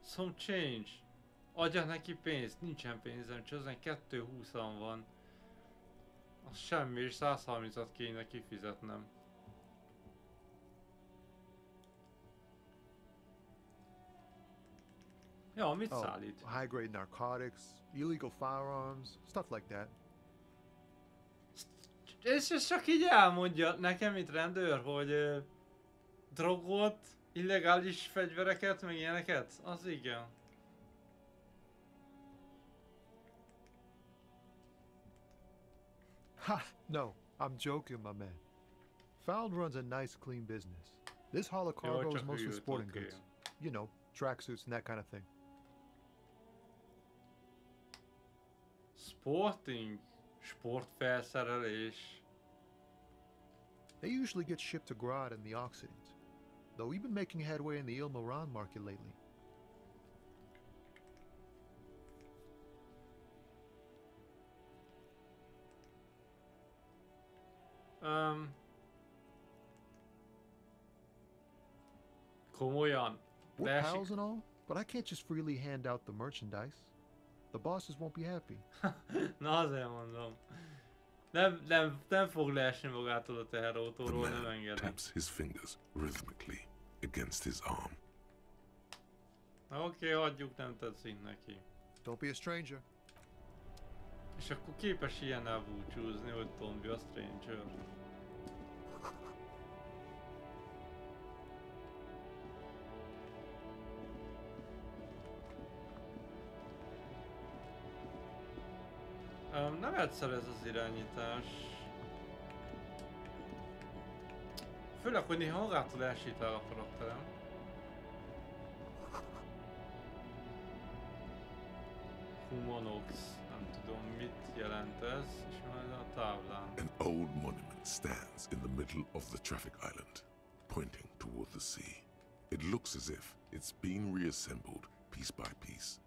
A: Some change. Adja neki pénzt, nincsen pénzem, csözen 220-an van. Az semmi, és 130-at kéne kifizetnem. Ja, mit szállít?
O: High-grade narcotics, illegal firearms, stuff like that.
A: És csak így elmondja nekem, mint rendőr, hogy drogot, illegális fegyvereket, meg ilyeneket? Az igen.
O: Ha! No, I'm joking, my man. Found runs a nice, clean business. This haul of cargo is mostly sporting goods. You know, tracksuits and that kind of thing.
A: Sporting? Sportfelszerelés.
O: They usually get shipped to Grad in the Occident, though we've been making headway in the Il-Moran market lately.
A: Komolyan.
O: We're pals and all, but I can't just freely hand out the merchandise. The bosses won't be happy.
A: Na azért mondom. Nem fog leesni magától a teherautóról, nem engedem.
C: Taps his fingers rhythmically against his arm.
A: Oké, hagyjuk, nem tetszik neki.
O: Don't be a stranger.
A: És akkor képes ilyennel búcsúzni, hogy Tombi a stranger. Nem egyszer ez az irányítás. Főleg, hogy néha magától elsétál a karakterem. Humanox, nem tudom mit jelent ez, és majd a táblán.
C: An old monument stands in the middle of the traffic island, pointing toward the sea. It looks as if it's been reassembled piece by piece.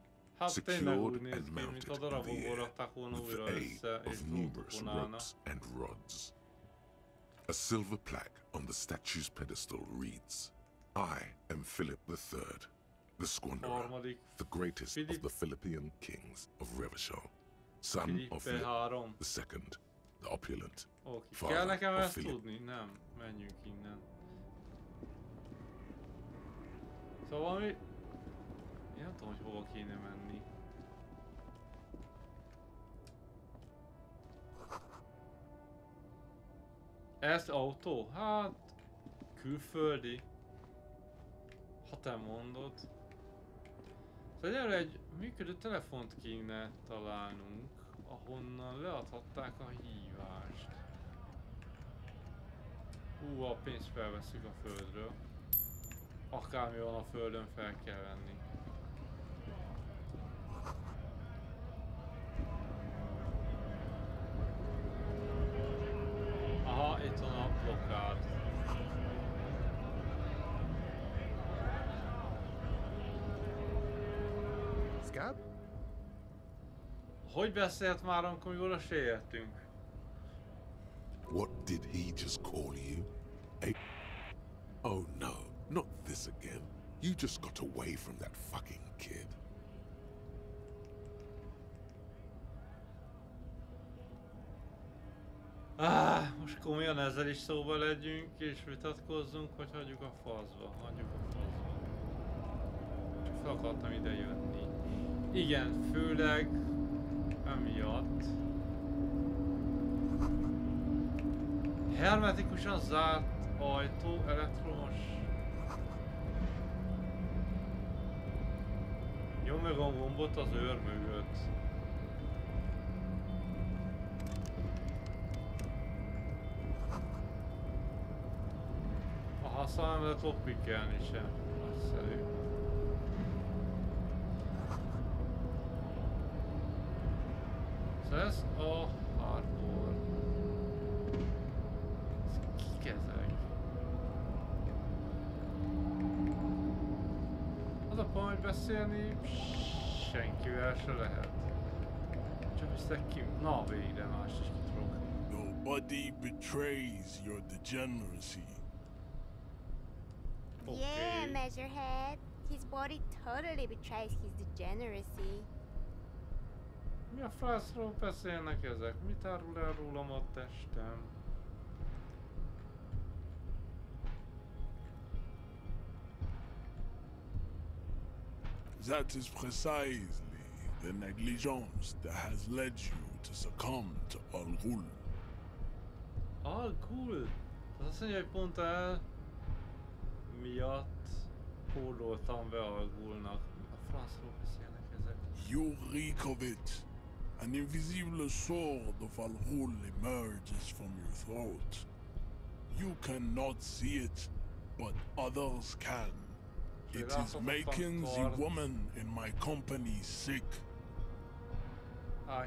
C: Secured and mounted in the air with the aid of numerous ropes and rods. A silver plaque on the statue's pedestal reads, "I am Philip III, the Squanderer, the greatest of the Philippian kings of Revachol, son of Philip II, the opulent, father of Philip."
A: Nem, menjünk innen. Szóval mi... Én nem tudom, hogy hova kéne menni. Ez autó? Hát... külföldi. Ha te mondod. Szóval erre egy működő telefont kéne találnunk, ahonnan leadhatták a hívást. A pénzt felveszünk a földről. Akármi van a földön, fel kell venni. Aha, itt van a blokkád.
O: Scab?
A: Hogy beszélt már, amikor oda se értünk?
C: What did he just call you? Oh no, not this again. You just got away from that fucking kid.
A: Most komolyan ezzel is szóba legyünk és vitatkozzunk, vagy hagyjuk a faszba? Hagyjuk a faszba. Csak fel akartam ide jönni. Igen, főleg emiatt. Hermetikusan zárt ajtó, elektromos. Nyom meg a gombot az őr mögött. Aha, szóval nem lehet lockpickelni sem. Nagyszerű. Szóval ez a hardcore. Ez kik ezek? Az a pont, hogy beszélni senkivel se lehet. Csak hiszek ki. Na, végre más is kitrok.
P: Nobody betrays your degeneracy.
G: Yeah, Measurehead. His body totally betrays his degeneracy.
A: Mi a fászról beszélnek ezek? Mit árul el rólam a testem?
P: That is precisely the negligence that has led you to succumb to Al-Ghul.
A: Al-Ghul? Az azt mondja, hogy pont el miatt hódoltam be Al-Ghulnak. A francról beszélnek ezek.
P: You reek of it. An invisible sword of Al-Ghul emerges from your throat. You cannot see it, but others can. It is making the woman in my company sick.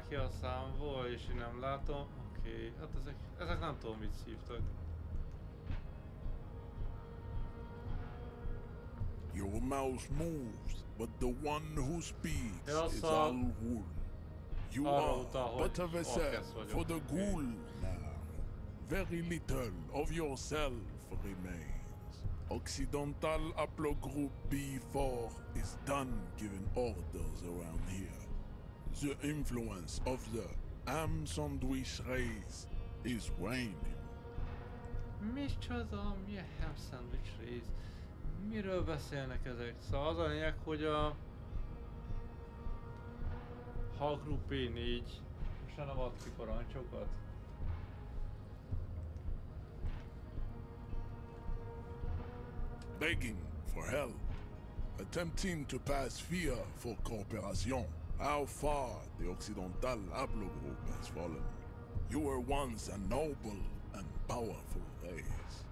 A: Ki a számból, és én nem látom. Oké, hát ezek nem tudom mit szívtak.
P: Your mouth moves, but the one who speaks is Al-Ghul. You are but a vessel for the Ghul now. Very little of yourself remains. Occidental Haplogroup B4 is done giving orders around here. The influence of the ham sandwich race is waning.
A: Micsoda? Milyen ham sandwich race? Miről beszélnek ezek? Szóval az a lényeg, hogy a Hallgroup P4 most nem ad ki parancsokat.
P: Begging for help, attempting to pass fear for cooperation. How far the Occidental Haplogroup has fallen. You were once a noble and powerful race.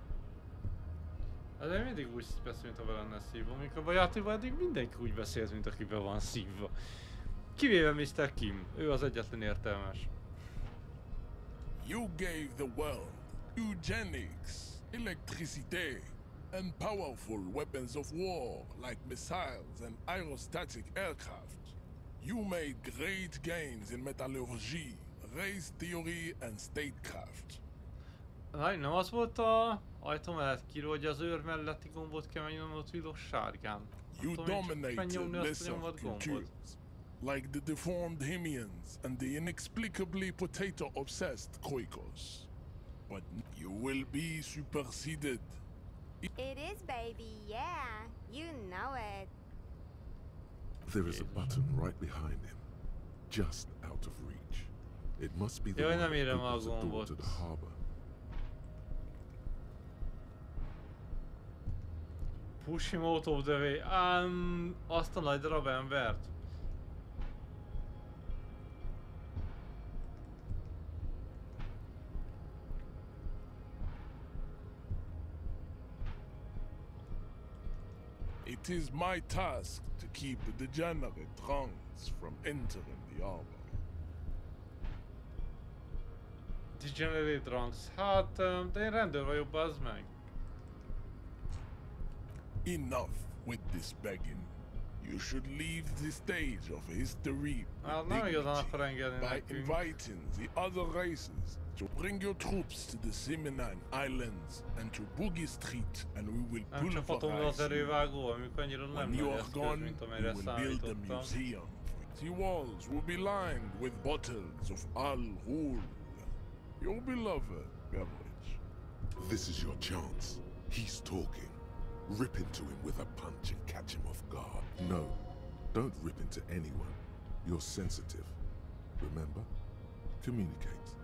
A: Ezért mindig úgy beszél, mint ha be lenne szívva, amikor a játékban eddig mindenki úgy beszélt, mint akiben van szívva. Kivéve Mr. Kim, ő az egyetlen értelmes.
P: You gave the world eugenics, electricity, and powerful weapons of war like missiles and aerostatic aircraft. You made great gains in metallurgy, race theory and statecraft.
A: Nem az volt a ajtó mellett kíró, hogy az őr melletti gombot kell megnyomni ott vilos sárgán.
P: You dominated lesser cultures, like the deformed Himians and the inexplicably potato-obsessed Khoikos. But you will be superseded.
G: It is, baby, yeah. You know it.
C: There is a button right behind him, just out of reach. It must be the one that opens the door to the harbor.
A: Push him out of the way. Azt a nagy darab embert.
P: It is my task to keep the degenerate drunks from entering the arbor.
A: Degenerate drunks. Hát, de én rendőr vagyok, bazd meg.
P: Enough with this begging. You should leave the stage of history by inviting the other races to bring your troops to the Simenon Islands and to Boogie Street, and we will pulverize you. When you are gone, we will build a museum. The walls will be lined with bottles of Al-Ghul, your beloved beverage.
C: This is your chance. He's talking. Rip into him with a punch and catch him off guard. No, don't rip into anyone. You're sensitive. Remember? Communicate.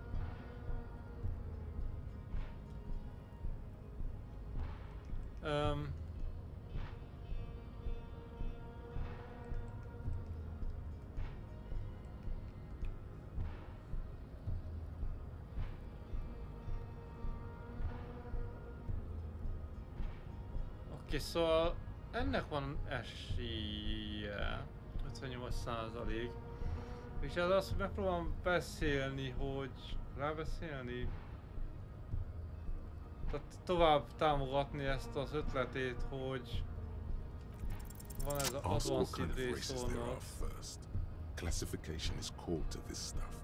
A: Oké, szóval ennek van esélye, 58%. És ez azt, hogy megpróbálom beszélni, hogy rábeszélni. Tehát tovább támogatni ezt az ötletét, hogy van ez az advanced részolnak.
C: Classification is core to this stuff.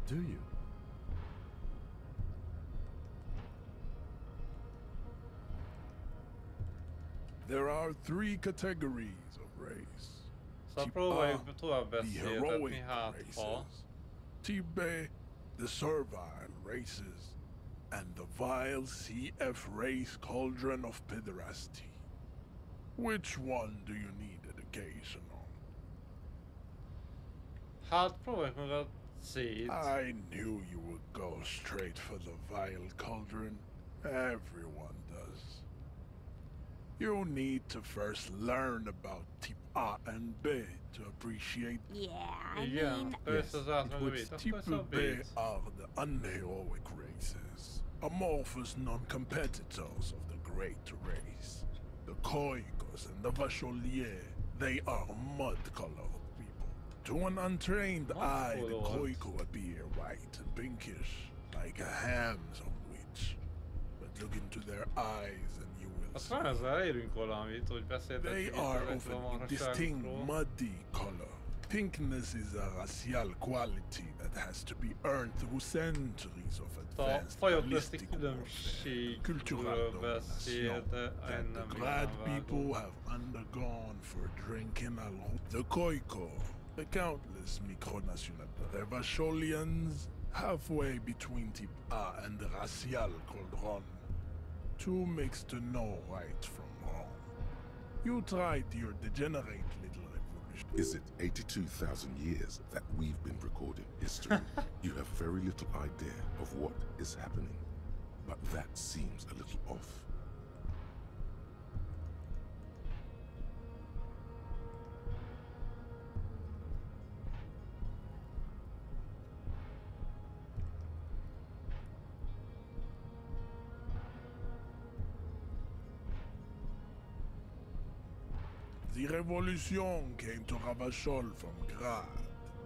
E: Do you?
P: There are 3 categories of race.
A: Szóval próbáljuk tovább beszélgetni, hát ha.
P: Tibe, the servile races, and the vile CF race cauldron of pederasty. Which one do you need education on?
A: Hát próbáljuk meg a C-t.
P: I knew you would go straight for the vile cauldron. Everyone does. You need to first learn about type A and B to appreciate.
G: Yeah, I mean.
P: Type B are the unheroic races, amorphous non-competitors of the great race. The Koikos and the Vacholier, they are mud-colored people. To an untrained eye, the Koiko appear white and pinkish, like a ham sandwich. But look into their eyes and you will see. They are of a distinct muddy color. Pinkness is a racial quality that has to be earned through centuries of advanced ballistic warfare, cultural domination that the glad people have undergone for drinking alcohol. The Koiko, the countless micronationalities, the Vacholians, halfway between type A and the racial cauldron. Too mixed to know right from wrong. You tried your degenerate little revolution.
C: Is it 82,000 years that we've been recording history? You have very little idea of what is happening, but that seems a little off.
P: The revolution came to Ravachol from Grad,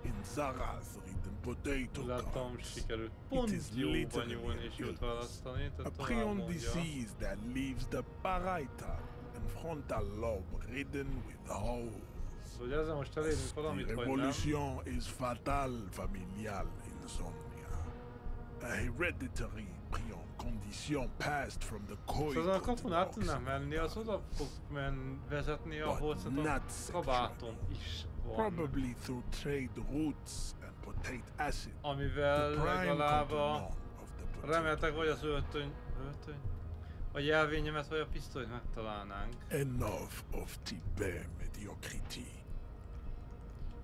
P: in Zaraz ridden potato carts. It is literally a prion disease that leaves the parietal and frontal lobe ridden with holes. The revolution is fatal familial insomnia, a hereditary prion condition passed from the Koiko.
A: Szóval a kapun át tudnám menni, az oda fog vezetni, ahol szerintem kabátom is van.
P: Probably through trade routes and potate acid.
A: Amivel legalább a remetek vagy az öltöny, a jelvényemet vagy a pisztolyt megtalálnánk.
P: Enough of Tibet mediocrity.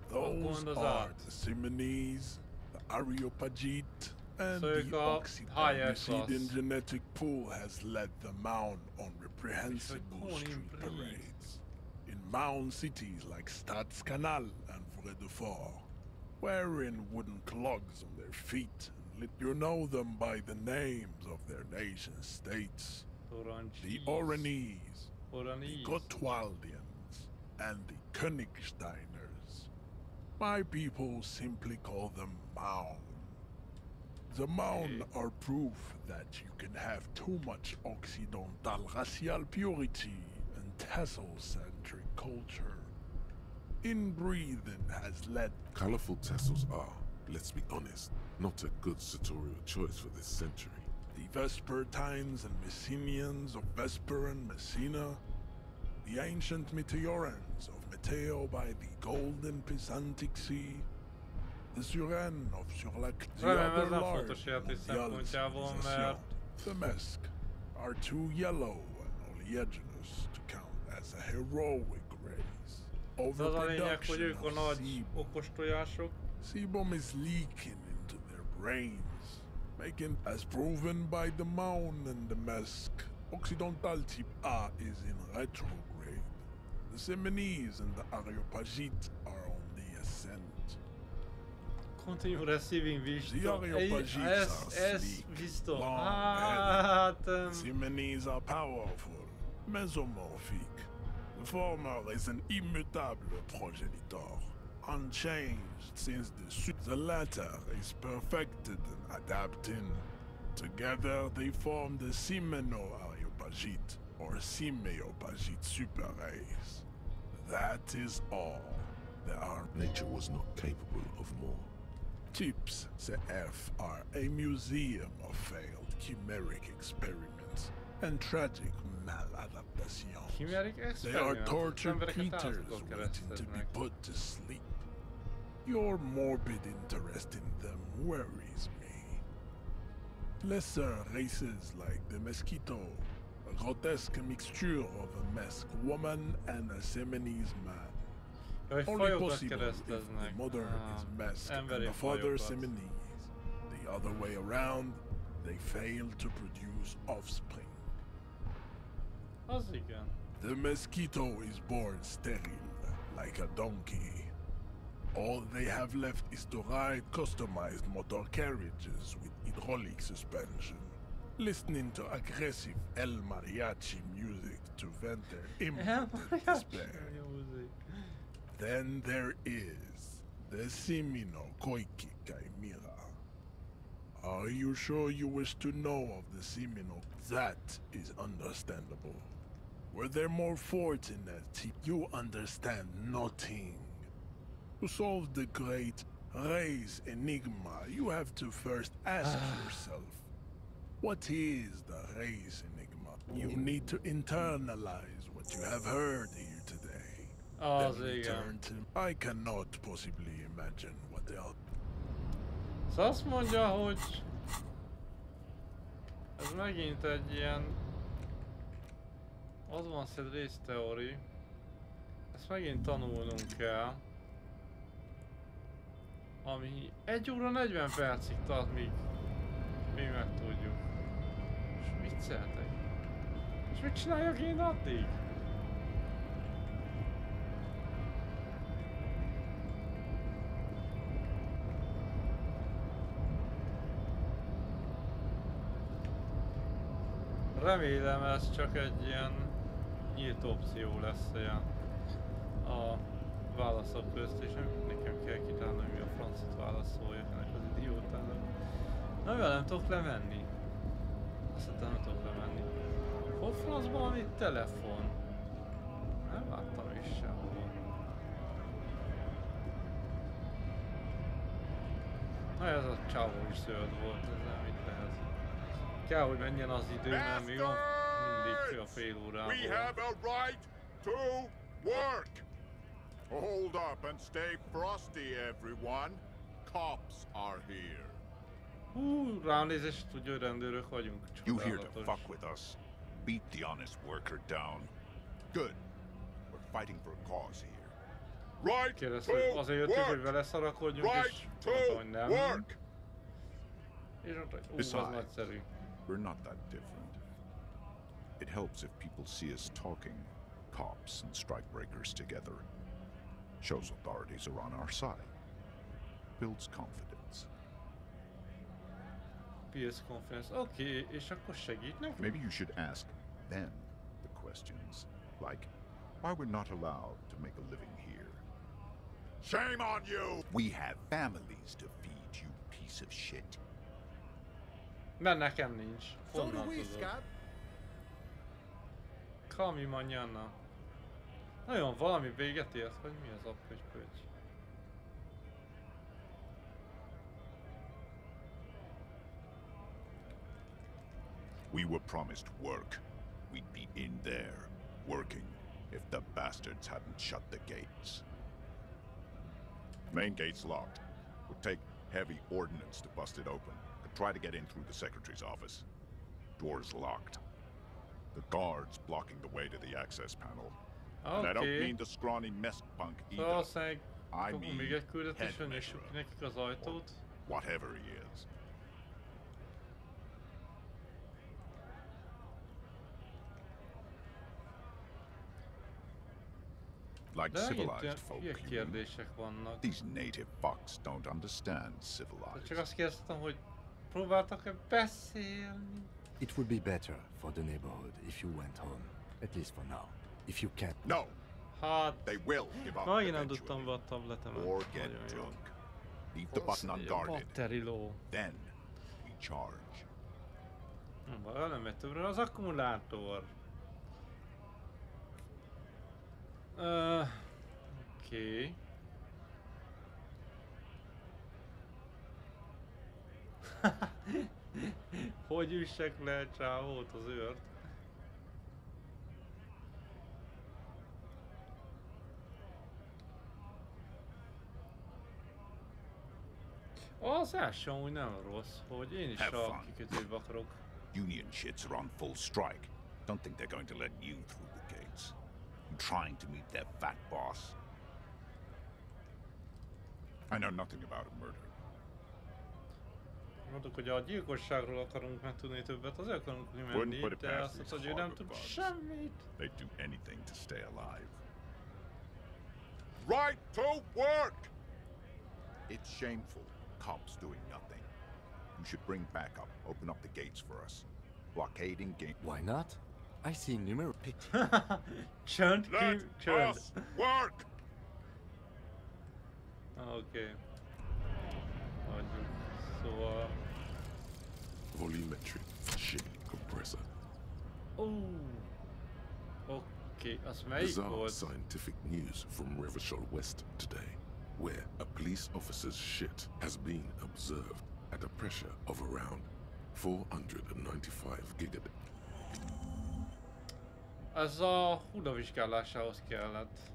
P: Those are the Simonese, the Areopagite, And the oxidant receding genetic pool has led the Mound on reprehensible street parades in Mound cities like Stadskanal and Vredefort, wearing wooden clogs on their feet and let you know them by the names of their nation states. The Oranese, the Gotwaldians, and the Königsteiners. My people simply call them Mound. The Mound are proof that you can have too much Occidental racial purity and tassel-centric culture. Inbreeding has led...
C: Colorful tassels are, let's be honest, not a good sartorial choice for this century.
P: The Vespertines and Messenians of Vesper and Messina, the ancient Meteorans of Meteo by the golden Pisantic Sea, the Suren of Surlac, the other large the Mesk are too yellow and oleaginous to count as a heroic race. Overproduction of sebum is leaking into their brains, making, as proven by the Mound and the Mesk, Occidental type A is in retrograde. The Seminese and the Areopagite are on the ascent.
A: Continue receiving visto. Visto.
P: Seminese are powerful, mesomorphic. The former is an immutable progenitor, unchanged since the latter is perfected and adapting. Together they form the Semeno-Areopagite or Simeopagite super race. That is all.
C: Nature was not capable of more.
P: Types CF are a museum of failed chimeric experiments and tragic maladaptations. They are tortured creatures waiting to be put to sleep. Your morbid interest in them worries me. Lesser races like the Mosquito, a grotesque mixture of a Mesk woman and a Seminese man. Only possible if the mother is Mesk and the father Seminese. The other way around, they fail to produce offspring. The Mosquito is born sterile, like a donkey. All they have left is to ride customized motor carriages with hydraulic suspension, listening to aggressive El Mariachi music to vent their impotent despair. Then there is the Semino Koiki Chimera. Are you sure you wish to know of the Semino? That is understandable. Were there more fortunate, you understand nothing. To solve the great race enigma, you have to first ask yourself, what is the race enigma? You need to internalize what you have heard here today. I cannot possibly imagine what else.
A: Szóval azt mondja, hogy ez megint egy ilyen advanced race theory. Ezt megint tanulnunk kell. Ami 1 óra 40 percig tart, míg megtudjuk. És vicceltek. És mit csináljak én addig? Remélem ez csak egy ilyen nyílt opció lesz ilyen a válaszok közt, és nekem kell kitálni, hogy mi a francot válaszoljak ennek az idiótának. Na velem tudok lemenni? Azt hittem nem tudok lemenni. Hol francban van itt telefon? Nem láttam is sehol. Na ez a csávó is zöld volt, ez nem mit lehet. Kell, hogy menjen az idő, mert mi van mindig a fél órában.
Q: We have a right to work! Hold up and stay frosty, everyone. Cops are here.
A: Ránézés, tudja, hogy rendőrök vagyunk.
Q: You here to fuck with us? Beat the honest worker down. Good. We're fighting for a cause here. Right to
A: Kérdezte, hogy azért jöttünk, hogy vele szarakodjunk, és mondta, hogy nem. És mondta, hogy ez
R: Besides,
A: nagyszerű.
R: we're not that different. It helps if people see us talking, cops and strikebreakers together. Shows authorities are on our side. Builds confidence.
A: Builds confidence. Oké, és akkor segít nekünk?
R: Maybe you should ask them the questions, like why we're not allowed to make a living here.
Q: Shame on you!
R: We have families to feed, you piece of shit.
A: Mert nekem nincs. Honnan tudod? Kami manjana. Nagyon valami véget ért, vagy mi az a pöty-pöty?
R: We were promised work. We'd be in there, working, if the bastards hadn't shut the gates.
Q: Main gate's locked. Would take heavy ordnance to bust it open. Could try to get in through the secretary's office. Door's locked. The guard's blocking the way to the access panel.
A: Okay.
Q: And I don't mean the scrawny mess punk either. I mean
A: még egy küldetésen nyissuk ki nekik az ajtót.
Q: Whatever he is.
R: Like civilized folk,
A: kérdések vannak.
R: These native fucks don't understand civilized.
A: Csak azt kérdeztem, hogy próbáltak-e beszélni?
E: It would be better for the neighborhood if you went home, at least for now. If you kept...
Q: No!
A: Hát...
Q: They will give up
A: megint nem tudtam be a tabletemet.
Q: Or get drunk. Leave the button unguarded. Then we charge.
A: Nem megy többre az akkumulátor. Oké. Hogy üssek le csávót az őrt? Az első amúgy nem rossz, hogy én is a kikötőbe akarok.
R: Union shits are on full strike. Don't think they're going to let you through the gates. I'm trying to meet their fat boss.
Q: I know nothing about a murder.
A: Mondtuk, hogy a gyilkosságról akarunk megtudni többet, azért akarunk menni, de azt mondta, hogy ő nem tud semmit.
Q: They'd do anything to stay alive. Right to work!
R: It's shameful. Cops doing nothing. You should bring backup. Open up the gates for us. Blockading gate.
E: Why not? I see numerous pity.
A: Chant,
Q: let us work!
A: Okay. Szóval...
C: Volumetric shit compressor.
A: Okay, az melyik
C: Bizarre
A: volt?
C: scientific news from Revachol West today, where a police officer's shit has been observed at a pressure of around 495 gigaton.
A: Ez a hudavizsgálásához kellett.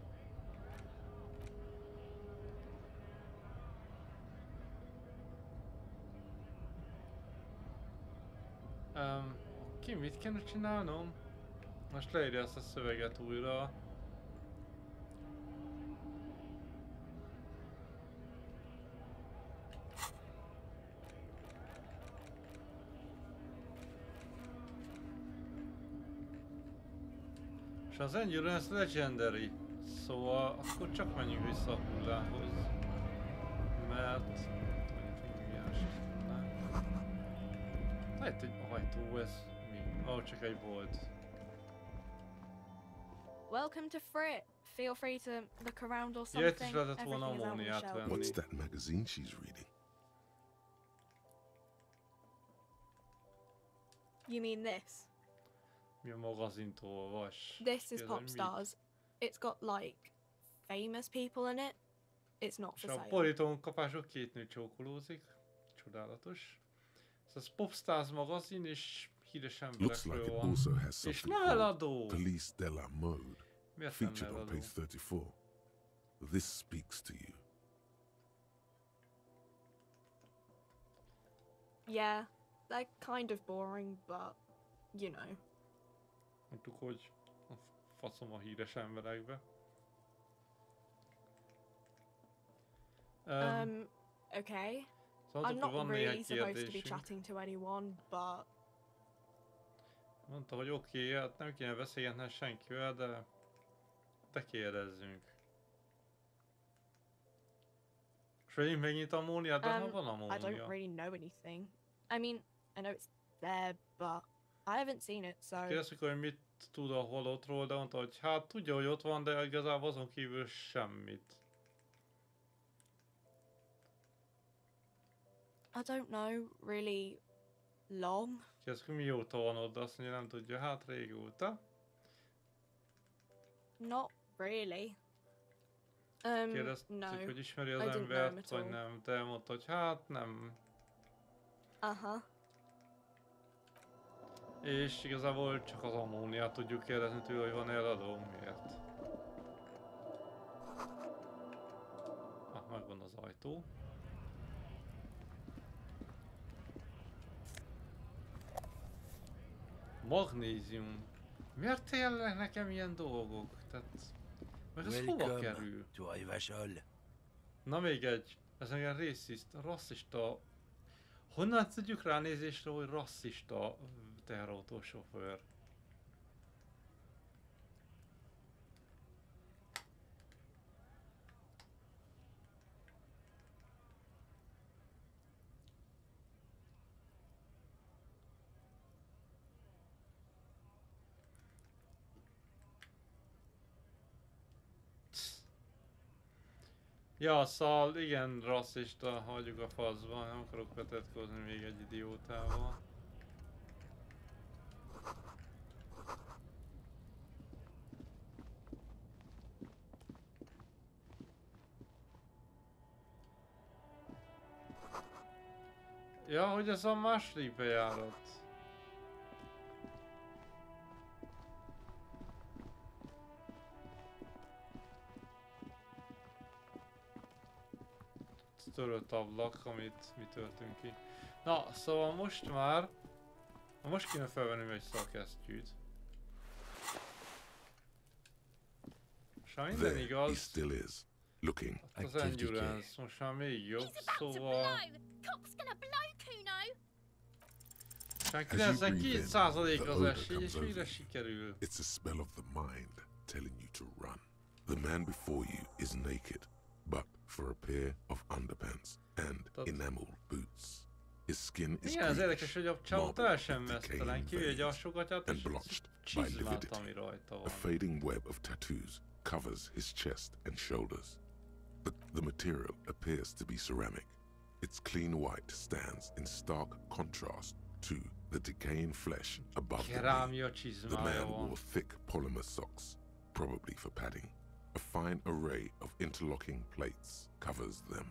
A: Ki mit kéne csinálnom? Most leírja ezt a szöveget újra. És az Endurance Legendary. Szóval akkor csak menjünk vissza a hullához. Mert... lehet, hogy ajtó ez mi? Csak egy volt.
S: Welcome to Frit. Feel free to look around or something.
A: Ilyet is lehetett volna ammóniát venni.
C: What's that magazine she's reading?
S: You mean this?
A: Mi a magazint olvas?
S: This is Popstars. It's got like famous people in it. It's not for sale.
A: És a borítón kapások két nő csókolózik. Csodálatos. Ez Popstars magazin és híres emberekről van. És nem eladó!
C: Police de la Mode, featured on page 34. This speaks to you.
S: Yeah, they're kind of boring, but you know.
A: Mondtuk, hogy a faszom a híres emberekbe.
S: Okay. I'm not really supposed to be chatting to anyone, but...
A: Mondta, hogy oké, hát nem kéne beszélgetni senkivel, de kérdezzünk. És hogy én megnyit ammóniát, de van ammónia.
S: I don't really know anything. I mean, I know it's there, but I haven't seen it, so...
A: Kérdezzük, hogy mit tud a halottról, de mondta, hogy hát tudja, hogy ott van, de igazából azon kívül semmit.
S: I don't know, really long.
A: Kérdezzük, hogy mióta van ott, de azt mondja, nem tudja, hát régóta.
S: Not really.
A: Kérdeztük,
S: no.
A: hogy ismeri az embert, vagy nem, de mondta, hogy hát nem.
S: Aha.
A: És igazából csak az ammóniát tudjuk kérdezni tőle, hogy van eladó, miért? Megvan az ajtó. Magnézium. Miért tényleg nekem ilyen dolgok? Tehát... Meg ez hova kerül? Na még egy. Ez olyan rasszista... Honnan tudjuk ránézésre, hogy rasszista teherautósofőr? Ja, szóval igen, rasszista, hagyjuk a faszba, nem akarok vetetkozni még egy idiótával. Ja, hogy ez a második bejárat. Törött ablak, amit mi töltünk ki. Na, szóval most kéne felvenni egy szakesztyűt. És ha minden igaz, az endurance most már még jobb, szóval... Csak 92% az esély, és végre sikerül.
C: It's a spell of the mind telling you to run. The man before you is naked, but for a pair of underpants and enameled boots. His skin is
A: igen, az érdekes, hogy a csávó teljesen mesztelen, kivéve egy alsógatját és csizmát, ami rajta van.
C: A fading web of tattoos covers his chest and shoulders. The material appears to be ceramic. Its clean white stands in stark contrast to the decaying flesh above the knee. The man wore thick polymer socks, probably for padding. A fine array of interlocking plates covers them.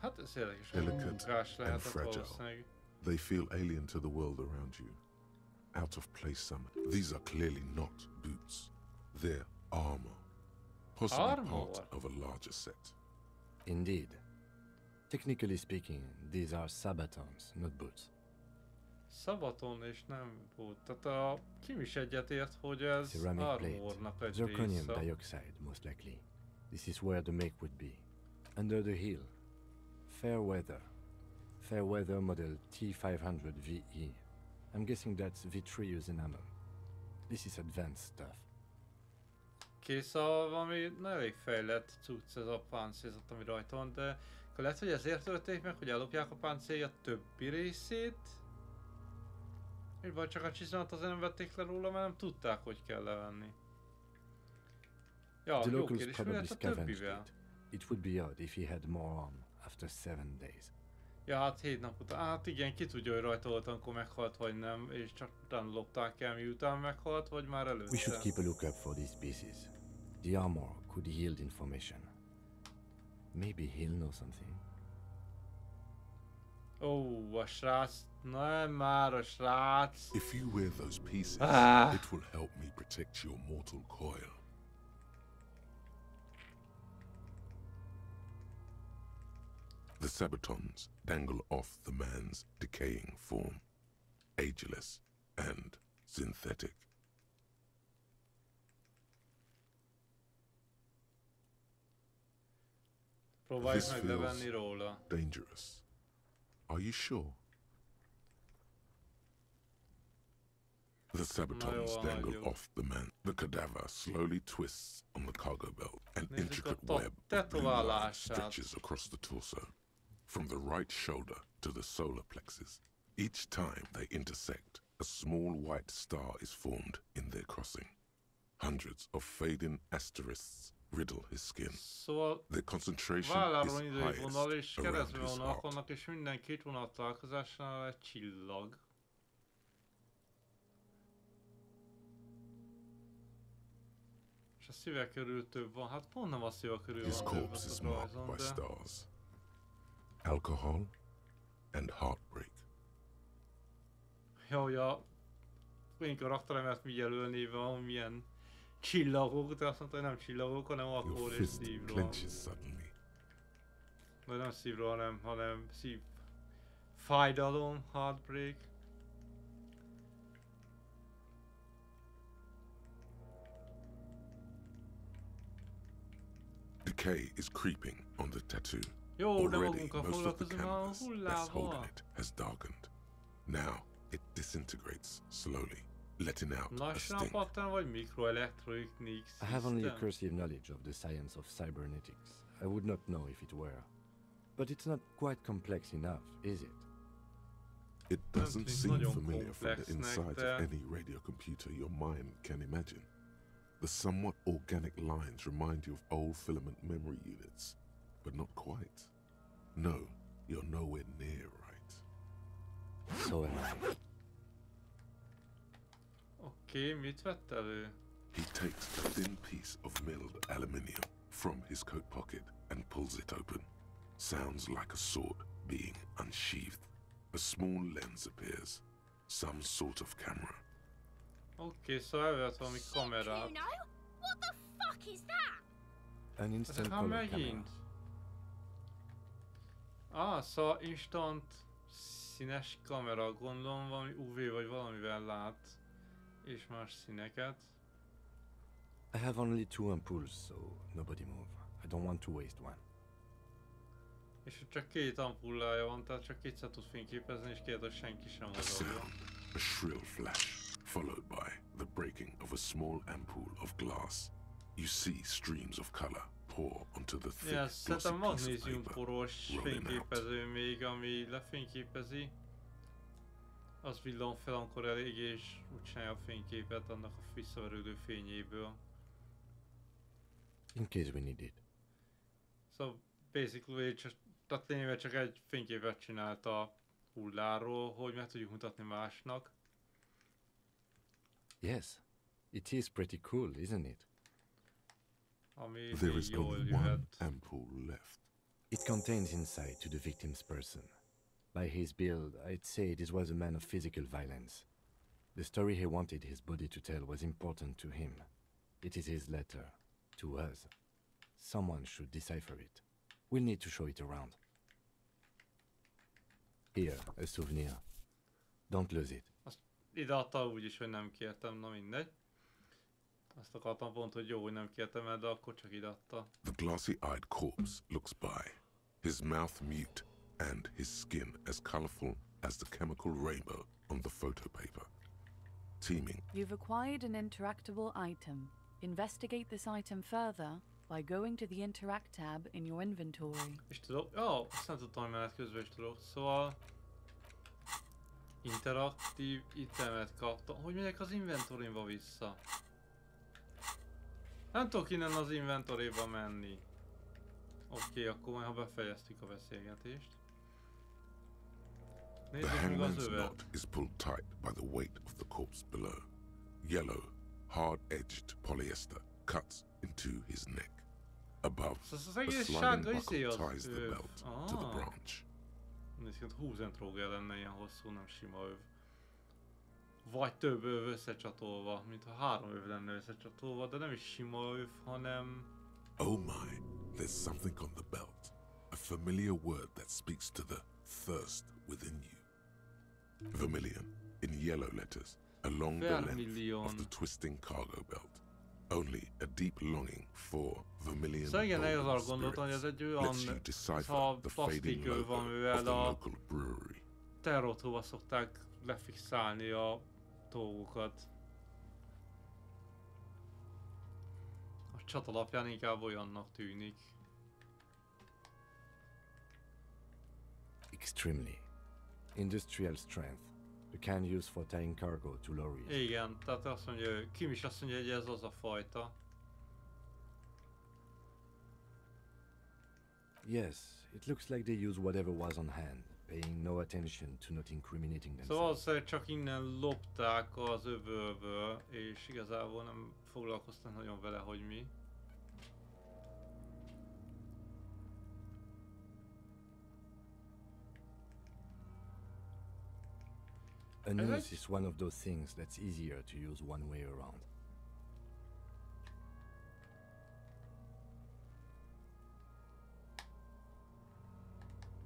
A: Hát ez érdekes,
C: delicate and fragile. They feel alien to the world around you. Out of place some. These are clearly not boots. They're armor. Possibly part of a larger set.
E: Indeed. Technically speaking, these are sabatons, not boots.
A: Sabaton és nem boot. Tehát a Kim is egyetért, hogy ez armornak egy
E: Zirconium dioxide, most likely. This is where the make would be. Under the hill. Fair weather. Fair weather model T500 VE. I'm guessing that's vitreous enamel. This is advanced stuff.
A: Kész a valami elég fejlett cucc ez a páncélzat, ami rajta van, de akkor lehet, hogy ezért történik meg, hogy ellopják a páncélja többi részét? Vagy csak a csizmát azért nem vették le róla, mert nem tudták, hogy kell levenni. Ja, jó kérdés, mi lett a többivel?
E: It would be odd if he had more on after 7 days.
A: Ja, hát 7 nap után. Hát igen, ki tudja, hogy rajta volt, amikor meghalt, vagy nem, és csak utána lopták el, miután meghalt, vagy már előtte.
E: We should keep a lookout for these pieces. The armor could yield information. Maybe he'll know something.
A: Oh, a srác. Nem már a srác.
C: If you wear those pieces, it will help me protect your mortal coil. The sabatons dangle off the man's decaying form, ageless and synthetic.
A: Próbáljuk meg levenni róla.
C: Dangerous. Are you sure? The sabatons dangle off the man. The cadaver slowly twists on the cargo belt. An intricate web of blue light stretches across the torso, from the right shoulder to the solar plexus. Each time they intersect, a small white star is formed in their crossing. Hundreds of fading asterisks riddle his skin.
A: Szóval
C: their concentration
A: válláról
C: is
A: indul egy vonal
C: highest
A: és
C: around
A: keresztbe
C: his
A: vonalak
C: heart.
A: vannak, és minden két vonal találkozásánál egy csillag. És a szíve körül több van, hát pont nem a szíve körül
C: His
A: van több
C: corpse is
A: a
C: marked
A: rajzon,
C: by
A: de...
C: stars, alcohol, and heartbreak.
A: Ja, hogy a én karakteremet mi jelölné van, milyen csillagok, de azt mondta, hogy nem csillagok, hanem akkor
C: Your
A: és
C: fist
A: szívról.
C: clenches suddenly.
A: Vagy nem szívről, hanem szív... Fájdalom, heartbreak.
C: Decay is creeping on the tattoo.
A: Jó, de
C: Already,
A: magunkkal
C: most of the
A: foglalkozunk a
C: canvas that's holding
A: hullával.
C: it has darkened. Now it disintegrates slowly, letting out a
A: Lassan
C: stink.
A: pattan vagy mikroelektronik
E: I have only a
A: system?
E: cursive knowledge of the science of cybernetics. I would not know if it were. But it's not quite complex enough, is it?
C: It doesn't seem
A: nagyon
C: familiar from the
A: komplexnek,
C: inside
A: de-
C: of any radio computer your mind can imagine. The somewhat organic lines remind you of old filament memory units, but not quite. No, you're nowhere near right.
E: So am I.
A: Oké, mit vett elő?
C: He takes a thin piece of milled aluminium from his coat pocket and pulls it open. Sounds like a sword being unsheathed. A small lens appears, some sort of camera.
A: Oké, szóval elvett valami kamerát.
G: You know? What the fuck is that?
E: An instant
A: Hát
E: color
A: megint.
E: camera.
A: Szóval instant színes kamera, gondolom valami UV vagy valamivel lát. És más színeket.
E: I have only 2 ampoules, so nobody move. I don't want to waste one.
A: És csak 2 ampullája van, tehát csak kétszer tud fényképezni, és kérdez, hogy senki sem
C: A
A: mozogja.
C: sound, a shrill flash, followed by the breaking of a small ampoule of glass. You see streams of color pour onto the thick,
A: Ja,
C: glossy
A: szerintem
C: piece of
A: magnézium
C: paper,
A: poros
C: rolling out.
A: fényképező még, ami lefényképezi. Az villan fel, amikor elég, és úgy csinálja a fényképet annak a visszaverődő fényéből.
E: In case we need it.
A: Szóval basically tehát lényegében csak egy fényképet csinált a hulláról, hogy meg tudjuk mutatni másnak.
E: Yes, it is pretty cool, isn't it?
A: Ami
C: There
A: még
C: is
A: jól
C: only one
A: jöhet.
C: ampoule left.
E: It contains insight to the victim's person. By his build, I'd say this was a man of physical violence. The story he wanted his body to tell was important to him. It is his letter, to us. Someone should decipher it. We'll need to show it around. Here, a souvenir. Don't lose it.
A: Azt ide adta úgyis, hogy nem kértem, na mindegy. Azt akartam pont, hogy jó, hogy nem kértem el, de akkor csak ide adta.
C: The glossy-eyed corpse looks by, his mouth mute and his skin as colorful as the chemical rainbow on the photo paper. Teeming.
I: You've acquired an interactable item. Investigate this item further by going to the Interact tab in your inventory.
A: És tudok? Jó, azt nem tudtam, hogy menet közben is tudok. Szóval... interaktív itemet kaptam. Hogy megyek az inventorimba vissza? Nem tudok innen az inventoryba menni. Oké, akkor majd ha befejeztük a beszélgetést.
C: The
A: Nézzük meg az
C: hangman's
A: övet.
C: knot is pulled tight by the weight of the corpse below. Yellow, hard-edged polyester cuts into his neck. Above,
A: Az az
C: a
A: egész
C: sliding
A: sárga
C: buckle
A: izé az
C: ties the
A: öv.
C: belt to the branch.
A: Nézd, hogy húzentróger lenne ilyen hosszú, nem sima öv. Vagy több öv összecsatolva, mintha 3 öv lenne összecsatolva, de nem is sima öv, hanem...
C: Oh my, there's something on the belt. A familiar word that speaks to the thirst within you. Vermilion, in yellow letters, along the length of the twisting cargo belt. Only a deep longing for vermilion
A: Szóval igen, nehéz arra
C: golden
A: gondoltam, hogy ez
C: spirits
A: egy olyan
C: lets you decipher the fading
A: plastikő van,
C: logo of
A: mivel
C: the
A: a
C: local brewery.
A: terrorhova szokták lefixálni a dolgokat. A csat alapján inkább olyannak tűnik.
E: Extremely. Industrial strength. The can used for tying cargo to lorries.
A: Igen, tehát azt mondja, Kim is azt mondja, hogy ez az a fajta.
E: Yes, it looks like they use whatever was on hand, paying no attention to not incriminating themselves.
A: Szóval valószínűleg csak innen lopták az öbölből, és igazából nem foglalkoztam nagyon vele, hogy mi.
E: A noose is one of those things that's easier to use one way around.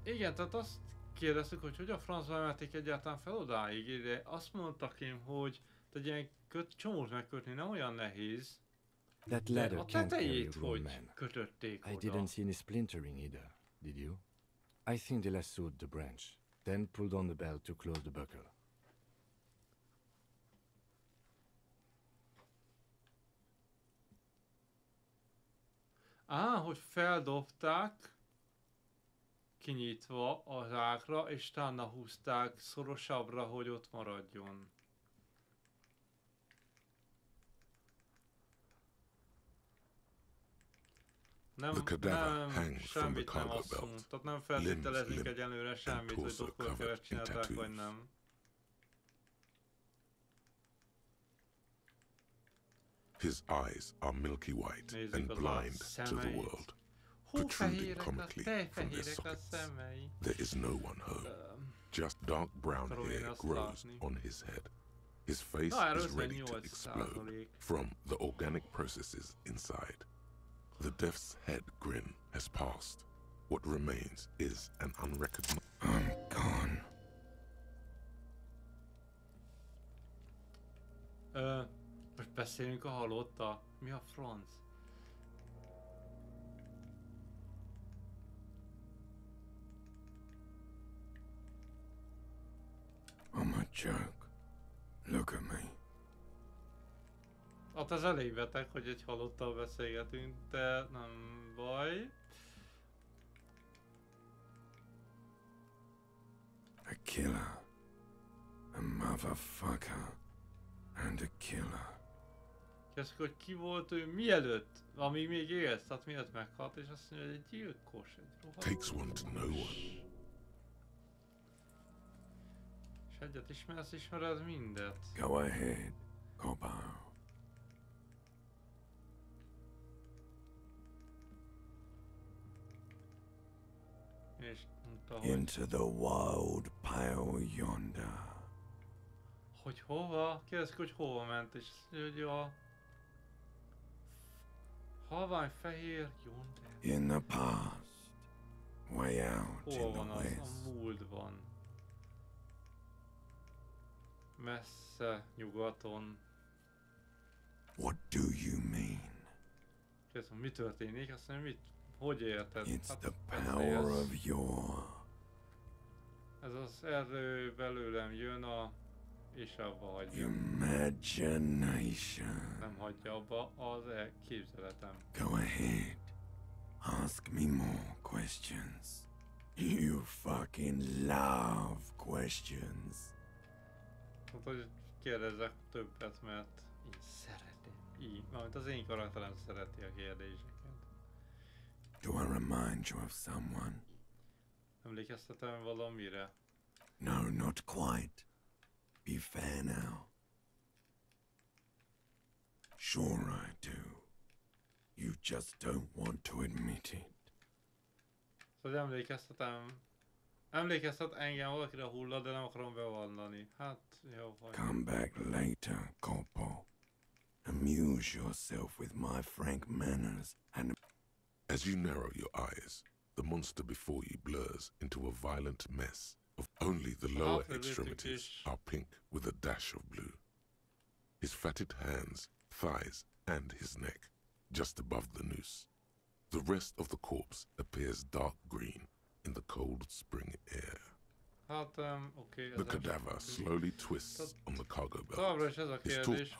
A: Igen, tehát azt kérdeztük, hogy a francba emelték egyáltalán fel odáig, de azt mondtak én, hogy egy ilyen csomót megkötni nem olyan nehéz.
E: That ladder
A: a
E: can't carry
A: tetejét
E: a grown
A: hogy
E: man.
A: kötötték
E: I
A: oda?
E: didn't see any splintering either, did you? I think they lassoed the branch, then pulled on the belt to close the buckle.
A: Hogy feldobták, kinyitva az ágra, és utána húzták szorosabbra, hogy ott maradjon. Nem, semmit nem asszunk, tehát nem feltételezünk egyenlőre semmit, hogy doktorkövet csinálták, vagy nem.
C: His eyes are milky white and blind to the world, protruding comically from their sockets. There is no one home. Just dark brown hair grows on his head. His face is ready to explode from the organic processes inside. The death's head grin has passed. What remains is an unrecognizable... I'm gone.
A: Most beszélünk a halottal. Mi a franc?
B: I'm a joke. Look at me.
A: Hát ez elég beteg, hogy egy halottal beszélgetünk, de nem baj.
B: A killer. A motherfucker. And a killer.
A: Kérdezik, hogy ki volt ő mielőtt, amíg még élsz, tehát miatt meghalt, és azt mondja, hogy egy gyilkos, egy rohadt.
C: Takes one to know one.
A: És egyet ismersz, ismered mindet.
B: Go ahead, Cobo.
A: És mondta, hogy...
B: Into the wild pale yonder.
A: Hogy hova? Kérdezik, hogy hova ment, és azt mondja, hogy a... halvány fehér yonder.
B: In the past. Way out
A: hol
B: in
A: van
B: the
A: az?
B: west.
A: A múltban. Messze nyugaton.
B: What do you mean?
A: Kérdezem, mi történik? Azt mondja, mit? Hogy érted?
B: It's
A: Hát,
B: the power of your...
A: Ez az erő belőlem jön a... és abba hagyja.
B: Imagination.
A: Nem hagyja abba az elképzeletem.
B: Go ahead. Ask me more questions. You fucking love questions.
A: Hát, hogy kérdezzek többet, mert így szeretem. Így, mármint az én karakterem szereti a kérdéseket.
B: Do I remind you of someone?
A: Emlékeztetem valamire?
B: No, not quite. Be fair now. Sure I do. You just don't want to admit it.
A: Szóval emlékeztet engem valakire hullad, de nem akarom bevallani. Hát, jó, vagy.
B: Come back later, Corpo. Amuse yourself with my frank manners and...
C: As you narrow your eyes, the monster before you blurs into a violent mess of only the lower extremities are pink with a dash of blue. His fatted hands thighs and his neck, just above the noose. The rest of the corpse appears dark green in the cold spring air.
A: Okay,
C: the cadaver slowly twists on the cargo belt.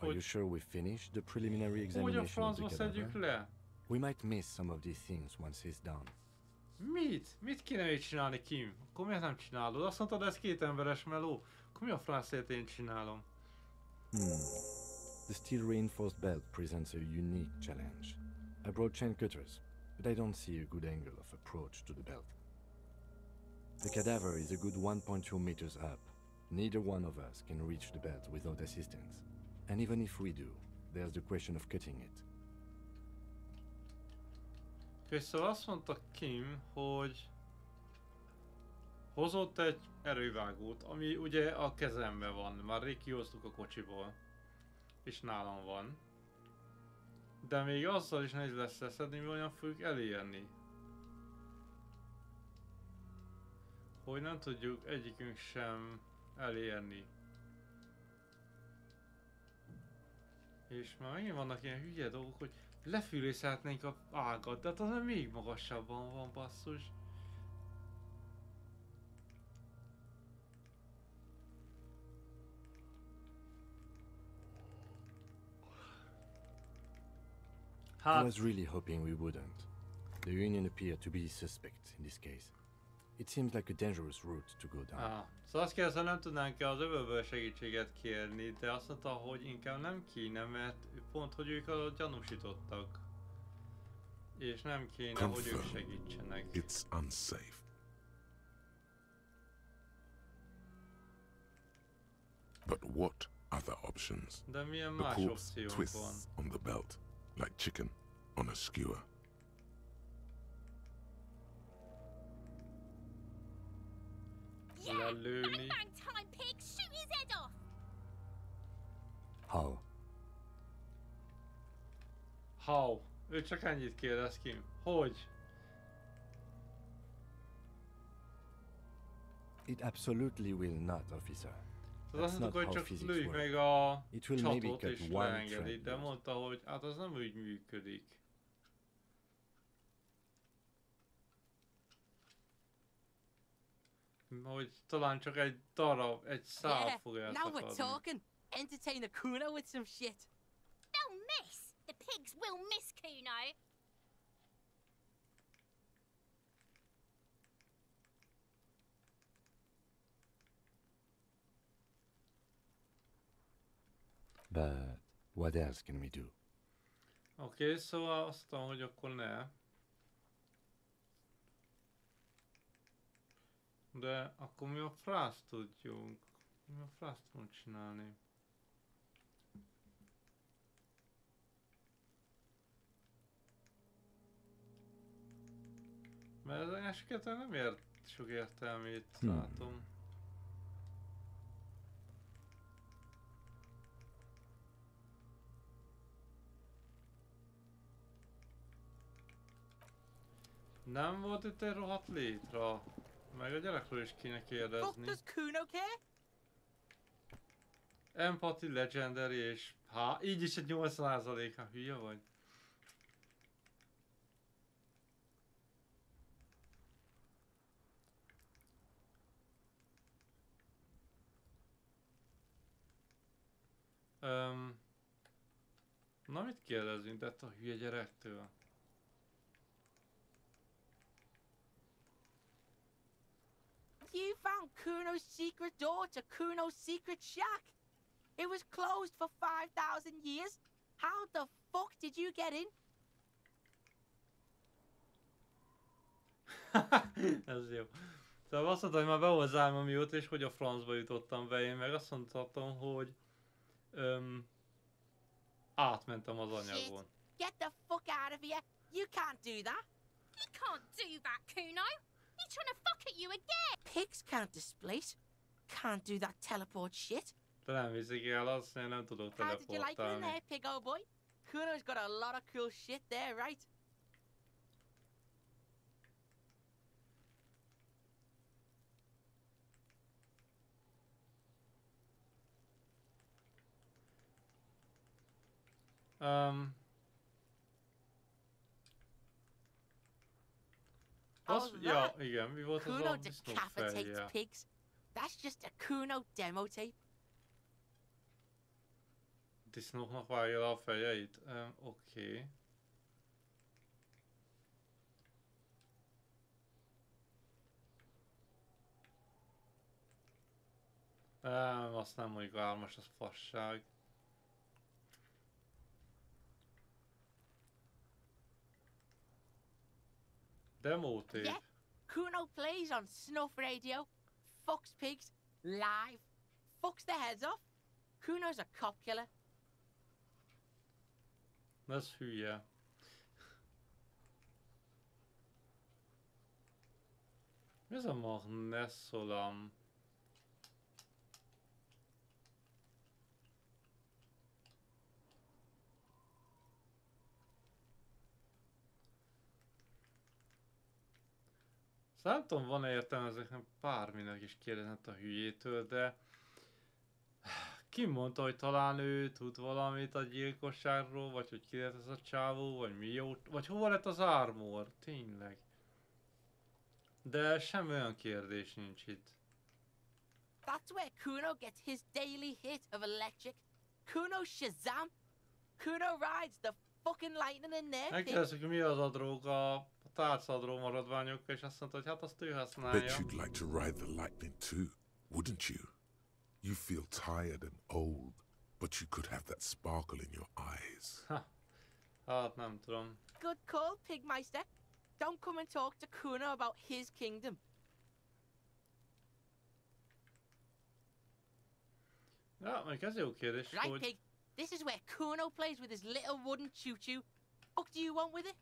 E: Are you sure we finished the preliminary examination of the cadaver? We might miss some of these things once he's done.
A: Mit kéne még csinálni, Kim? Akkor miért nem csinálod? Azt mondtad, ez 2 emberes meló. Akkor mi a francért én csinálom?
E: The steel reinforced belt presents a unique challenge. I brought chain cutters, but I don't see a good angle of approach to the belt. The cadaver is a good 1.2 meters up. Neither one of us can reach the belt without assistance. And even if we do, there's the question of cutting it.
A: És szóval azt mondta Kim, hogy hozott egy erővágót, ami ugye a kezemben van. Már rég kihoztuk a kocsiból. És nálam van. De még azzal is nehéz lesz leszedni, mi olyan fogjuk elérni. Hogy nem tudjuk egyikünk sem elérni. És már megint vannak ilyen hülye dolgok, hogy lefűrészelhetnénk a ágat, de hát az még magasabban van, basszus.
E: I was really hoping we wouldn't. The Union appeared to be suspect in this case. It seems like a dangerous route to go down.
A: Szóval azt kérdezem, nem tudnánk-e az öbölből segítséget kérni, de azt mondta, hogy inkább nem kéne, mert pont, hogy ők a gyanúsítottak. És nem kéne, hogy ők segítsenek.
C: It's unsafe. But what other options?
A: De milyen
C: The
A: más
C: corpse
A: opciónk
C: twists
A: van?
C: on the belt, like chicken on a skewer.
G: Yeah, bang bang time, pig! Shoot his head off!
E: How?
A: How? Ő csak ennyit kérdez, Kim. Hogy?
E: It absolutely will not, officer.
A: Az azt mondtuk, hogy csak lőjük meg a csatot és leengedi, de mondta, hogy hát az nem úgy működik. Hogy talán csak egy darab, egy szál fog elszakadni.
H: Now we're talking. Entertain a Kuno with some shit.
G: They'll miss. The pigs will miss Kuno.
E: But what else can we do?
A: Oké, szóval azt mondom, hogy akkor ne. De akkor mi a frászt tudjunk? Mi a frászt tudunk csinálni? Mert ez esetleg nem ért sok értelmét, látom. Nem volt itt egy rohadt létre. Meg a gyerekről is kéne kérdezni. Empathy, Legendary és... így is egy 8%, ha hülye vagy. Na mit kérdezünk ezt a hülye gyerektől?
H: You found Kuno's secret door to Kuno's secret shack. It was closed for 5,000 years. How the fuck did you get in?
A: Ez jó. Szóval azt mondtam, hogy már behozzám a mióta, és hogy a francba jutottam be. Én meg azt mondhatom, hogy átmentem az anyagon.
H: Get the fuck out of here. You can't do that.
G: He can't do that, Kuno. He's trying to fuck at you again.
H: Pigs can't displace. Can't do that teleport shit.
A: De nem viszik el, azt én nem tudok
H: How did you like it in
A: teleportálni.
H: there, pig old boy? Kuno's got a lot of cool shit there, right?
A: Ja, igen, mi volt az
H: Kuno
A: a disznó
H: decapitates
A: fejje?
H: pigs. That's just a Kuno demo tape.
A: Disznóknak vágja le a fejeit? Oké. Azt nem mondjuk a 3-as, az fasság. Demo tape.
H: Yeah, Kuno plays on snuff radio, fucks pigs, live, fucks their heads off. Kuno's a cop killer.
A: Ez hülye. Mi ez a magneszolam? Nem tudom, van-e értelme ezeknek bárminek is kérdezett a hülyétől, de ki mondta, hogy talán ő tud valamit a gyilkosságról, vagy hogy ki lett ez a csávó, vagy mióta, vagy hova lett az armor, tényleg. De semmi olyan kérdés nincs itt.
H: That's where Kuno gets his daily hit of electric. Kuno Shazam. Kuno rides the fucking lightning in there.
A: Megkérdezzük, mi az a droga a tárcadró maradványokkal, és azt mondta, hogy hát azt ő használja.
C: Bet you'd like to ride the lightning too, wouldn't you? You feel tired and old, but you could have that sparkle in your eyes.
A: Hát nem tudom.
H: Good call, Pigmeister. Don't come and talk to Kuno about his kingdom.
A: Ja, meg ez jó kérdés,
H: Right,
A: hogy...
H: Pig. This is where Kuno plays with his little wooden choo-choo. What do you want with it?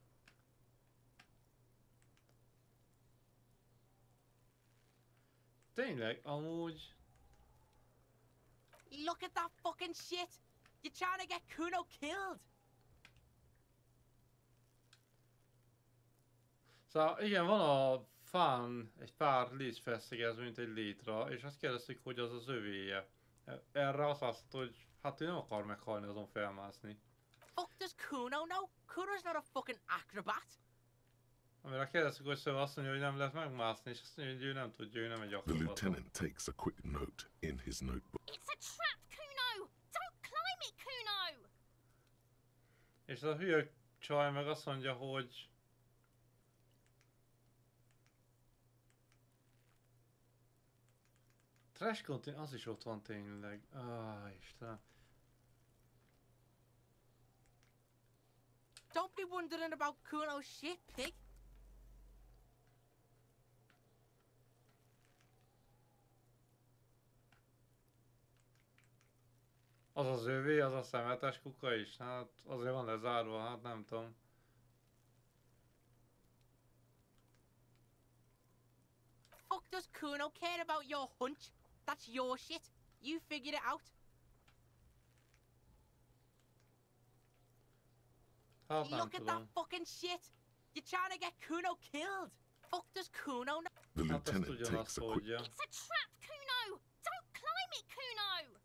A: Tényleg, amúgy...
H: Look at that fucking shit! You're trying to get Kuno killed!
A: Szóval igen, van a fán egy pár létfelszegező, mint egy létra, és azt kérdeztük, hogy az az övéje. Erre azt mondta, hogy hát ő nem akar meghalni, azon felmászni.
H: Fuck does Kuno know? Kuno's not a fucking acrobat!
A: Amire kérdeztük, hogy szóval azt mondja, hogy nem lehet megmászni, és azt mondja, hogy ő nem tudja, ő nem egy
C: The
A: akrobata.
C: lieutenant takes a quick note in his notebook.
G: It's a trap, Kuno! Don't climb it, Kuno!
A: És a hülye csaj meg azt mondja, hogy... Trash content, az is ott van tényleg. Istenem.
H: Don't be wondering about Kuno's shit, Pig!
A: Az az övé, az a szemetes kuka is, hát azért van lezárva, hát nem tudom.
H: Fuck does Kuno care about your hunch? That's your shit. You figured it out.
A: Hát nem
H: Look at that
A: tudom.
H: fucking shit. You're trying to get Kuno killed. Fuck does Kuno know?
C: The
A: Hát ezt
C: lieutenant
A: ugyanazt
C: takes a quick
A: tudja.
G: It's a trap, Kuno! Don't climb it, Kuno!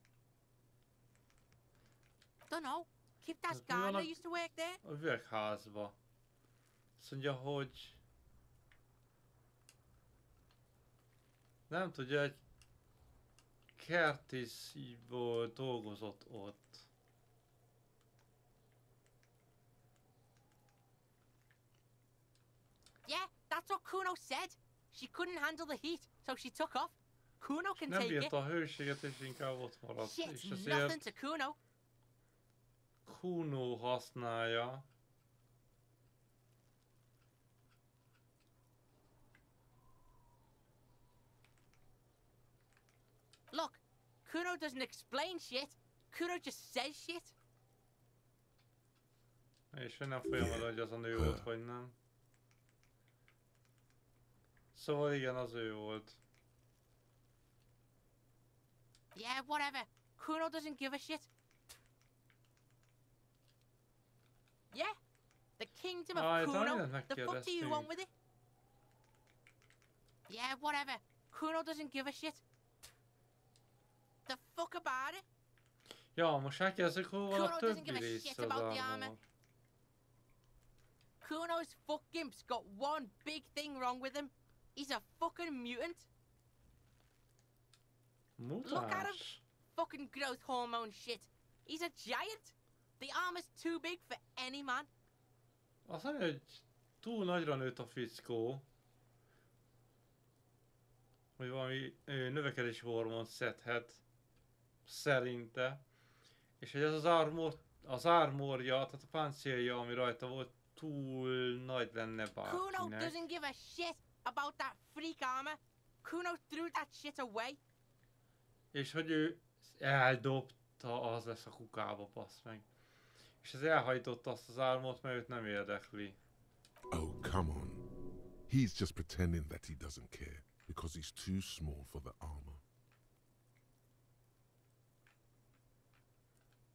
H: Dunno. Keep that
A: Hát mi
H: guy
A: van
H: that used to work there.
A: a üvegházba? Azt mondja, hogy... Nem tudja, egy Kertisból dolgozott ott.
H: Yeah, that's what Kuno said. She couldn't handle the heat, so she took off. Kuno can
A: Nem
H: take it.
A: bírta a hőséget, és inkább ott maradt. És
H: Shit's
A: ezért
H: nothing to Kuno.
A: Kuno használja.
H: Look, Kuno doesn't explain shit. Kuno just says shit.
A: És ő nem folyamodott, hogy az a nő volt, vagy nem. Szóval igen, az ő volt.
H: Yeah, whatever. Kuno doesn't give a shit. Yeah, the kingdom of
A: Aj,
H: Kuno.
A: mindent
H: The fuck do you want
A: megkérdeztünk.
H: with it? Yeah, whatever. Kuno doesn't give a shit. The fuck about it?
A: Ja, most elkezdjük, hol van a többi része az armor.
H: Kuno's fucking got one big thing wrong with him. He's a fucking mutant. Look at him. Fucking growth hormone shit. He's a giant. The armor's too big for any man.
A: Azt mondja, hogy túl nagyra nőtt a fickó. Hogy valami növekedési hormont szedhet. Szerinte. És hogy ez az armorja, tehát a páncélja, ami rajta volt, túl nagy lenne bárkinek.
H: Kuno doesn't give a shit about that freak armor. Kuno threw that shit away.
A: És hogy ő eldobta, az lesz a kukába, passz meg. És ez elhajtotta azt az armort, mert őt nem érdekli.
C: Oh, come on. He's just pretending that he doesn't care, because he's too small for the armor.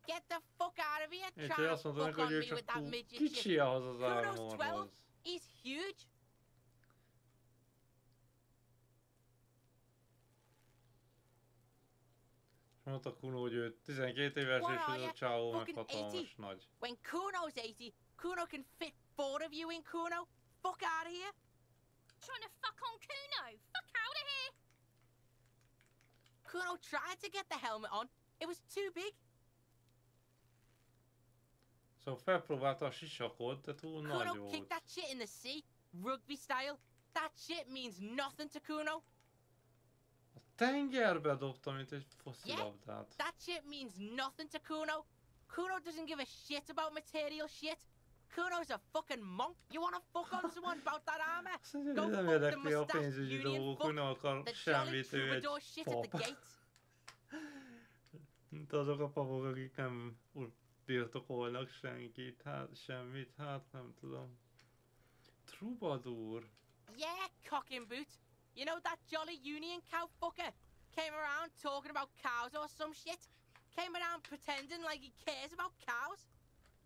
H: Get the fuck out of here!
A: Én
H: Trying
A: azt
H: to
A: mondom,
H: fuck on
A: hogy
H: me
A: ő
H: with
A: csak
H: that midget
A: kicsi
H: shit.
A: ahhoz az
H: Kuno's 12.
A: armorhoz.
H: He's huge.
A: Mondta Kuno, hogy ő 12 éves, és ez a csávó meg hatalmas nagy.
H: When Kuno's 80, Kuno can fit 4 of you in Kuno. Fuck out of here!
G: Trying to fuck on Kuno. Fuck out of here!
H: Kuno tried to get the helmet on. It was too big.
A: Szóval felpróbálta a sisakot, de túl nagy
H: Kuno
A: volt.
H: kicked that shit in the sea, rugby style. That shit means nothing to Kuno.
A: A tengerbe dobta, mint egy foszilabdát.
H: That shit means nothing to Kuno. Kuno doesn't give a shit about material shit. Kuno's a fucking monk. You wanna fuck on someone about that armor? Go
A: Nem
H: fuck the
A: érdekli a
H: mustache
A: pénzügyi
H: union
A: dolgok,
H: fuck.
A: nem akar
H: The jolly
A: semmit, ő egy
H: troubadour shit at the
A: pap.
H: gates.
A: Mint azok a papok, akik nem birtokolnak senkit, hát semmit, hát nem tudom. Troubadour.
H: Yeah, cock and boot. You know that jolly union cow fucker? Came around talking about cows or some shit? Came around pretending like he cares about cows?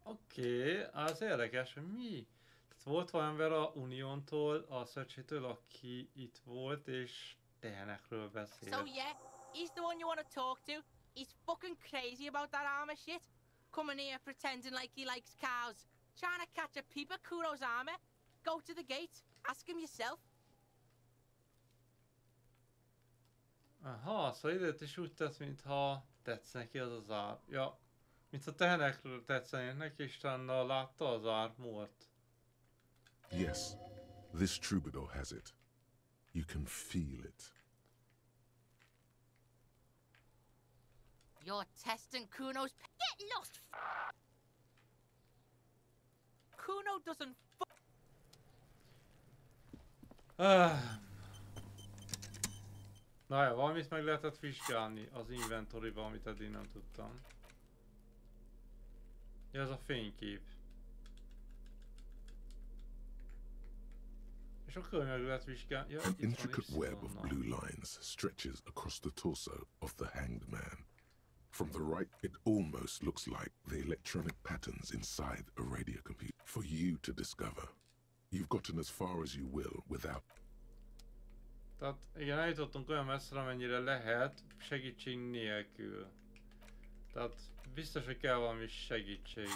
A: Oké, az érdekes, hogy mi? Tehát volt olyan ember a Uniontól, a Szöcsétől, aki itt volt, és tehenekről beszélt.
H: So yeah, he's the one you want to talk to. He's fucking crazy about that armor shit. Coming here pretending like he likes cows. Trying to catch a peep at Kuno's armor. Go to the gate. Ask him yourself.
A: Aha, szóval időt is úgy tesz, mintha tetsz neki az az ár... Ja, mintha tehenekről tetszenék neki, és utána látta az ármort.
C: Yes, this troubadour has it. You can feel it.
H: You're testing Kuno's...
G: Get lost!
H: Kuno doesn't
A: Na ja, valamit meg lehetett vizsgálni az inventoryba, amit eddig nem tudtam. Ja, ez a fénykép. És akkor meg lehet vizsgálni. Ja,
C: An intricate web of blue lines stretches across the torso of the hanged man. From the right, it almost looks like the electronic patterns inside a radio computer for you to discover. You've gotten as far as you will without...
A: Tehát igen, eljutottunk olyan messzre, amennyire lehet, segítség nélkül. Tehát biztos, hogy kell valami segítség.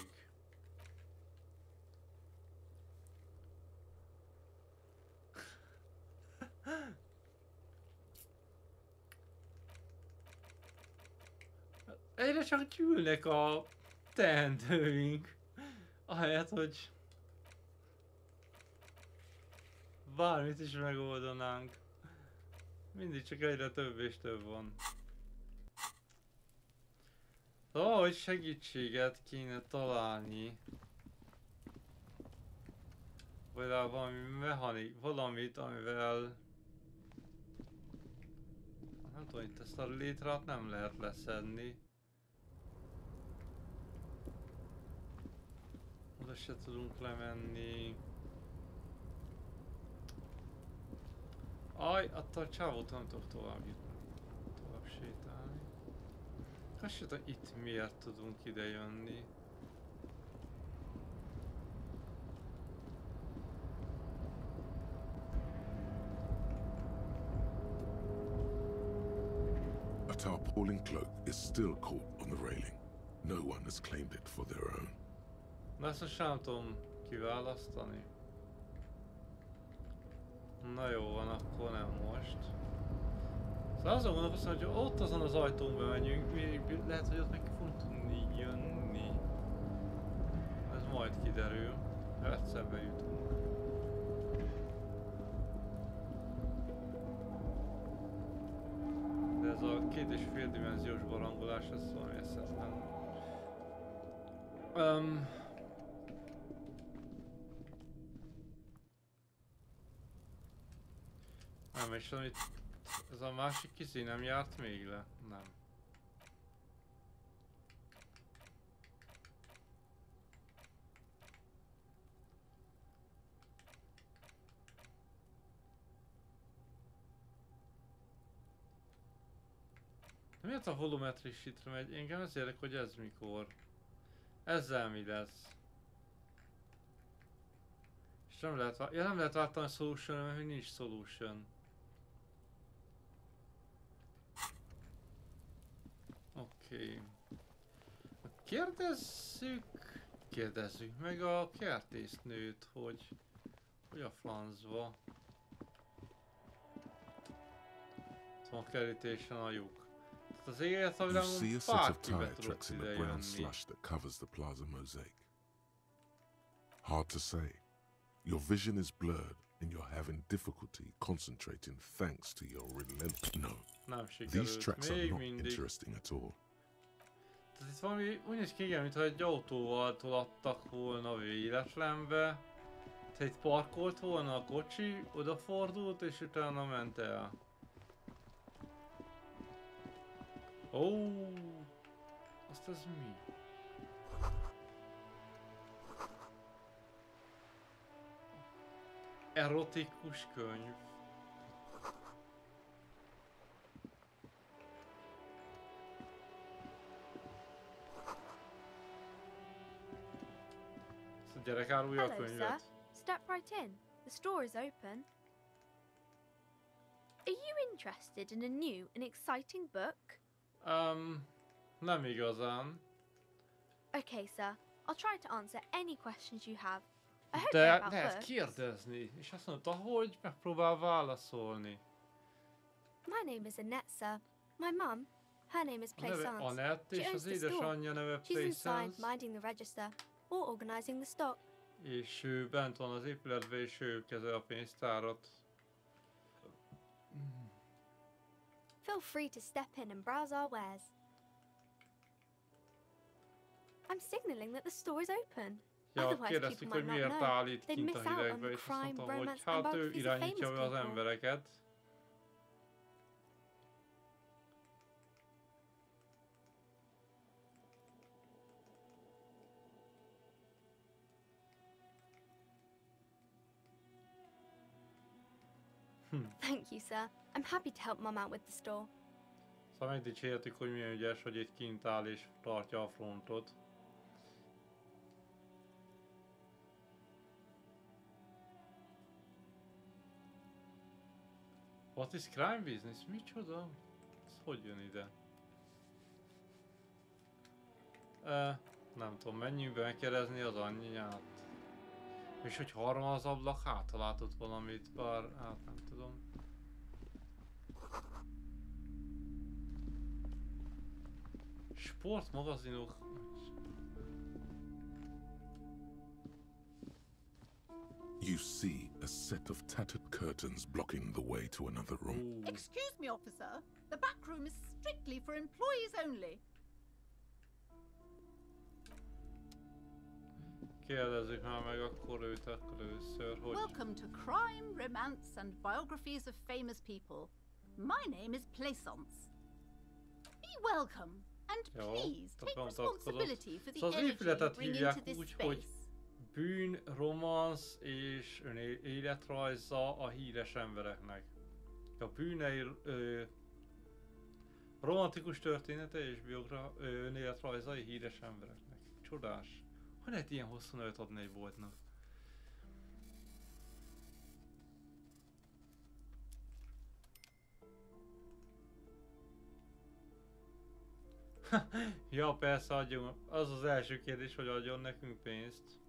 A: Egyre csak gyűlnek a teendőink. Ahelyett, hogy bármit is megoldanánk. Mindig csak egyre több és több van. Hogy segítséget kéne találni. Vagy valami valamit, amivel... Nem tudom, itt ezt a létrát nem lehet leszedni. Oda se tudunk lemenni. Aj, attól a csávót nem tudok tovább sétálni. Azt sem tudom, itt miért tudunk ide jönni.
C: A tarpaulin cloak is still caught on the railing. No one has claimed it for their own.
A: Na ezt most nem tudom kiválasztani. Na jó van, akkor nem most. Szóval azon gondolkoztam, hogy ott azon az ajtón bemegyünk, lehet, hogy ott meg fogunk tudni jönni. Ez majd kiderül, ha egyszer bejutunk. De ez a 2,5 dimenziós barangolás, ez valami eszetlen. Nem, és amit ez a másik kizé nem járt még le? Nem. De miért a volumetrisítre megy? Engem ez érdekel, hogy ez mikor. Ezzel mi lesz? És nem lehet, nem lehet váltani a solution, mert még nincs solution. Oké. Kérdezzük meg a kertésznőt, hogy a francba. A kerítésen a lyuk. Az élet,
C: You see a set of tire tracks in the brown slush that covers the plaza mosaic. Hard to say. Your vision is blurred and you're having difficulty concentrating thanks to your These tracks are not interesting at all.
A: Tehát itt valami úgy néz ki, igen, mintha egy autóval tolattak volna véletlenbe. Tehát itt parkolt volna a kocsi, odafordult és utána ment el. Ó, azt ez mi? Erotikus könyv. Ez a gyerek árulja a könyvet.
T: Step right in. The store is open. Are you interested in a new and exciting book?
A: Nem igazán.
T: Okay, sir. I'll try to answer any questions you have.
A: De lehet kérdezni, és azt mondta, hogy megpróbál válaszolni.
T: My name is Annette, sir. My mum, her name is Plaisance.
A: Annette, és az édesanyja neve Plaisance.
T: She's inside minding the register or organizing the stock.
A: És ő bent van az épületben, és ő kezel a pénztárat.
T: Feel free to step in and browse our wares. I'm signaling that the store is open.
A: Ja, kérdeztük, hogy miért állít kint a hidegbe, és azt mondta, hogy hát ő irányítja be az embereket.
T: Thank you, sir. I'm happy to help Mum out with the store.
A: Szóval megdicsértük, hogy milyen ügyes, hogy itt kint áll és tartja a frontot. What is crime business? Micsoda? Ez hogy jön ide? Nem tudom, menjünk be megkérdezni az anyját. És hogy harma az ablak, hát ha látott valamit, bár hát nem tudom. Sportmagazinok.
C: You see a set of tattered curtains blocking the way to another room.
U: Excuse me, officer. The back room is strictly for employees only.
A: Kérdezzük már meg akkor őt először, hogy...
U: Welcome to Crime, Romance and Biographies of Famous People. My name is Plaisance. Be welcome and please take responsibility for the energy you bring into this space.
A: Bűn, romansz és életrajza a híres embereknek. A bűnei, romantikus története és önéletrajzai híres embereknek. Csodás. Hogy lehet ilyen hosszú nevet adni egy boltnak? Ja, persze adjunk. Az az első kérdés, hogy adjon nekünk pénzt.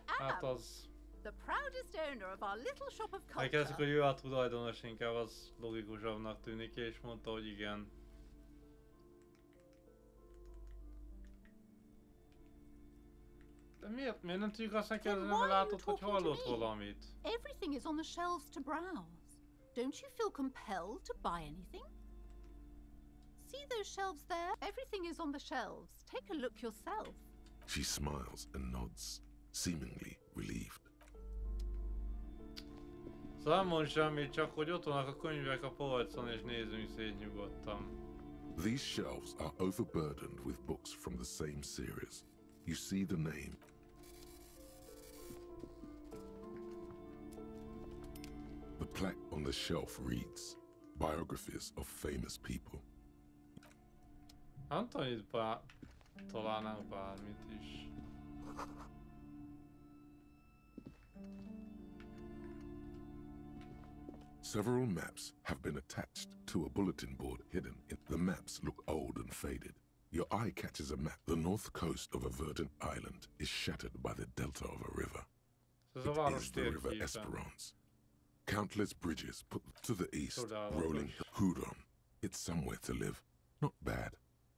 A: Hát az...
U: The proudest owner of our little shop of culture.
A: Megkérdezik, hogy ő a tulajdonos, inkább az logikusabbnak tűnik, és mondta, hogy igen. De miért nem tudjuk azt megkérdezni, mert látod, hogy hallott valamit?
U: Everything is on the shelves to browse. Don't you feel compelled to buy anything? See those shelves there? Everything is on the shelves. Take a look yourself.
C: She smiles and nods, seemingly relieved.
A: Szóval nem mond semmit, csak hogy ott vannak a könyvek a polcon, és nézzünk szét nyugodtan.
C: These shelves are overburdened with books from the same series. You see the name. The plaque on the shelf reads, biographies of famous people.
A: Nem tudom, itt találnánk bármit is.
C: Several maps have been attached to a bulletin board hidden in. The maps look old and faded. Your eye catches a map. The north coast of a verdant island is shattered by the delta of a river. It is the River Esperance. Countless bridges put to the east, rolling Hudon. It's somewhere to live. Not bad.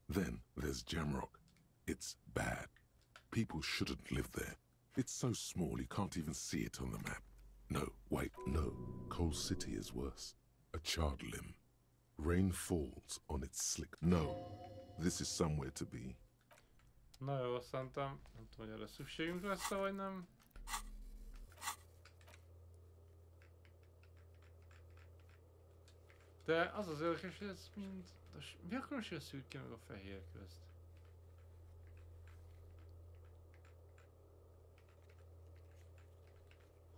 C: Then there's Jamrock. It's bad. People shouldn't live there. It's so small you can't even see it on the map. No, wait, no. Coal City is worse. A charred limb. Rain falls on its slick. No, this is somewhere to be.
A: Na jó, szerintem nem tudom, hogy erre szükségünk lesz, vagy nem. De az az érdekes, hogy ez mind... Mi a különbség a szürke meg a fehér közt?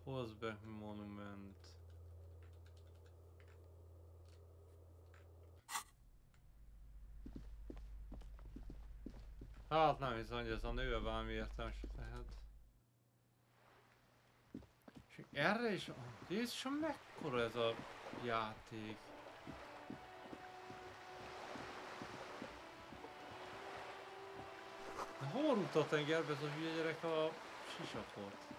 A: Horseback Monument. Hát nem hiszem, hogy ez a nő valami értelmes lehet. És erre is... Jézusom, mekkora ez a játék. De hol rúgta a tengerbe ez a hülye gyerek a sisakot?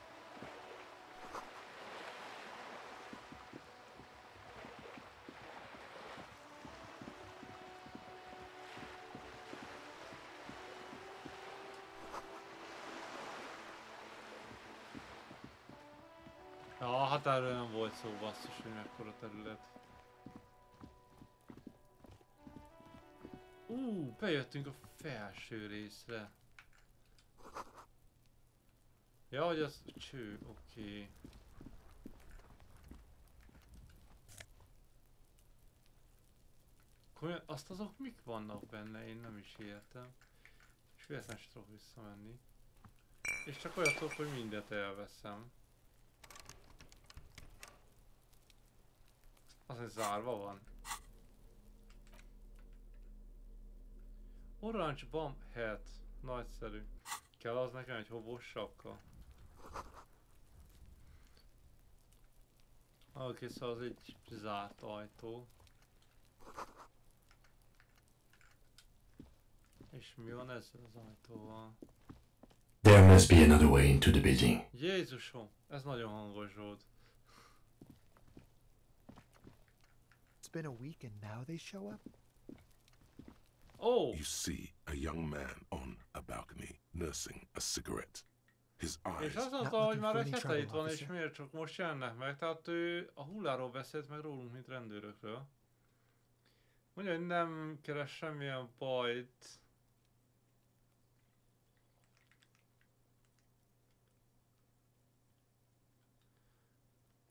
A: Ja, hát erről nem volt szó, basszus, hogy mekkora terület. Bejöttünk a felső részre. Ja, hogy az cső, oké. Azt azok mik vannak benne, én nem is értem. És véletlenül sem tudok visszamenni. És csak olyat tudok, hogy mindet elveszem. Az, hogy zárva van. Orange Bomb Hat. Nagyszerű. Kell az nekem egy hobos sapka? Oké, szóval az egy zárt ajtó. És mi van ezzel az ajtóval?
E: There must be another way into the building.
A: Jézusom, ez nagyon hangos volt.
O: It's been a week and now they show up?
C: Oh! You see a young man on a balcony nursing a cigarette. His eyes...
A: És azt mondta, hogy már egy hete itt van, és miért csak most jönnek meg? Tehát ő a hulláról beszélt meg rólunk, mint rendőrökről. Mondja, hogy nem keres semmilyen bajt.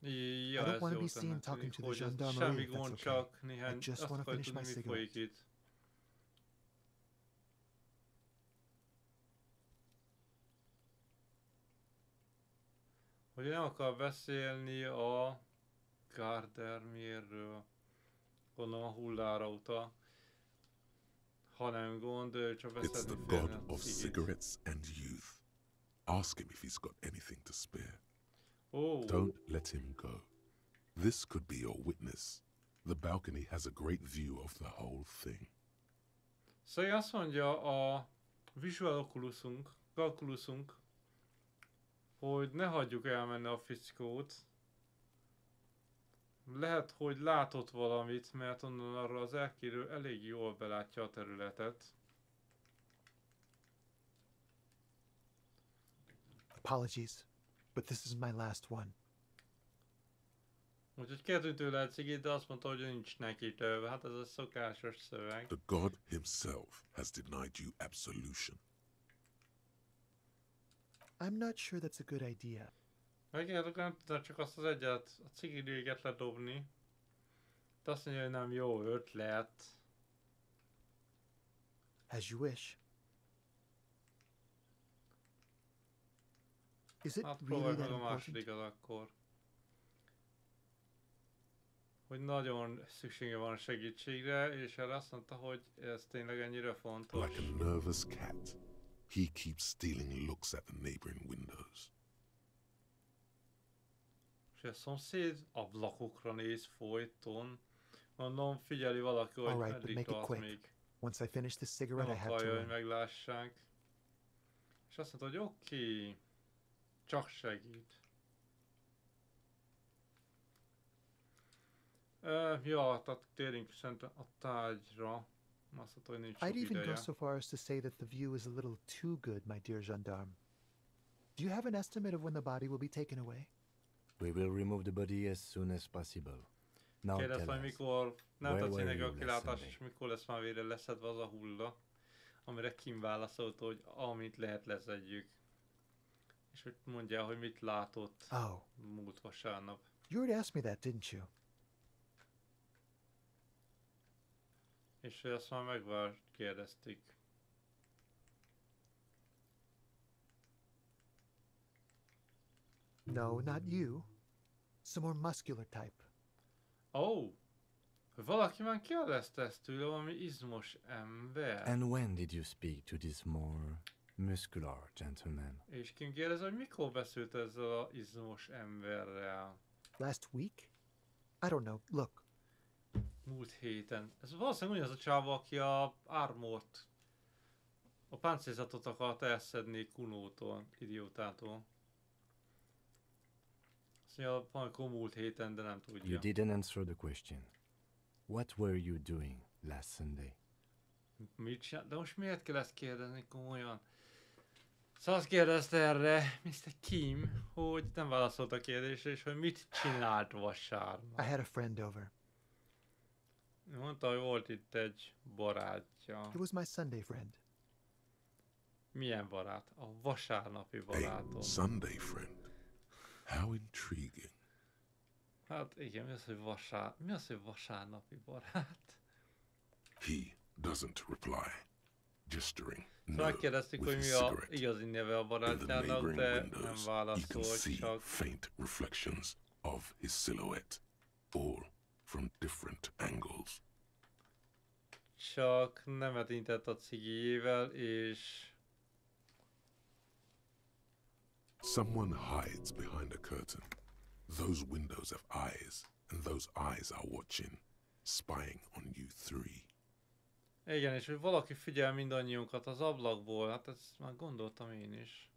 A: Ja, ez jó tenni, hogy semmi gond, csak néhány... Azt akarj tudni, mi folyik itt. Hogy nem akar beszélni a Gardnermierről, gondolom a hullára utal, hanem gond, ő csak beszélni
C: It's the god of cigarettes and youth. Ask him if he's got anything to spare.
A: Oh.
C: Don't let him go. This could be your witness. The balcony has a great view of the whole thing.
A: Szóval azt mondja a visual calculusunk, hogy ne hagyjuk elmenni a fickót. Lehet, hogy látott valamit, mert onnan arra az elkérő elég jól belátja a területet.
O: Apologies, but this is my last one.
A: Úgyhogy kértünk tőle egy cigit, de azt mondta, hogy nincs neki több. Hát ez a szokásos szöveg.
C: The God himself has denied you absolution.
O: I'm not sure that's a good idea.
A: Megértek, nem tudtam csak azt az egyet, a cigiréget ledobni. De azt mondja, hogy nem jó ötlet.
O: As you wish. Is it
A: hát
O: really that
A: meg a
O: important?
A: másodikat akkor. Hogy nagyon szüksége van a segítségre, és erre azt mondta, hogy ez tényleg ennyire fontos.
C: Like a nervous cat, he keeps stealing looks at the neighboring windows.
A: És a szomszéd ablakokra néz folyton. Mondom, figyeli valaki, hogy meddig tart még.
O: Once I finish this cigarette, I have to
A: akarja, hogy
O: run.
A: meglássák. És azt mondta, hogy oké, csak segít. Ja, tehát térjünk szerintem a tárgyra. Azt mondta, hogy nincs sok
O: I'd even
A: ideje.
O: go so far as to say that the view is a little too good, my dear gendarme. Do you have an estimate of when the body will be taken away?
E: We will remove the body as soon as possible. Now
A: Kérdeztem,
E: tell
A: hogy
E: us,
A: mikor nem
E: where
A: tetszik
E: were
A: neki
E: you
A: a kilátás,
E: last
A: és
E: Sunday?
A: mikor lesz már végre leszedve az a hulla. Amire Kim válaszolta, hogy amit lehet leszedjük. És hogy mondja, hogy mit látott múlt vasárnap.
O: You already asked me that, didn't you?
A: És hogy azt már megkérdeztük.
O: No, not you. Some more muscular type.
A: Oh! Valaki már kérdezte ezt tőle, valami izmos ember.
E: And when did you speak to this more muscular gentleman?
A: És Kim kérdezi, hogy mikor beszélt ezzel az izmos emberrel?
O: Last week? I don't know. Look.
A: Múlt héten. Ez valószínűleg ugyanaz a csáva, aki a armort, a páncélzatot akart elszedni Kunótól, idiótától. Azt mondja, valamikor múlt héten, de nem tudja.
E: You didn't answer the question. What were you doing last Sunday?
A: Mit csinál? De most miért kell ezt kérdezni komolyan? Szóval azt kérdezte erre Mr. Kim, hogy nem válaszolt a kérdésre, és hogy mit csinált vasárnap.
O: I had a friend over.
A: Mondta, hogy volt itt egy barátja.
O: It was my Sunday friend.
A: Milyen barát? A vasárnapi barátom.
C: A Sunday friend. How intriguing.
A: Hát igen, mi az, hogy vasárnapi barát?
C: He doesn't reply, gesturing
A: Szóval megkérdeztük, hogy mi a
C: cigarette.
A: igazi neve a barátjának, de nem válaszolt, csak...
C: faint reflections of his silhouette, all from different angles.
A: Csak nemet intett a cigijével, és...
C: Someone hides behind a curtain. Those windows have eyes, and those eyes are watching, spying on you three.
A: Igen, és hogy valaki figyel mindannyiunkat az ablakból, hát ezt már gondoltam én is.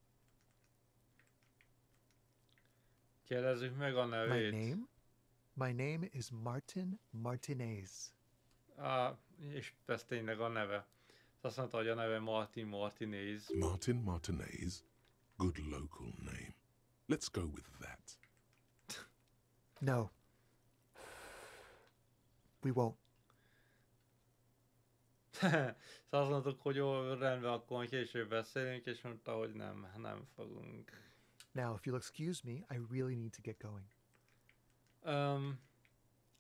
A: Kérdezzük meg a nevét.
O: My name? My name is Martin Martinez.
A: És ez tényleg a neve. Azt mondta, hogy a neve Martin Martinez.
C: Martin Martinez? Good local name. Let's go with that.
O: No. We won't.
A: Szóval azt mondtuk, hogy jó, rendben, akkor később beszélünk, és mondta, hogy nem fogunk.
O: Now, if you'll excuse me, I really need to get going.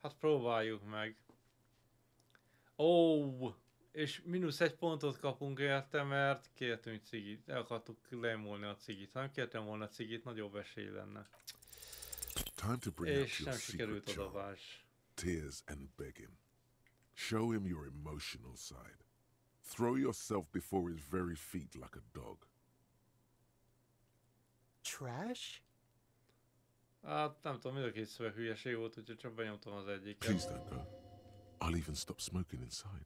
A: Hát próbáljuk meg. És -1 pontot kapunk érte, mert kértünk cigit. El akartuk lemolni a cigit. Ha nem kértem volna cigit, nagyobb esély lenne.
C: Time to bring out
A: És
C: your
A: nem sikerült
C: secret charm.
A: odavás.
C: Tears and begging. Show him your emotional side. Throw yourself before his very feet like a dog.
O: Trash?
A: Hát nem tudom, mind a két szöveg hülyeség volt, úgyhogy csak benyomtam az egyiket.
C: Please don't go. I'll even stop smoking inside.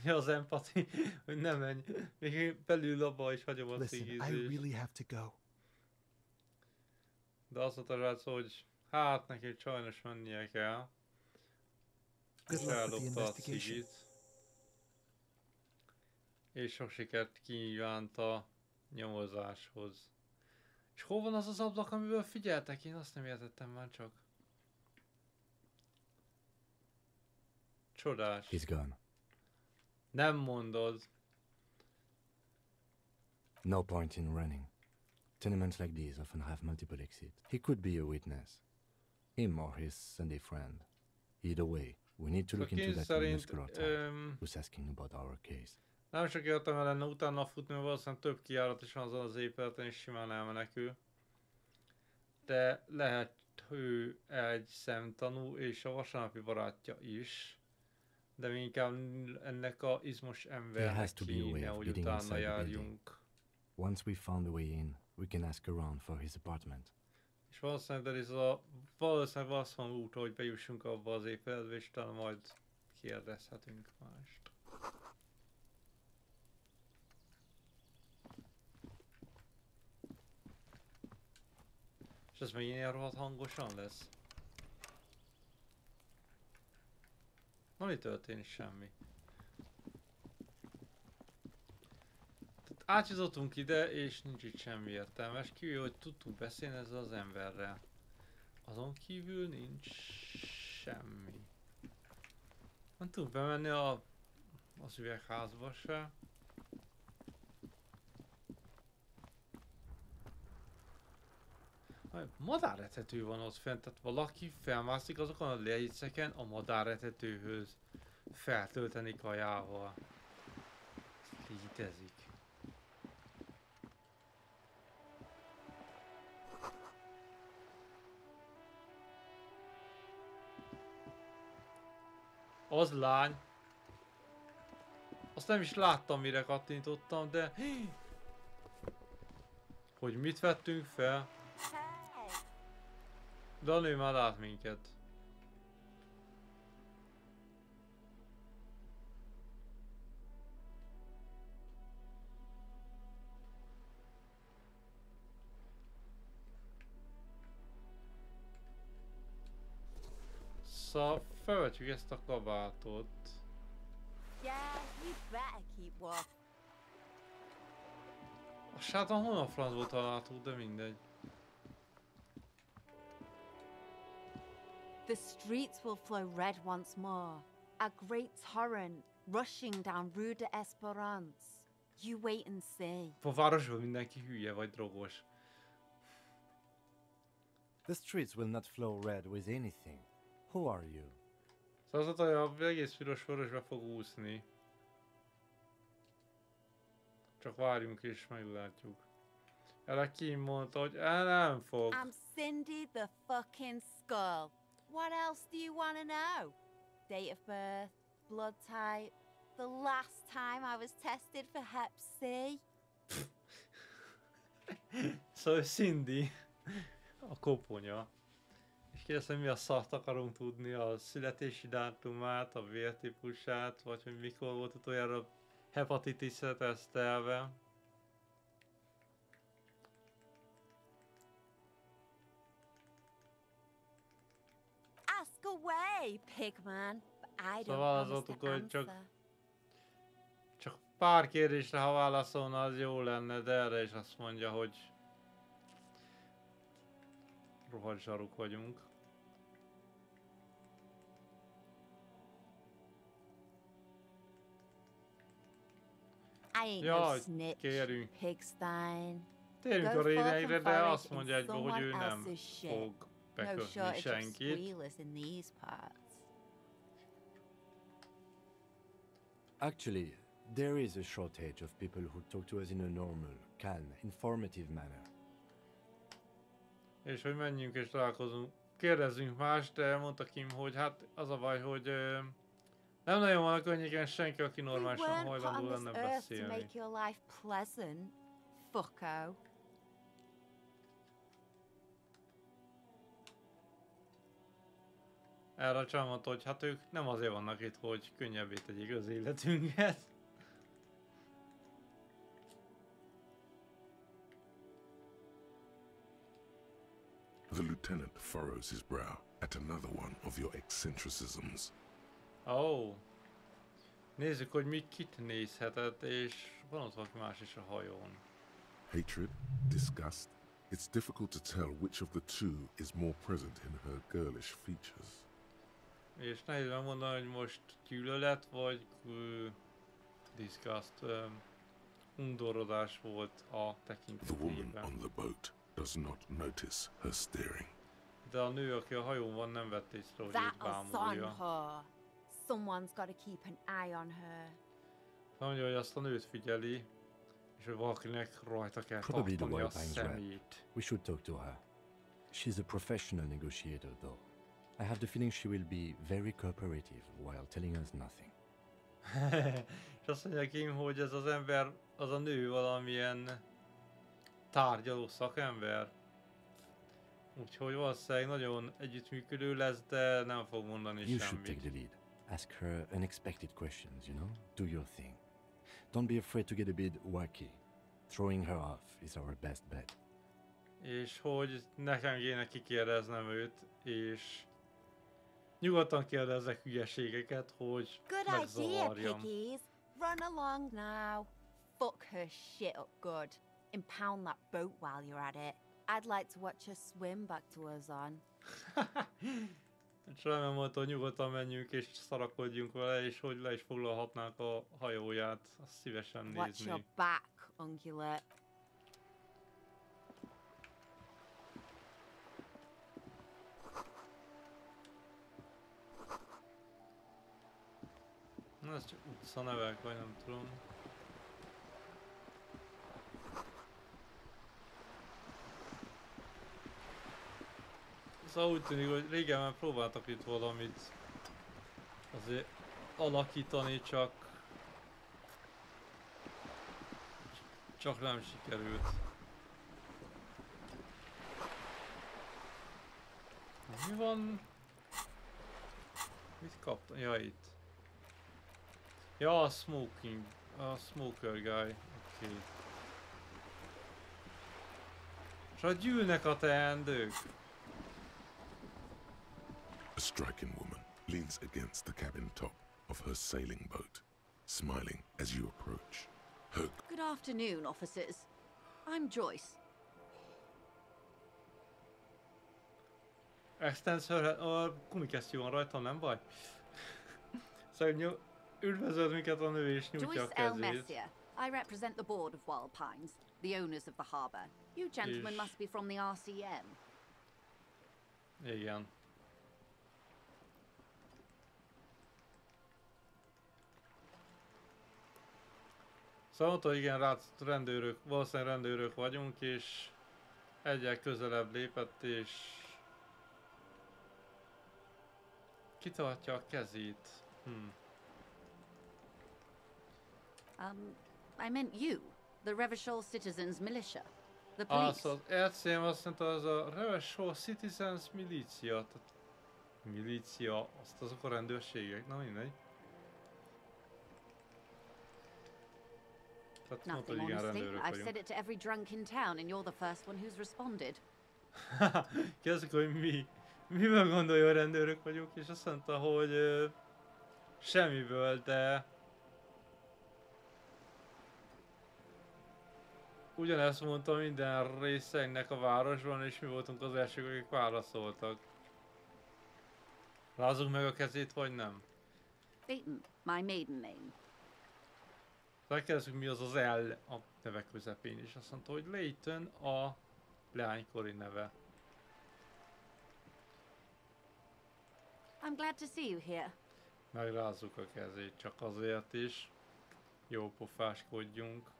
A: Az empati, hogy nem menj. Még belül abba is hagyom a cigizést.
O: I really have to go.
A: De azt mondta rá, hogy hát neki sajnos mennie kell. És eldobta a cigit. És sok sikert kívánt a nyomozáshoz. És hol van az az ablak, amiből figyeltek? Én azt nem értettem már csak. Csodás.
E: He's gone.
A: Nem mondod.
E: No point in running. Tenements like these often have multiple exits. He could be a witness. Him or his Sunday friend. Either way, we need to look into that minuscule type who's asking about our case.
A: Nem csak értem el lenne utána futni, mert valószínűleg több kijárat is van azon az épületen, és simán elmenekül. De lehet ő egy szemtanú, és a vasárnapi barátja is. De mi inkább ennek a izmos embernek kéne, hogy utána járjunk.
E: Once we found the way in, we can ask around for his apartment.
A: És valószínűleg az van út, hogy bejussunk abba az épületbe, és utána majd kérdezhetünk mást. És ez még ilyen rohadt hangosan lesz. Na mi történik? Semmi. Tehát átjutottunk ide, és nincs itt semmi értelmes, kívül, hogy tudtunk beszélni ezzel az emberrel. Azon kívül nincs semmi. Nem tudunk bemenni az üvegházba se. Madáretető van ott fent, tehát valaki felmászik azokon a lejegyzeken a madáretetőhöz feltölteni kajával. Ez létezik. Az lány. Azt nem is láttam, mire kattintottam, de... Hogy mit vettünk fel? De a nő már lát minket. Szóval felvetjük ezt a kabátot. A sáton honnan francból találtuk, de mindegy.
D: The streets will flow red once more, a great torrent rushing down Rue de Esperance. You wait and see.
A: A városban mindenki hülye vagy drogos.
E: The streets will not flow red with anything. Who are you?
A: Szóval az hogy egész piros vörösbe fog úszni. Csak várjunk és meglátjuk. Erre Kim mondta, hogy nem fog.
D: I'm Cindy the fucking Skull. What else do you want to know? Date of birth, blood type, the last time I was tested for Hep C.
A: Szóval Cindy, a koponya. És kérdeztem, mi a szart akarunk tudni, a születési dátumát, a vértípusát, vagy hogy mikor volt utoljára hepatitisre tesztelve.
D: Ask away, pigman. I don't
A: Válaszoltuk,
D: promise to
A: hogy
D: answer.
A: csak pár kérdésre, ha válaszolna, az jó lenne, de erre is azt mondja, hogy rohadt zsaruk vagyunk.
D: I ain't no
A: Jaj,
D: snitch,
A: kérünk.
D: Pigstein.
A: Térjünk
D: Go
A: a
D: forth
A: lényegre,
D: and
A: de
D: forage
A: azt mondja
D: in
A: egyből, hogy ő
D: someone
A: nem
D: else's shit.
A: fog
D: No
A: bekötni
D: shortage of
A: senkit.
D: squealers in these parts.
E: Actually, there is a shortage of people who talk to us in a normal, calm, informative manner.
A: És hogy menjünk és találkozunk, kérdezzünk más, de mondta Kim, hogy hát az a baj, hogy nem nagyon van a környéken senki, aki
D: We
A: normálisan
D: weren't put
A: hajlandó
D: on
A: lenne
D: this earth to
A: beszélni.
D: make your life pleasant, fucko.
A: Erre a csaj mondta, hogy hát ők nem azért vannak itt, hogy könnyebbé tegyék az életünket.
C: The lieutenant furrows his brow at another one of your eccentricisms.
A: Oh. Nézzük, hogy kit nézhetett, és van ott valaki más is a hajón.
C: Hatred, disgust. It's difficult to tell which of the two is more present in her girlish features.
A: És nehéz megmondani, hogy most gyűlölet vagy disgust, undorodás volt a
C: The woman
A: tekintetében.
C: on the boat does not notice her staring.
A: De a nő, aki a hajón van, nem vett észre, hogy őt
D: That'll son
A: bámulja.
D: her. Someone's got to keep an eye on her.
A: Mondja, hogy azt a nőt figyeli, és hogy valakinek rajta kell
E: Probably the
A: tartani a
E: White Pines rep.
A: szemét.
E: We should talk to her. She's a professional negotiator, though. I have the feeling she will be very cooperative while telling us nothing.
A: És azt mondja Kim, hogy ez az ember, az a nő valamilyen tárgyaló szakember. Úgyhogy valószínűleg nagyon együttműködő lesz, de nem fog mondani
E: You should take
A: semmit.
E: the lead. Ask her unexpected questions, you know? Do your thing. Don't be afraid to get a bit wacky. Throwing her off is our best bet.
A: És hogy nekem kéne kikérdeznem őt, és nyugodtan kérdezzek hülyeségeket, hogy
D: Good idea,
A: megzavarjam.
D: piggies. Run along now. Fuck her shit up good. Impound that boat while you're at it. I'd like to watch her swim back to us on.
A: És remélem mondta, hogy nyugodtan menjünk és szarakodjunk vele, és hogy le is foglalhatnánk a hajóját. Azt szívesen
D: Watch your
A: nézni.
D: back, ungulate.
A: Na, ez csak utca nevek, vagy nem tudom. Szóval úgy tűnik, hogy régen már próbáltak itt valamit azért alakítani, csak nem sikerült. Mi van? Mit kaptam? Ja, itt. Ja, a smoker guy. Oké. És gyűlnek a teendők.
C: A striking woman leans against the cabin top of her sailing boat, smiling as you approach. Her
F: Good afternoon, officers. I'm Joyce.
A: Extensor, a gumikesztyű van rajta, nem baj? Szóval üdvözöld minket a nő és nyújtja a
F: Joyce L.
A: kezét.
F: Messier. I represent the board of Wild Pines, the owners of the harbour. You gentlemen
A: És-
F: must be from the RCM.
A: Igen. Szóval mondta, igen, rendőrök, valószínűleg rendőrök vagyunk, és egyel közelebb lépett, és kitartja a kezét.
F: I meant you, the Revachol Citizens Militia. The police.
A: Az RCM azt mondta, az a Revachol Citizens Milícia. Tehát milícia, azt azok a rendőrségek, na mindegy. Tehát mondta,
F: Nothing,
A: hogy igen,
F: honestly.
A: rendőrök
F: I've said
A: vagyunk.
F: it to every drunk in town, and you're the first one who's responded.
A: Kérdezik, hogy mivel gondolja, hogy rendőrök vagyunk, és azt mondta, hogy semmiből, de ugyanezt mondta minden részeinknek a városban, és mi voltunk az elsők, akik válaszoltak. Rázunk meg a kezét, vagy nem?
F: Dayton, my maiden name.
A: Megkérdezzük, mi az az L a nevek közepén, és azt mondta, hogy Layton a leánykori neve.
F: I'm glad to see you here.
A: Megrázzuk a kezét, csak azért is. Jó pofáskodjunk.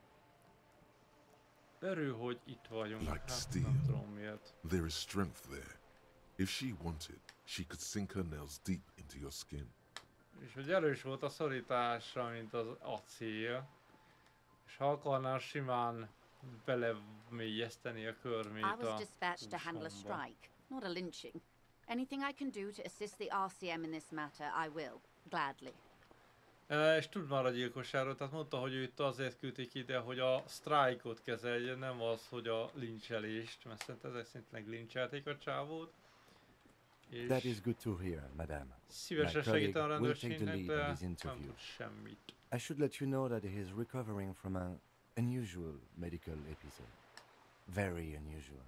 A: Örül, hogy itt vagyunk.
C: like
A: Hát,
C: steel.
A: nem tudom miért.
C: There is strength there. If she wanted, she could sink her nails deep into your skin.
A: És hogy erős volt a szorítása, mint az acél. És ha akarnál simán belemélyezteni a körmét
F: I was
A: a
F: dispatched to handle a
A: húsomba.
F: strike, not a lynching. Anything I can do to assist the RCM in this matter, I will, gladly.
A: És tud már a gyilkosságról, tehát mondta, hogy őt azért küldték ide, hogy a sztrájkot kezelje, nem az, hogy a lincselést, mert szerintem ezek szerint meglincselték a csávót.
E: That is good to hear, madame.
A: Szívesen segít a rendőrségnek, de nem tud semmit.
E: I should let you know that he is recovering from an unusual medical episode. Very unusual.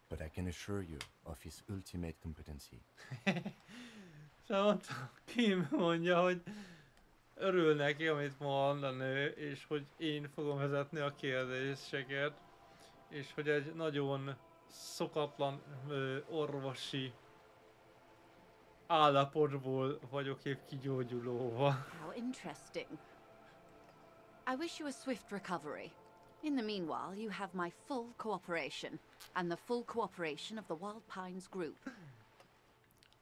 E: But I can assure you of his ultimate competency.
A: Szóval Kim mondja, hogy örül neki, amit mond a nő, és hogy én fogom vezetni a kérdéseket, és hogy egy nagyon szokatlan orvosi állapotból vagyok épp kigyógyulóva.
F: How interesting. I wish you a swift recovery. In the meanwhile, you have my full cooperation, and the full cooperation of the Wild Pines group.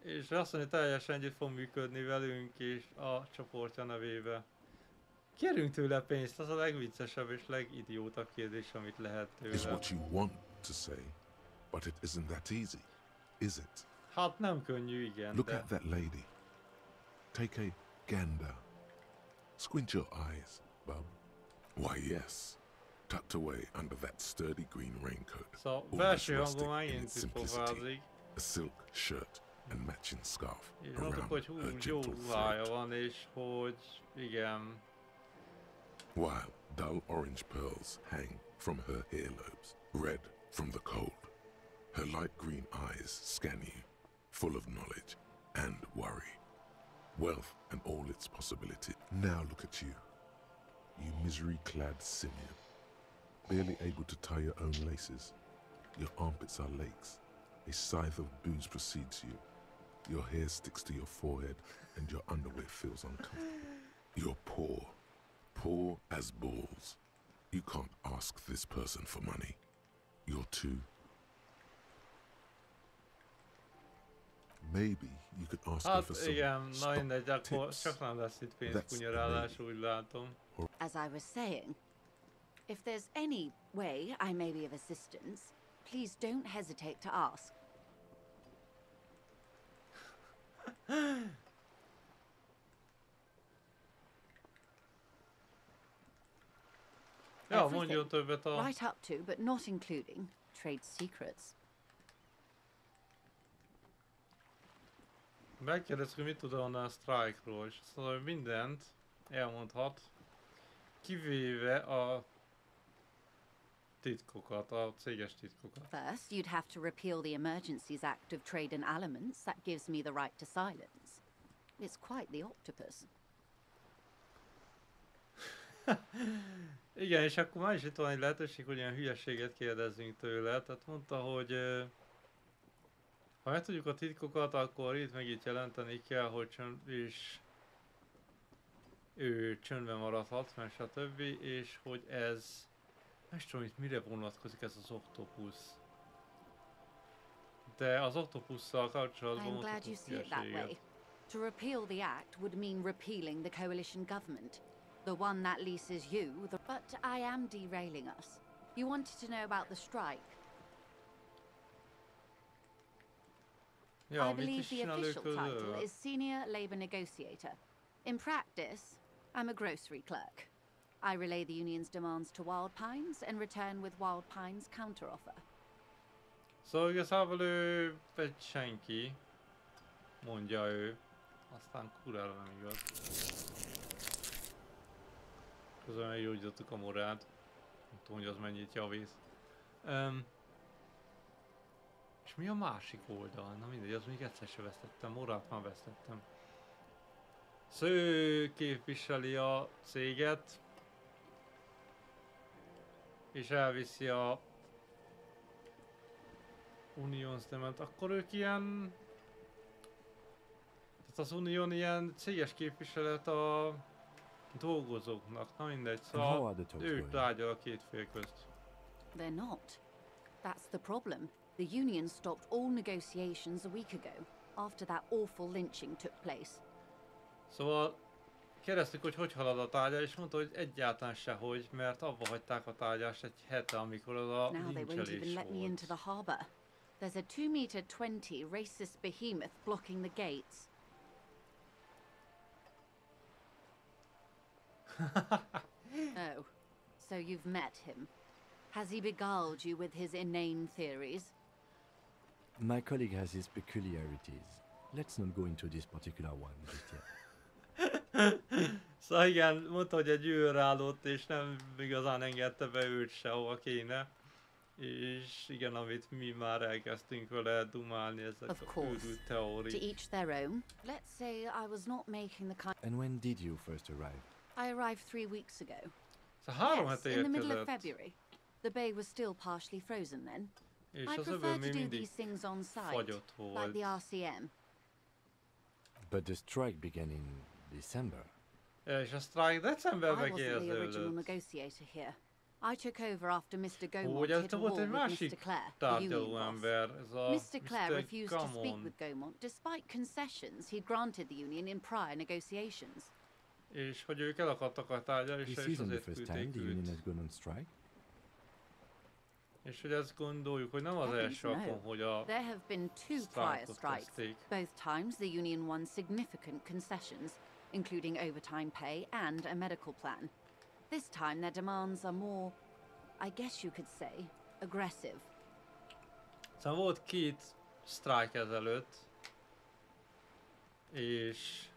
A: És azt mondja, teljesen együtt fog működni velünk és a csoportja nevébe. Kérünk tőle pénzt, az a legviccesebb és legidiótabb kérdés, amit lehet tőle.
C: It's what you want to say, but it isn't that easy, is it?
A: Hát nem könnyű, igen,
C: Look
A: de...
C: at that lady. Take a gander. Squint your eyes, bub. Why, yes. Tucked away under that sturdy green raincoat.
A: Szóval
C: almost
A: belső
C: rustic
A: hangon
C: in
A: megint
C: its simplicity.
A: pofázik.
C: A silk shirt and matching scarf
A: És
C: around
A: mondtuk, hogy hú,
C: her
A: jó
C: gentle
A: ruhája
C: throat,
A: van, és hogy igen.
C: while dull orange pearls hang from her earlobes, red from the cold. Her light green eyes scan you, full of knowledge and worry. Wealth and all its possibility. Now look at you, you misery-clad simian, barely able to tie your own laces. Your armpits are lakes. A scythe of booze precedes you. Your hair sticks to your forehead and your underwear feels uncomfortable. You're poor. Poor as balls. You can't ask this person for money. You're too... Maybe you could ask her for some
A: igen, na mindegy, akkor
C: tips.
A: csak nem lesz itt pénzkunyarálás, úgy látom.
F: As I was saying, if there's any way I may be of assistance, please don't hesitate to ask.
A: Ja, mondjon többet a...
F: Right up to, but not including, trade secrets.
A: Megkérdeztük, hogy mit tud annál a strike-ról, és azt mondom, hogy mindent elmondhat, kivéve a titkokat, a céges titkokat.
F: First, you'd have to repeal the Emergencies Act of Trade in Aliments. That gives me the right to silence. It's quite the octopus.
A: Igen, és akkor már is itt van egy lehetőség, hogy ilyen hülyeséget kérdezzünk tőle. Tehát mondta, hogy ha megtudjuk a titkokat, akkor itt meg itt jelenteni kell, hogy ő csöndben maradhat, meg stb. És hogy ez... Nem tudom, itt mire vonatkozik ez az oktopusz. De az oktopusszal kapcsolatban
F: I'm glad you see it that way. To repeal the act would mean repealing the coalition government. The one that leases you, but I am derailing us. You wanted to know about the strike.
A: Ja,
F: I believe the official title is Senior Labour Negotiator. In practice, I'm a grocery clerk. I relay the union's demands to Wild Pines and return with Wild Pines' counteroffer.
A: Szóval igazából ő egy senki, mondja ő. Aztán kurára nem igaz. Közben meggyógyítottuk a morát. Nem tudom, hogy az mennyit javít. És mi a másik oldal? Na mindegy, az még egyszer se vesztettem, morát már vesztettem. Szóval ő képviseli a céget. És elviszi a Unions Dement, akkor ők ilyen... Tehát az Unión ilyen céges képviselet a dolgozóknak, na mindegy, szóval ők tárgyal a két fél közt.
F: They're not. That's the problem. The union stopped all negotiations a week ago, after that awful lynching took place.
A: Szóval kérdeztük, hogy halad a tárgyal, és mondta, hogy egyáltalán sehogy, mert abba hagyták a tárgyást egy hete, amikor az a lincselés volt.
F: There's a 2-meter-20 racist behemoth blocking the gates. Oh, so you've met him. Has he beguiled you with his inane theories?
E: My colleague has his peculiarities. Let's not go into this particular one just yet.
A: Szóval igen, mondta, hogy egy őr állott, és nem igazán engedte be őt se, ahova kéne. És igen, amit mi már elkezdtünk vele dumálni, ezek a őrült teóriák.
F: To each their own. Let's say I was not making the kind...
E: And when did you first arrive?
F: I arrived 3 weeks ago.
A: Szóval
F: yes, in the middle of February. The bay was still partially frozen then. I prefer to do these things on site, like the RCM.
E: But the strike began in December.
A: És a strike decemberben
F: I wasn't the original negotiator here. I took over after Mr. Gaumont hit a wall with Mr. Clare, the union boss. Mr. Clare refused to speak with Gaumont, despite concessions he'd granted the union in prior negotiations.
A: És hogy ők el akartak tárgyalni, és azért küldték őt. És hogy ezt gondoljuk, hogy nem az első alkalom, hogy a
F: There have been 2 prior strikes. Both times the union won significant concessions, including overtime pay and a medical plan. This time their demands are more, I guess you could say, aggressive.
A: Szóval volt 2 sztrájk ezelőtt, és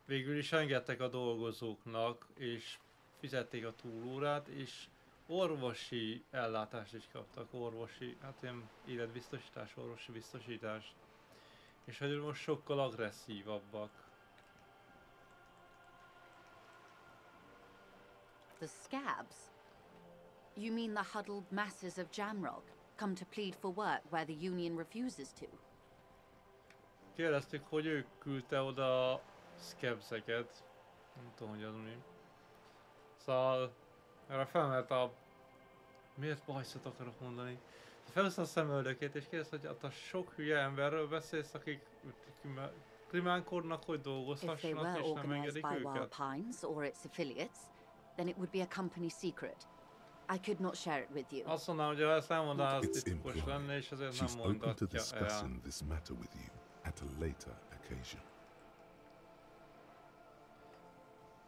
A: végül is engedtek a dolgozóknak, és fizették a túlórát, és orvosi ellátást is kaptak, orvosi, hát ilyen életbiztosítás, orvosi biztosítás. És hogy most sokkal agresszívabbak.
F: The scabs? You mean the huddled masses of Jamrog, come to plead for work where the union refuses to?
A: Kérdeztük, hogy ők küldte oda a scabseket. Nem tudom, hogy az mi. Szóval erre felmert a... Miért bajszot akarok mondani? Felhúzta a szemöldökét és kérdezte, hogy a sok hülye emberről beszélsz, akik krimánkodnak, hogy dolgozhassanak, és nem engedik őket.
F: Then it would be a company secret. I could not share it with you.
A: Azt mondanám, hogy ha ezt elmondaná, az titkos lenne, és ezért nem mondatja
C: el. This matter with you at a later occasion.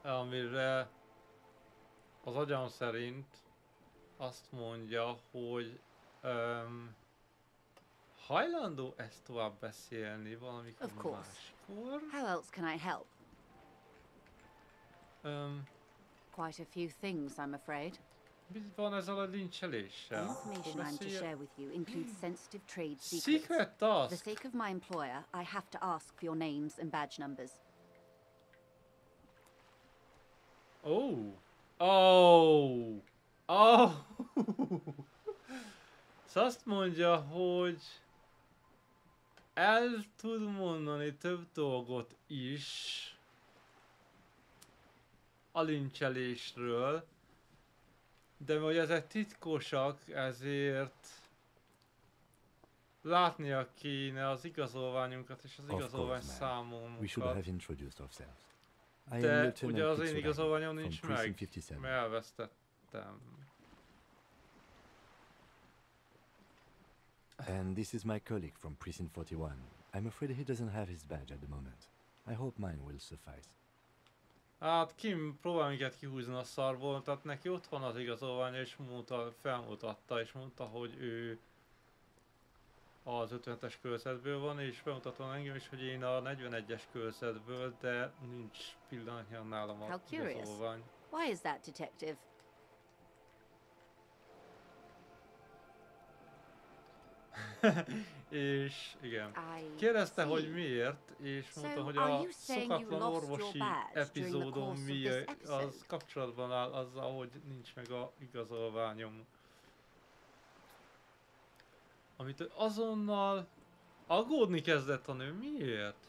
A: Amire az agyam szerint azt mondja, hogy hajlandó ezt tovább beszélni valamikor máskor.
F: How else can I help? Quite a few things, I'm afraid.
A: Mi van ezzel a lincseléssel?
F: The information I'm to share with you includes sensitive trade secrets.
A: Secret task.
F: For the sake of my employer, I have to ask for your names and badge numbers.
A: Oh. Oh. Oh. Szóval azt mondja, hogy el tud mondani több dolgot is a lincselésről, de hogy ezek titkosak, ezért látnia kéne az igazolványunkat és az igazolvány számunkat. De ugye az én igazolványom nincs meg, mert elvesztettem.
E: And this is my colleague from Precinct 41. I'm afraid he doesn't have his badge at the moment. I hope mine will suffice.
A: Hát Kim próbál minket kihúzni a szarból, tehát neki ott van az igazolványa, és felmutatta, és mondta, hogy ő az 57-es körzetből van, és bemutatta engem is, hogy én a 41-es körzetből, de nincs pillanatnyilag nálam az igazolvány.
F: Why is that, detective?
A: És igen, kérdezte, hogy miért, és mondta, hogy a szokatlan orvosi epizódon mi az kapcsolatban áll azzal, hogy nincs meg a igazolványom. Amit azonnal aggódni kezdett a nő. Miért?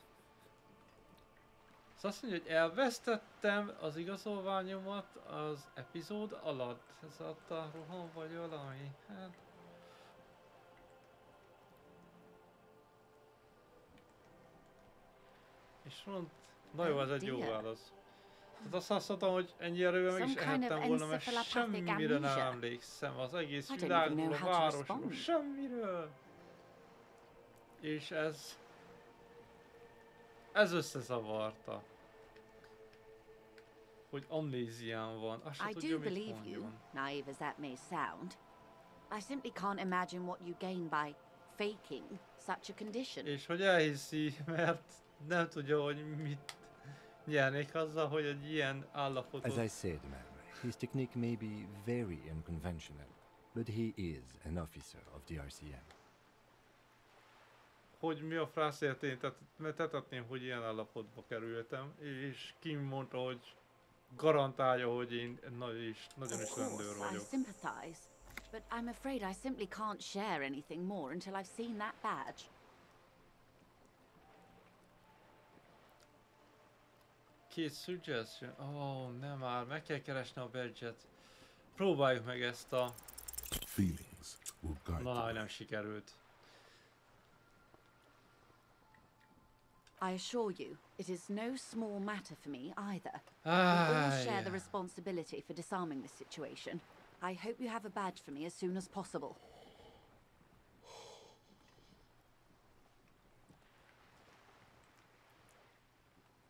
A: Szóval azt mondja, hogy elvesztettem az igazolványomat az epizód alatt. Ez a roham vagy valami. Hát... És mond, na jó, ez egy jó válasz. Tehát azt mondtam, hogy ennyi erővel meg is ehettem volna, mert semmire nem emlékszem. Az egész világról, a városról, semmiről. És ez összezavarta. Hogy amnéziám van. Azt se tudja, mit mondjon.
F: Naive as that may sound. I simply can't imagine what you gain by faking such a condition.
A: És hogy elhiszi, mert nem tudja, hogy mit nyernék azzal, hogy egy ilyen állapotot...
E: As I said, ma'am, his technique may be very unconventional, but he is an officer of the RCM.
A: Hogy mi a frászért én tetetném, hogy ilyen állapotba kerültem, és Kim mondta, hogy garantálja, hogy én nagyon is rendőr vagyok.
F: I sympathize, but I'm afraid I simply can't share anything more until I've seen that badge.
A: Két suggestion? Nem már, meg kell keresni a badge-et. Próbáljuk meg ezt a... Na, nem sikerült.
F: I assure you, it is no small matter for me either. We all share the responsibility for disarming this situation. I hope you have a badge for me as soon as possible.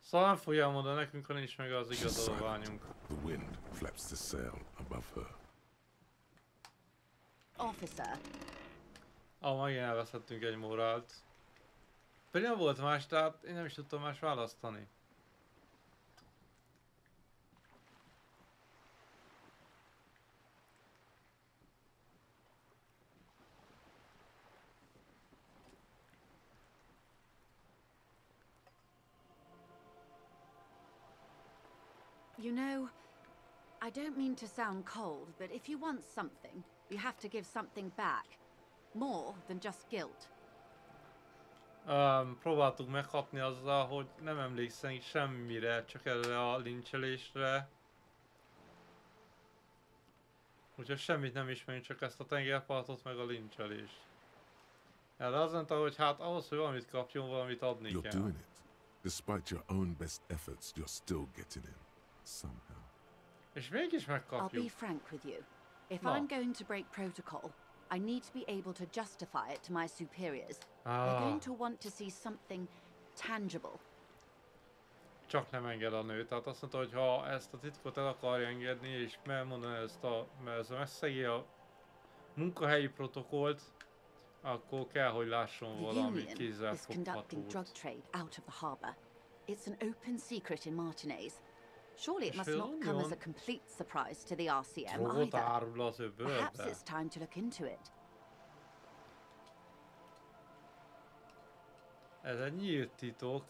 A: Szóval nem fogja elmondani nekünk, ha nincs meg az igazolványunk.
C: The wind flaps the sail above her.
F: Officer.
A: Megint elvesztettünk egy morált. Pedig nem volt más, tehát én nem is tudtam más választani.
F: You know, I don't mean to sound cold, but if you want something, you have to give something back. More than just guilt.
A: Próbáltuk meghatni azzal, hogy nem emlékszem semmire, csak erre a lincselésre. Úgyhogy semmit nem ismerünk, csak ezt a tengerpartot meg a lincselést. Erre azt mondta, hogy hát ahhoz, hogy valamit kapjon, valamit adni kell.
C: You're doing it. Despite your own best efforts, you're still getting in. Somehow.
A: És mégis megkapjuk.
F: I'll be frank with you. If I'm going to break protocol, I need to be able to justify it to my superiors. They're going to want to see something tangible.
A: Csak nem enged a nő. Tehát azt mondta, hogy ha ezt a titkot el akarja engedni, és megmondani mert ez megszegi a munkahelyi protokollt, akkor kell, hogy lásson valami kézzelfoghatót.
F: Drug trade out of the harbor. It's an open secret in Martinez. Surely it must not come as a complete surprise to the RCM either. Perhaps it's time to look into it.
A: Ez egy nyílt titok.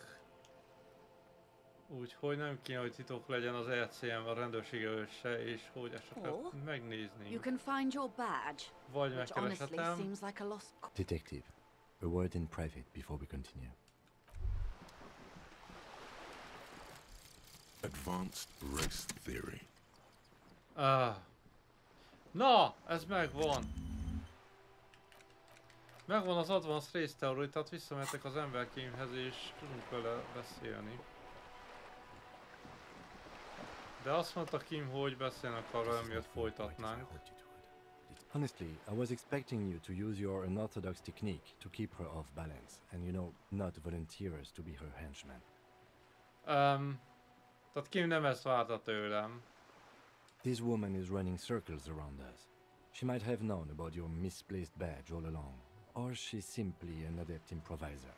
A: Úgyhogy nem kéne, hogy titok legyen az RCM, a rendőrség előse, és hogy esetleg megnézni.
F: You can find your badge,
A: vagy
F: which honestly seems like a lost...
E: Detective, a word in private before we continue.
C: Advanced race theory.
A: Na, ez megvan. Megvan az advanced race theory, tehát visszamehetek az emberkémhez és tudunk vele beszélni. De azt mondta Kim, hogy beszélnek arra, emiatt folytatnánk.
E: Honestly, I was expecting you to use your unorthodox technique to keep her off balance, and you know, not volunteer us to be her henchman.
A: Tehát Kim nem ezt várta tőlem.
E: This woman is running circles around us. She might have known about your misplaced badge all along, or she's simply an adept improviser.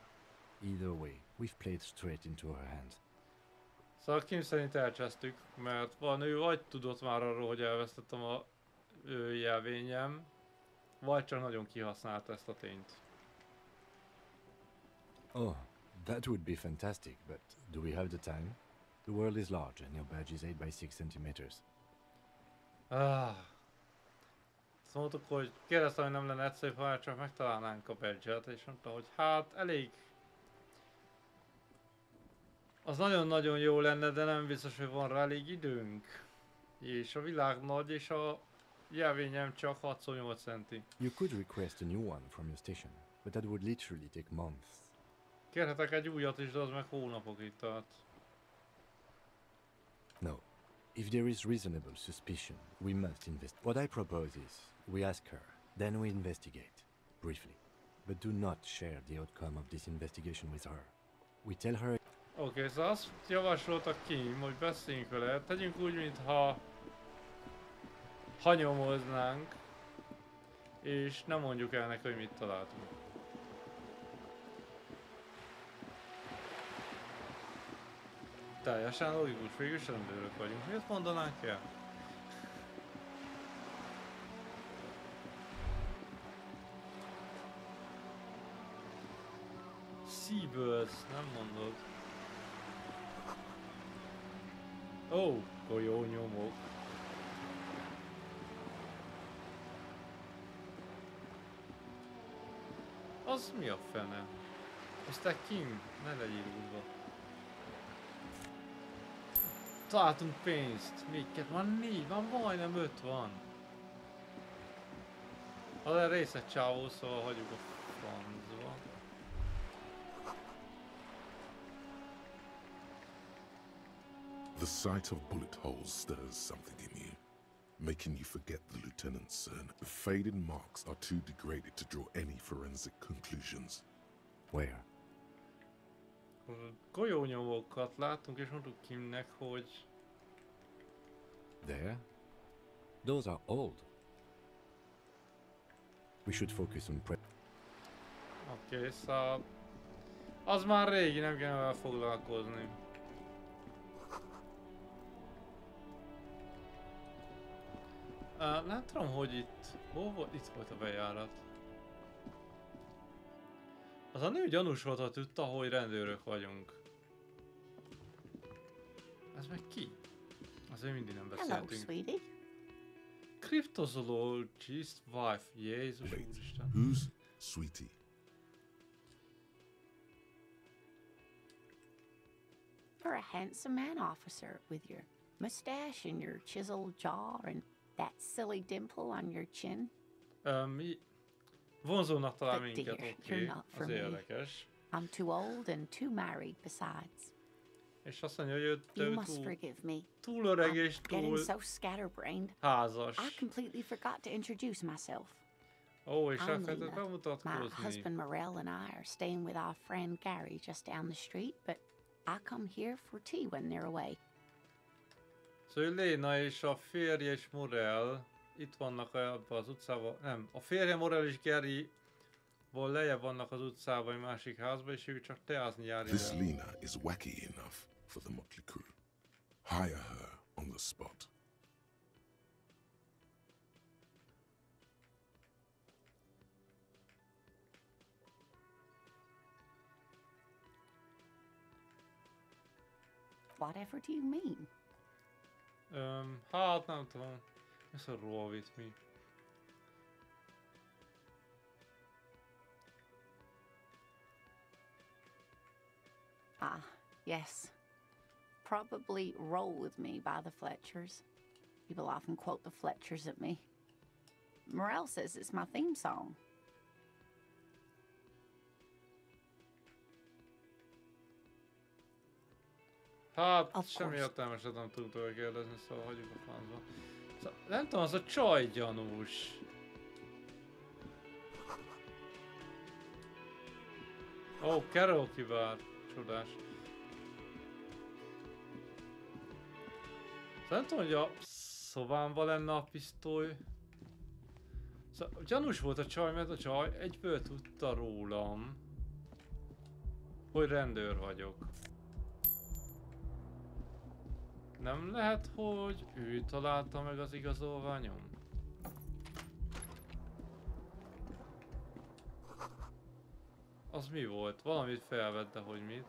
E: Either way, we've played straight into her hands.
A: Szóval Kim szerint elcsesztük, mert van ő vagy tudott már arról, hogy elvesztettem a jelvényem, vagy csak nagyon kihasználta ezt a tényt.
E: Oh, that would be fantastic, but do we have the time? The world is large and your badge is 8 by 6 centimeters.
A: Azt mondtuk, hogy kérdeztem, hogy nem lenne egyszerűbb, ha csak megtalálnánk a badge-et, és mondta, hogy hát elég. Az nagyon-nagyon jó lenne, de nem biztos, hogy van rá elég időnk. És a világ nagy, és a jelvényem csak 6x8 centi.
E: You could request a new one from your station, but that would literally take months.
A: Kérhetek egy újat is, de az meg hónapokig tart.
E: No, If there is reasonable suspicion, we must investigate. What I propose is, we ask her, then we investigate, briefly. But do not share the outcome of this investigation with her. We tell her...
A: Oké, szóval azt javasoltak ki, hogy beszéljünk vele, tegyünk úgy, mintha nyomoznánk, és nem mondjuk el neki, hogy mit találtunk. Teljesen logikus, végülis rendőrök vagyunk. Miért mondanánk el? Seabirds, nem mondod. Ó, golyónyomok. Az mi a fene? Mr. King, ne legyél úrva. Találtunk pénzt. Miket? Van 4, van majdnem 5 van. Az egy részlet csávó, szóval hagyjuk a francba.
C: The sight of bullet holes stirs something in you, making you forget the lieutenant's son. The faded marks are too degraded to draw any forensic conclusions.
E: Where?
A: Golyónyomokat láttunk, és mondtuk Kimnek, hogy...
E: There? Those are old. We should focus on
A: Oké, szóval... Az már régi, nem kell vele foglalkozni. Nem tudom, hogy itt... Hol volt? Itt volt a bejárat. Az a nő gyanús volt, hogy tudta, hogy rendőrök vagyunk. Ez meg ki? Azért mindig nem beszéltünk.
H: Hello, sweetie.
A: Cryptozoologist wife. Jézus úristen.
C: Who's sweetie?
H: You're a handsome man, officer, with your mustache and your chiseled jaw and that silly dimple on your chin.
A: Vonzónak talál minket,
H: dear,
A: oké.
H: you're not for
A: Az
H: me.
A: érdekes.
H: I'm too old and too married besides.
A: És azt mondja, hogy
H: You must forgive me.
A: túl öreg és
H: Getting
A: túl
H: so scatterbrained.
A: házas.
H: I completely forgot to introduce myself.
A: Ó, és
H: I'm
A: elkezdett
H: Lena. My
A: bemutatkozni.
H: husband Mivel and I are staying with our friend Gary just down the street, but I come here for tea when they're away.
A: Szóval Léna és a férje és Morel itt vannak ebben az utcában. Nem, a férje Morel és Gary lejjebb vannak az utcában, egy másik házban, és ő csak teázni jár ide.
C: This Lena is wacky enough for the motley crew. Hire her on the spot.
H: Whatever do you mean?
A: Hát nem tudom. Ez a roll with me.
H: Ah, yes. Probably Roll With Me by the Fletchers. People often quote the Fletchers at me. Morel says it's my theme song.
A: Hát, semmi értelmeset nem tudunk tőle kérdezni, szóval hagyjuk a francba. Szóval, nem tudom, az a csaj gyanús. Ó, karaoke bar. Csodás. Szóval nem tudom, hogy a szobámban lenne a pisztoly. Szóval gyanús volt a csaj, mert a csaj egyből tudta rólam, hogy rendőr vagyok. Nem lehet, hogy ő találta meg az igazolványom? Az mi volt? Valamit felvett, de hogy mit?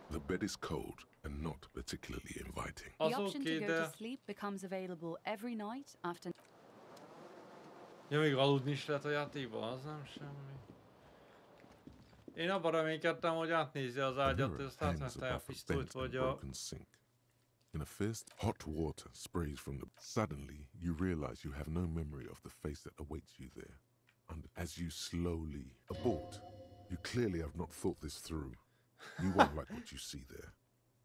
C: The bed is cold and not particularly inviting.
I: The option to go to sleep becomes available every night after...
A: Ja, még aludni is lehet a játékban, az nem semmi. Én abban reménykedtem, hogy átnézi az ágyat, és azt átvette a pisztolyt, vagy a...
C: In a fist, hot water sprays from the... Suddenly, you realize you have no memory of the face that awaits you there. And as you slowly abort, You clearly have not thought this through. You won't like what you see there,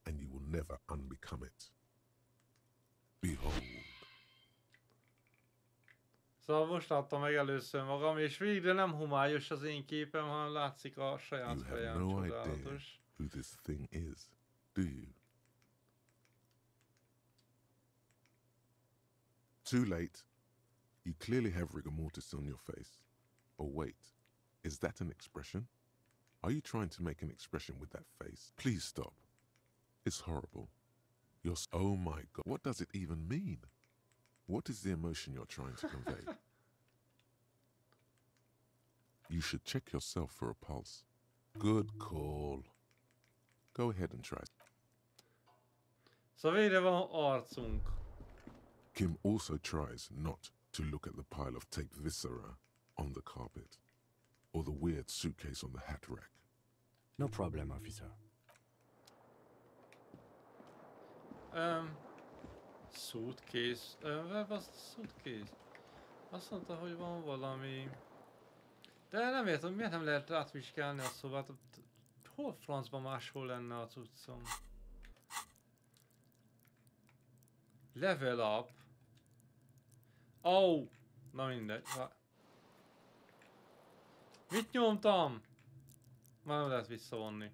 C: and you will never unbecome it. Behold.
A: Szóval most láttam meg először magam, és végre nem homályos az én képem, hanem látszik a saját fejem.
C: You have no idea who this thing is, do you? Too late. You clearly have rigor mortis on your face. Or wait, is that an expression? Are you trying to make an expression with that face? Please stop. It's horrible. Oh my God, what does it even mean? What is the emotion you're trying to convey? You should check yourself for a pulse. Good call. Go ahead and try.
A: Szóval végre van arcunk.
C: Kim also tries not to look at the pile of taped viscera on the carpet, or the weird suitcase on the hat rack.
E: No problem, officer.
A: Suitcase. Where was the suitcase? Azt mondta, hogy van valami... De nem értem, miért nem lehet átvizsgálni a szobát? Hol francban máshol lenne a cuccom? Level up. Oh! Na mindegy. Mit nyomtam? Már nem lehet visszavonni.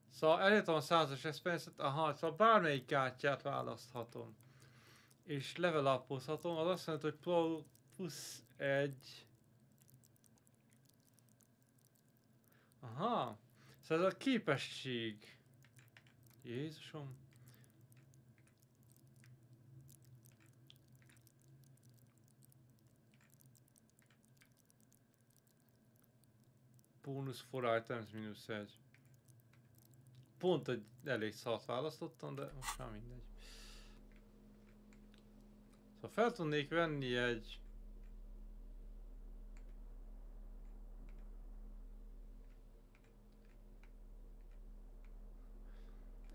A: Szóval elértem a 100-as experience-et, aha, szóval bármelyik kártyát választhatom. És level up-ozhatom, az azt jelenti, hogy plusz egy... Aha! Szóval ez a képesség. Jézusom. Bonus for items -1. Pont egy elég szart választottam, de most már mindegy. Szóval fel tudnék venni egy...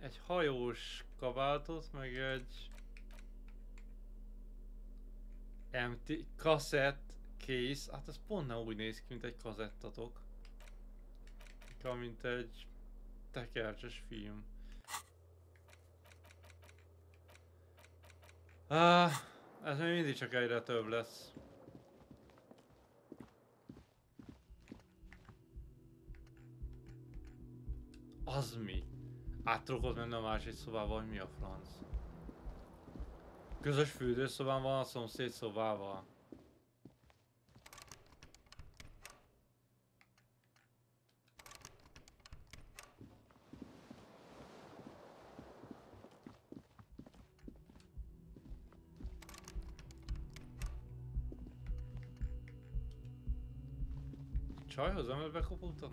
A: Egy hajós kabátot, meg egy... Empty cassette case. Hát ez pont nem úgy néz ki, mint egy kazettatok. Mint egy... tekercses film. Ez még mindig csak egyre több lesz. Az mi? Át tudok menni a másik szobába, vagy mi a franc? Közös fürdőszobán van a szomszéd szobával.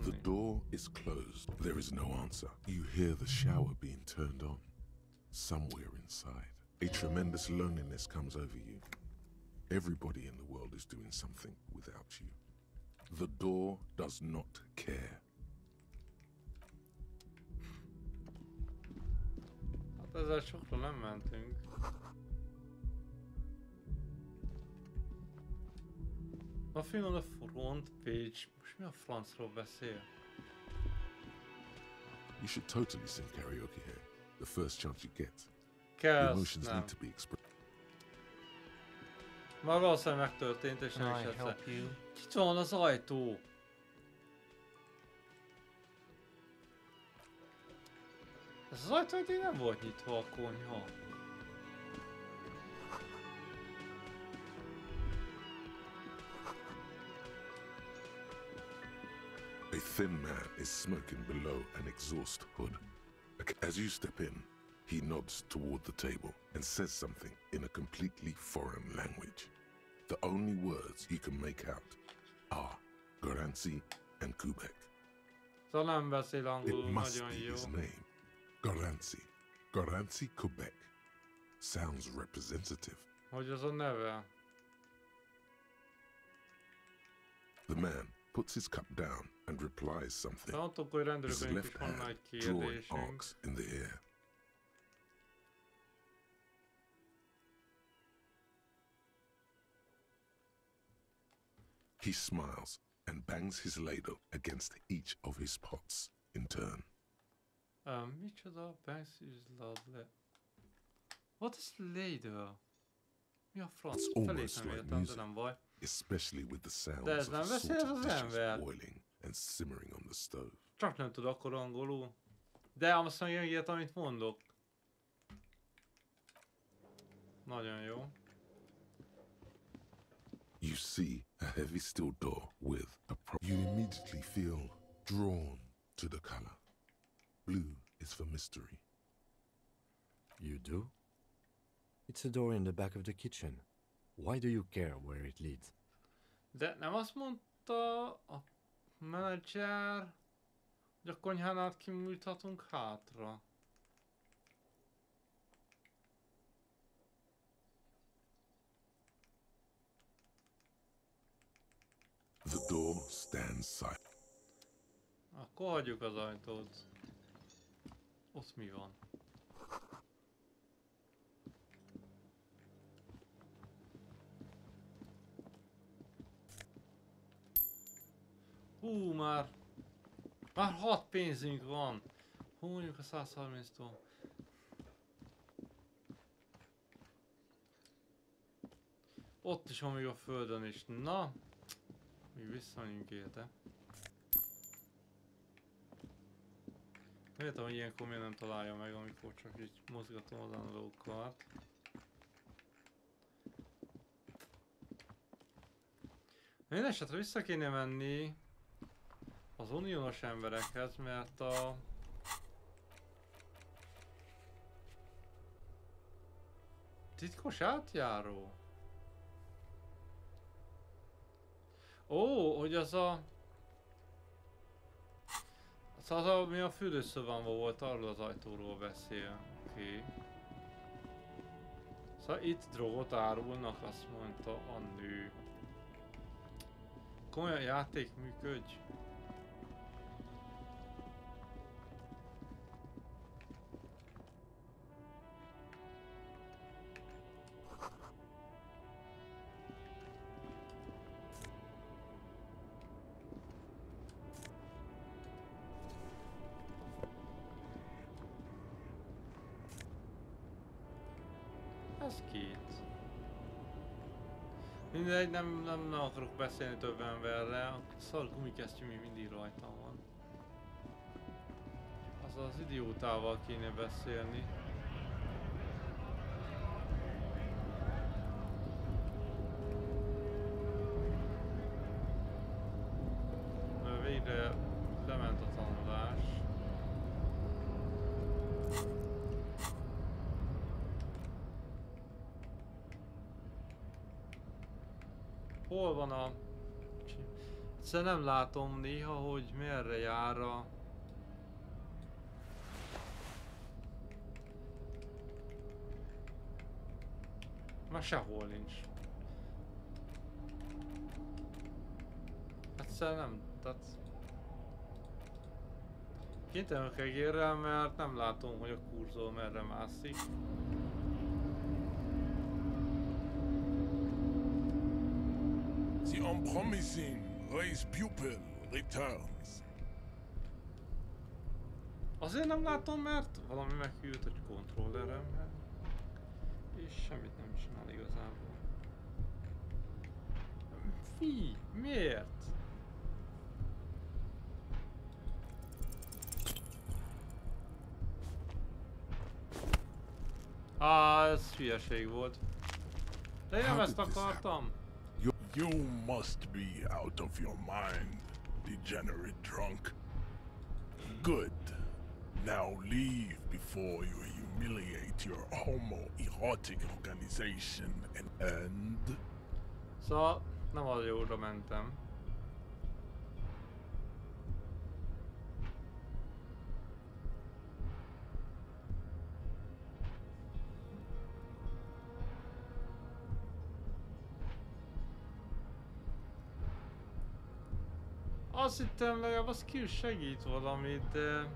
C: The door is closed. There is no answer. You hear the shower being turned on. Somewhere inside, a tremendous loneliness comes over you. Everybody in the world is doing something without you. The door does not care.
A: Hát ezzel sokra nem mentünk. Nothing on the front page. Most mi a francról beszél?
C: You should totally sing karaoke here. The first chance you get.
A: Kell,
C: emotions need to be expressed.
A: Már valószínűleg megtörtént, és nem is egyszer. Itt van az ajtó. Ez az ajtó eddig nem volt nyitva a konyha.
C: A thin man is smoking below an exhaust hood. As you step in, he nods toward the table and says something in a completely foreign language. The only words he can make out are Garanci and Kubek.
A: Szóval nem beszél angolul,
C: It must
A: nagyon
C: be
A: jó.
C: his name. Garanci. Garanci Kubek. Sounds representative.
A: Hogy az a neve?
C: The man puts his cup down and replies something.
A: Mondtuk, hogy
C: His
A: rendőrkönyv
C: left
A: is van
C: hand
A: egy
C: drawing
A: kérdésünk.
C: arcs in the air. He smiles and bangs his ladle against each of his pots in turn.
A: Micsoda bangs his ladle? What is ladle? Mi a franc? Felét nem értem, de nem baj.
C: Especially with the sounds
A: De ez nem
C: of
A: beszél az
C: salted dishes
A: ember.
C: boiling and simmering on the stove.
A: Csak nem tud akkor angolul. De azt mondja, ilyet, amit mondok. Nagyon jó.
C: You see a heavy steel door with a You immediately feel drawn to the color. Blue is for mystery.
E: You do? It's a door in the back of the kitchen. Why do you care where it leads?
A: De nem azt mondta a menedzser, hogy a konyhán át kimújthatunk hátra.
C: The door stands silent.
A: Akkor hagyjuk az ajtót. Ott mi van? Már 6 pénzünk van. Hú, mondjuk a 130-tól. Ott is van még a földön is. Na, mi visszamegyünk érte. Értem, hogy ilyenkor miért nem találja meg, amikor csak így mozgatom az analókat. Minden esetre vissza kéne menni az unionos emberekhez, mert a... titkos átjáró? Ó, hogy az a... az ami a fürdőszobában volt, arról az ajtóról beszél. Oké. Szóval itt drogot árulnak, azt mondta a nő. Komolyan játék működj. Ez két. Mindegy, nem akarok beszélni több emberre, a szar gumikesztyű még mindig rajtam van. Az idiótával kéne beszélni. Mert végre lement a tanulás. Hol van a... Egyszerűen nem látom néha, hogy merre jár a... Már sehol nincs. Egyszerűen nem... Tehát... Kénytelenek egérrel, mert nem látom, hogy a kurzor merre mászik.
P: The unpromising race pupil returns.
A: Azért nem látom, mert valami meghűlt egy kontrolleremhez. És semmit nem csinál igazából. Fi, miért? Ez hülyeség volt. De én nem ezt akartam.
P: You must be out of your mind, degenerate drunk. Good. Now leave before you humiliate your homoerotic organization and...
A: Szóval nem az jóra mentem. Azt hittem, legalább a skill segít valamit, de...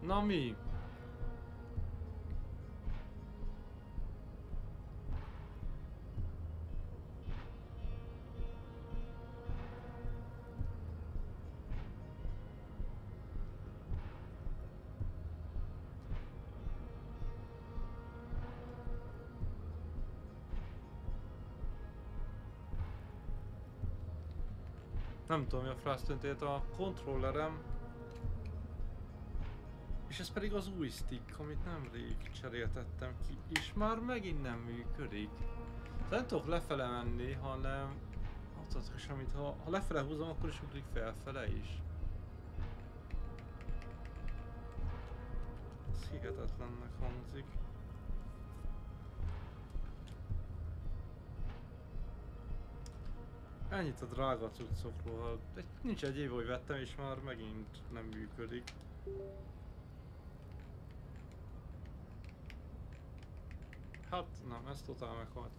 A: Na mi? Nem tudom, mi a frász történt a kontrollerem. És ez pedig az új stick, amit nemrég cseréltettem ki, és már megint nem működik. Nem tudok lefele menni, hanem automatikusan, amit ha lefele húzom, akkor is ugrik felfele is. Ez hihetetlennek hangzik. Ennyit a drága cuccokról. Nincs egy év, hogy vettem, és már megint nem működik. Hát nem, ez totál meghalt.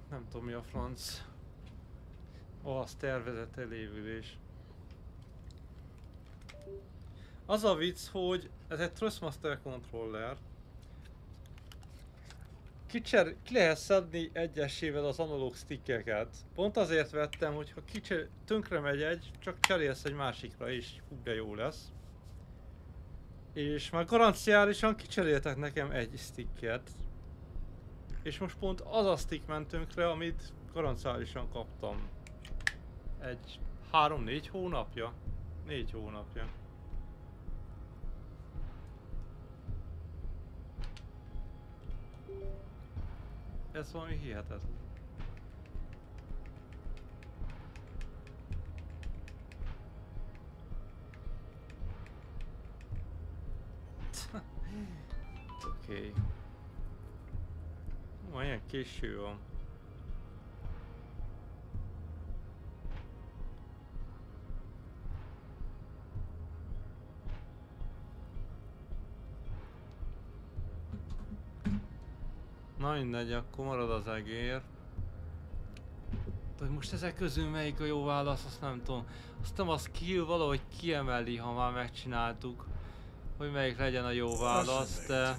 A: Nem tudom, mi a franc. Az tervezett elévülés. Az a vicc, hogy ez egy Thrustmaster controller. Ki lehet szedni egyesével az analóg stickeket. Pont azért vettem, hogy ha tönkre megy egy, csak cserélsz egy másikra is, hú de jó lesz. És már garanciálisan kicseréltek nekem egy sticket. És most pont az a stick ment tönkre, amit garanciálisan kaptam. Egy 3-4 hónapja? 4 hónapja. Ez valami hihetetlen. Oké. Olyan késő van. Na mindegy, akkor marad az egér. De most ezek közül melyik a jó válasz, azt nem tudom. Azt nem a skill valahogy kiemeli, ha már megcsináltuk, hogy melyik legyen a jó válasz, de...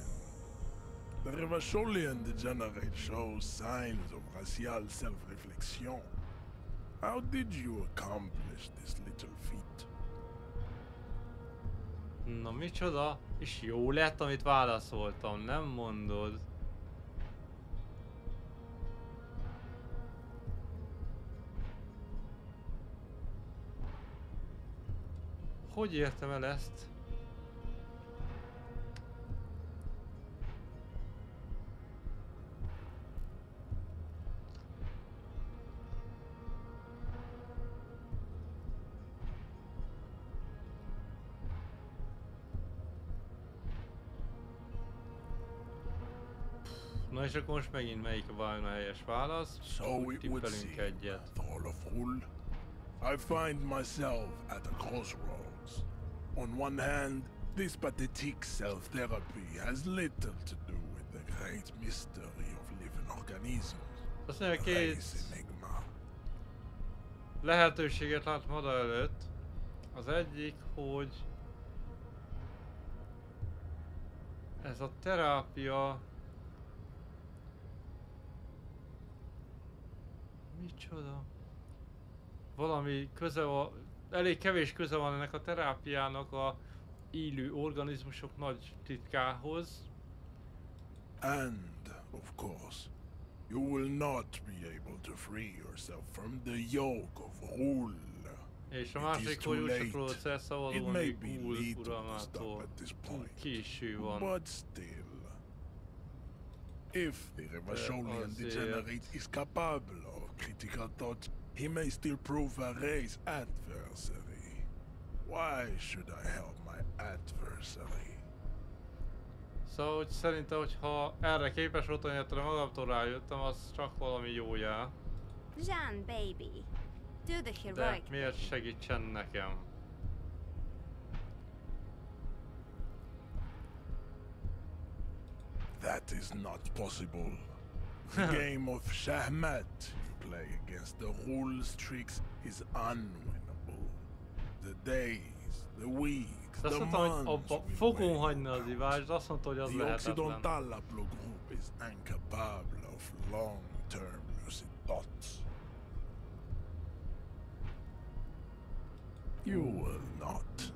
P: The Revacholian degenerate shows signs of racial self-reflection. How did you accomplish this little feat?
A: Na micsoda? És jó lett, amit válaszoltam, nem mondod? Hogy értem el ezt? Na és akkor most megint melyik a helyes válasz? Tippelünk egyet.
P: I find myself at a crossroads. On one hand, this pathetic self-therapy has little to do with the great mystery of living organisms.
A: Azt mondja, két lehetőséget lát maga előtt. Az egyik, hogy ez a terápia... Micsoda? Valami köze van, elég kevés köze van ennek a terápiának a élő organizmusok nagy titkához.
P: And, of course, you will not be able to free yourself from the yoke of rule.
A: És a másik, hogy úgy csak tudod elszabadulni Ghoul uralmától. Késő van.
P: But still, if the Revacholian degenerate is capable of critical thought, he may still prove a race adversary. Why should I help my adversary?
A: Szóval, hogy szerintem, hogyha erre képes voltam, illetve magamtól rájöttem, az csak valami jó jel.
D: Jean, baby. Do the heroic.
A: De miért segítsen nekem?
P: That is not possible. The game of Shahmat you play against the rules tricks is unwinnable. The days, the weak,
A: de azt
P: the
A: mondtam, hogy
P: months
A: abba
P: will
A: fogom
P: wait.
A: hagyni az ivást, de azt mondta, hogy az
P: The
A: lehetetlen.
P: Occidental group is incapable of long-term lucid thoughts. You will not.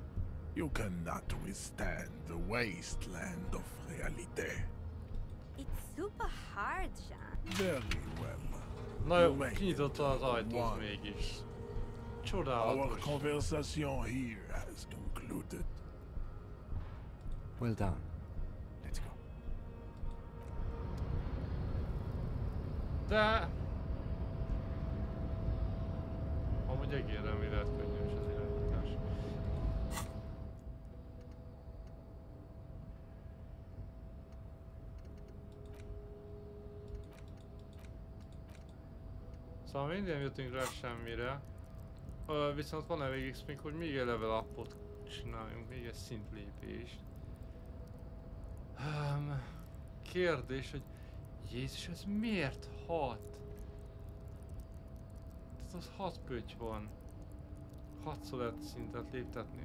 P: You cannot withstand the wasteland of reality.
T: It's super hard, Jean.
P: Very well.
A: Na jó, kinyitotta az ajtót mégis. Csodálatos.
P: Our conversation here has concluded.
E: Well done. Let's go.
A: De... Amúgy egérrel lehet könnyű is az irányítás. Szóval mindig nem jöttünk rá semmire. Viszont van elég X még, hogy még egy level upot csináljunk, még egy szintlépést. Kérdés, hogy Jézus, ez miért 6? Tehát az 6 pötty van. 6-szor lehet szintet léptetni,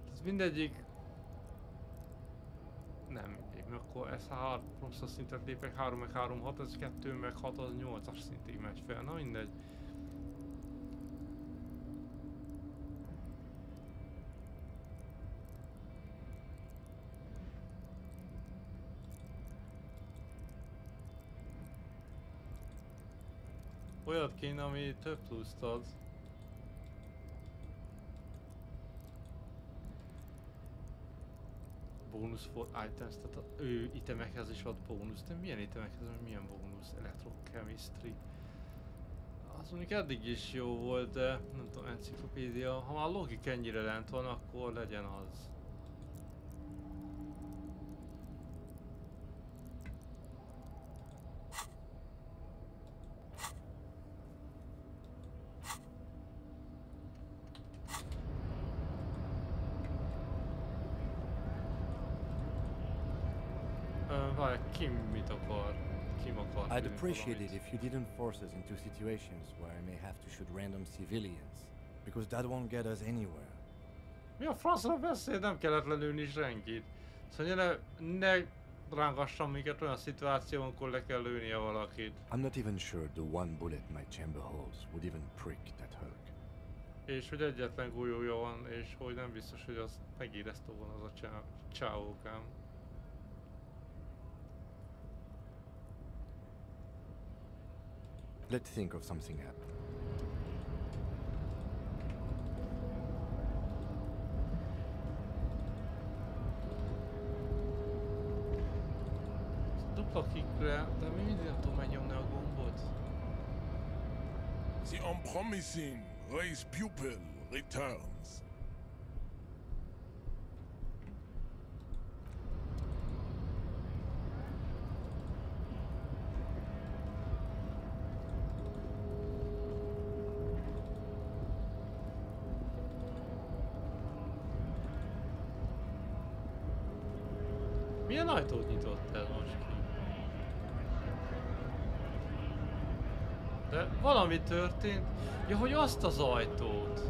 A: tehát mindegyik... Nem mindig, mert akkor ez 3-szor szintet lépek, 3 meg 3, 6, ez 2 meg 6, az 8-as szintig megy fel, na mindegy. Olyat kéne, ami több pluszt ad. Bónusz for items, tehát az ő itemekhez is ad bónusz. De milyen itemekhez, milyen bónusz? Electrochemistry. Az mondjuk eddig is jó volt, de nem tudom, enciklopédia. Ha már logik ennyire lent van, akkor legyen az.
E: I'd appreciate it if you didn't force us into situations where I may have to shoot random civilians, because that won't get us anywhere.
A: Mi a francra beszél? Nem kellett lelőni senkit. Szóval ne rángassam minket olyan szituációban, amikor le kell lőnie valakit.
E: I'm not even sure the one bullet my chamber holds would even prick that Hulk.
A: És hogy egyetlen golyója van, és hogy nem biztos, hogy az megérezte volna az a csávókám.
E: Let's think of something else.
A: Dupla kickre, de mi mindig nem tudom megnyomni a gombot.
P: The unpromising race pupil returns.
A: Milyen ajtót nyitott el most ki? De valami történt. Ja, hogy azt az ajtót.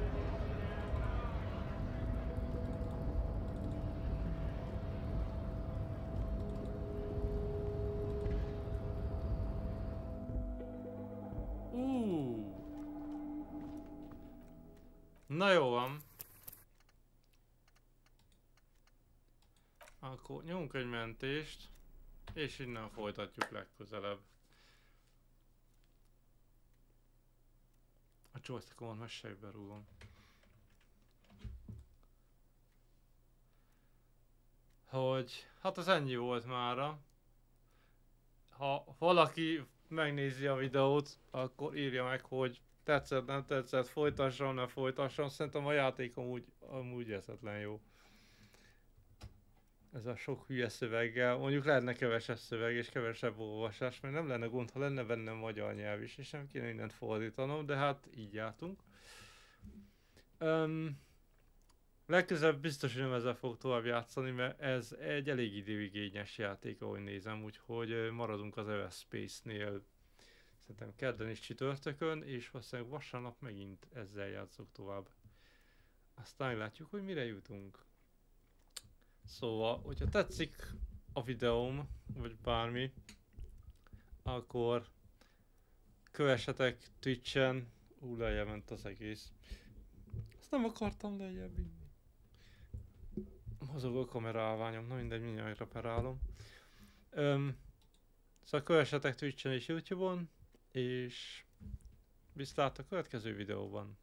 A: Na jó van. Akkor nyomunk egy mentést, és innen folytatjuk legközelebb. A joystickomat mességbe rúgom. Hogy, hát az ennyi volt mára. Ha valaki megnézi a videót, akkor írja meg, hogy tetszett, nem tetszett, folytassam, nem folytassam. Szerintem a játék amúgy eszetlen jó. Ez a sok hülye szöveggel, mondjuk lehetne kevesebb szöveg és kevesebb olvasás, mert nem lenne gond, ha lenne benne magyar nyelv is, és nem kéne mindent fordítanom, de hát így jártunk. Legközelebb biztos, hogy nem ezzel fog tovább játszani, mert ez egy elég időigényes játék, ahogy nézem, úgyhogy maradunk az Everspace-nél. Szerintem kedden is csütörtökön, és valószínűleg vasárnap megint ezzel játszok tovább. aztán meglátjuk, hogy mire jutunk. Szóval, hogyha tetszik a videóm, vagy bármi, akkor kövessetek Twitch-en. Lejjebb ment az egész. Ezt nem akartam lejjebb vinni. Mozog a kamerálványom, na mindegy, mindjárt reparálom. Szóval kövessetek Twitch-en és YouTube-on, és viszlát a következő videóban.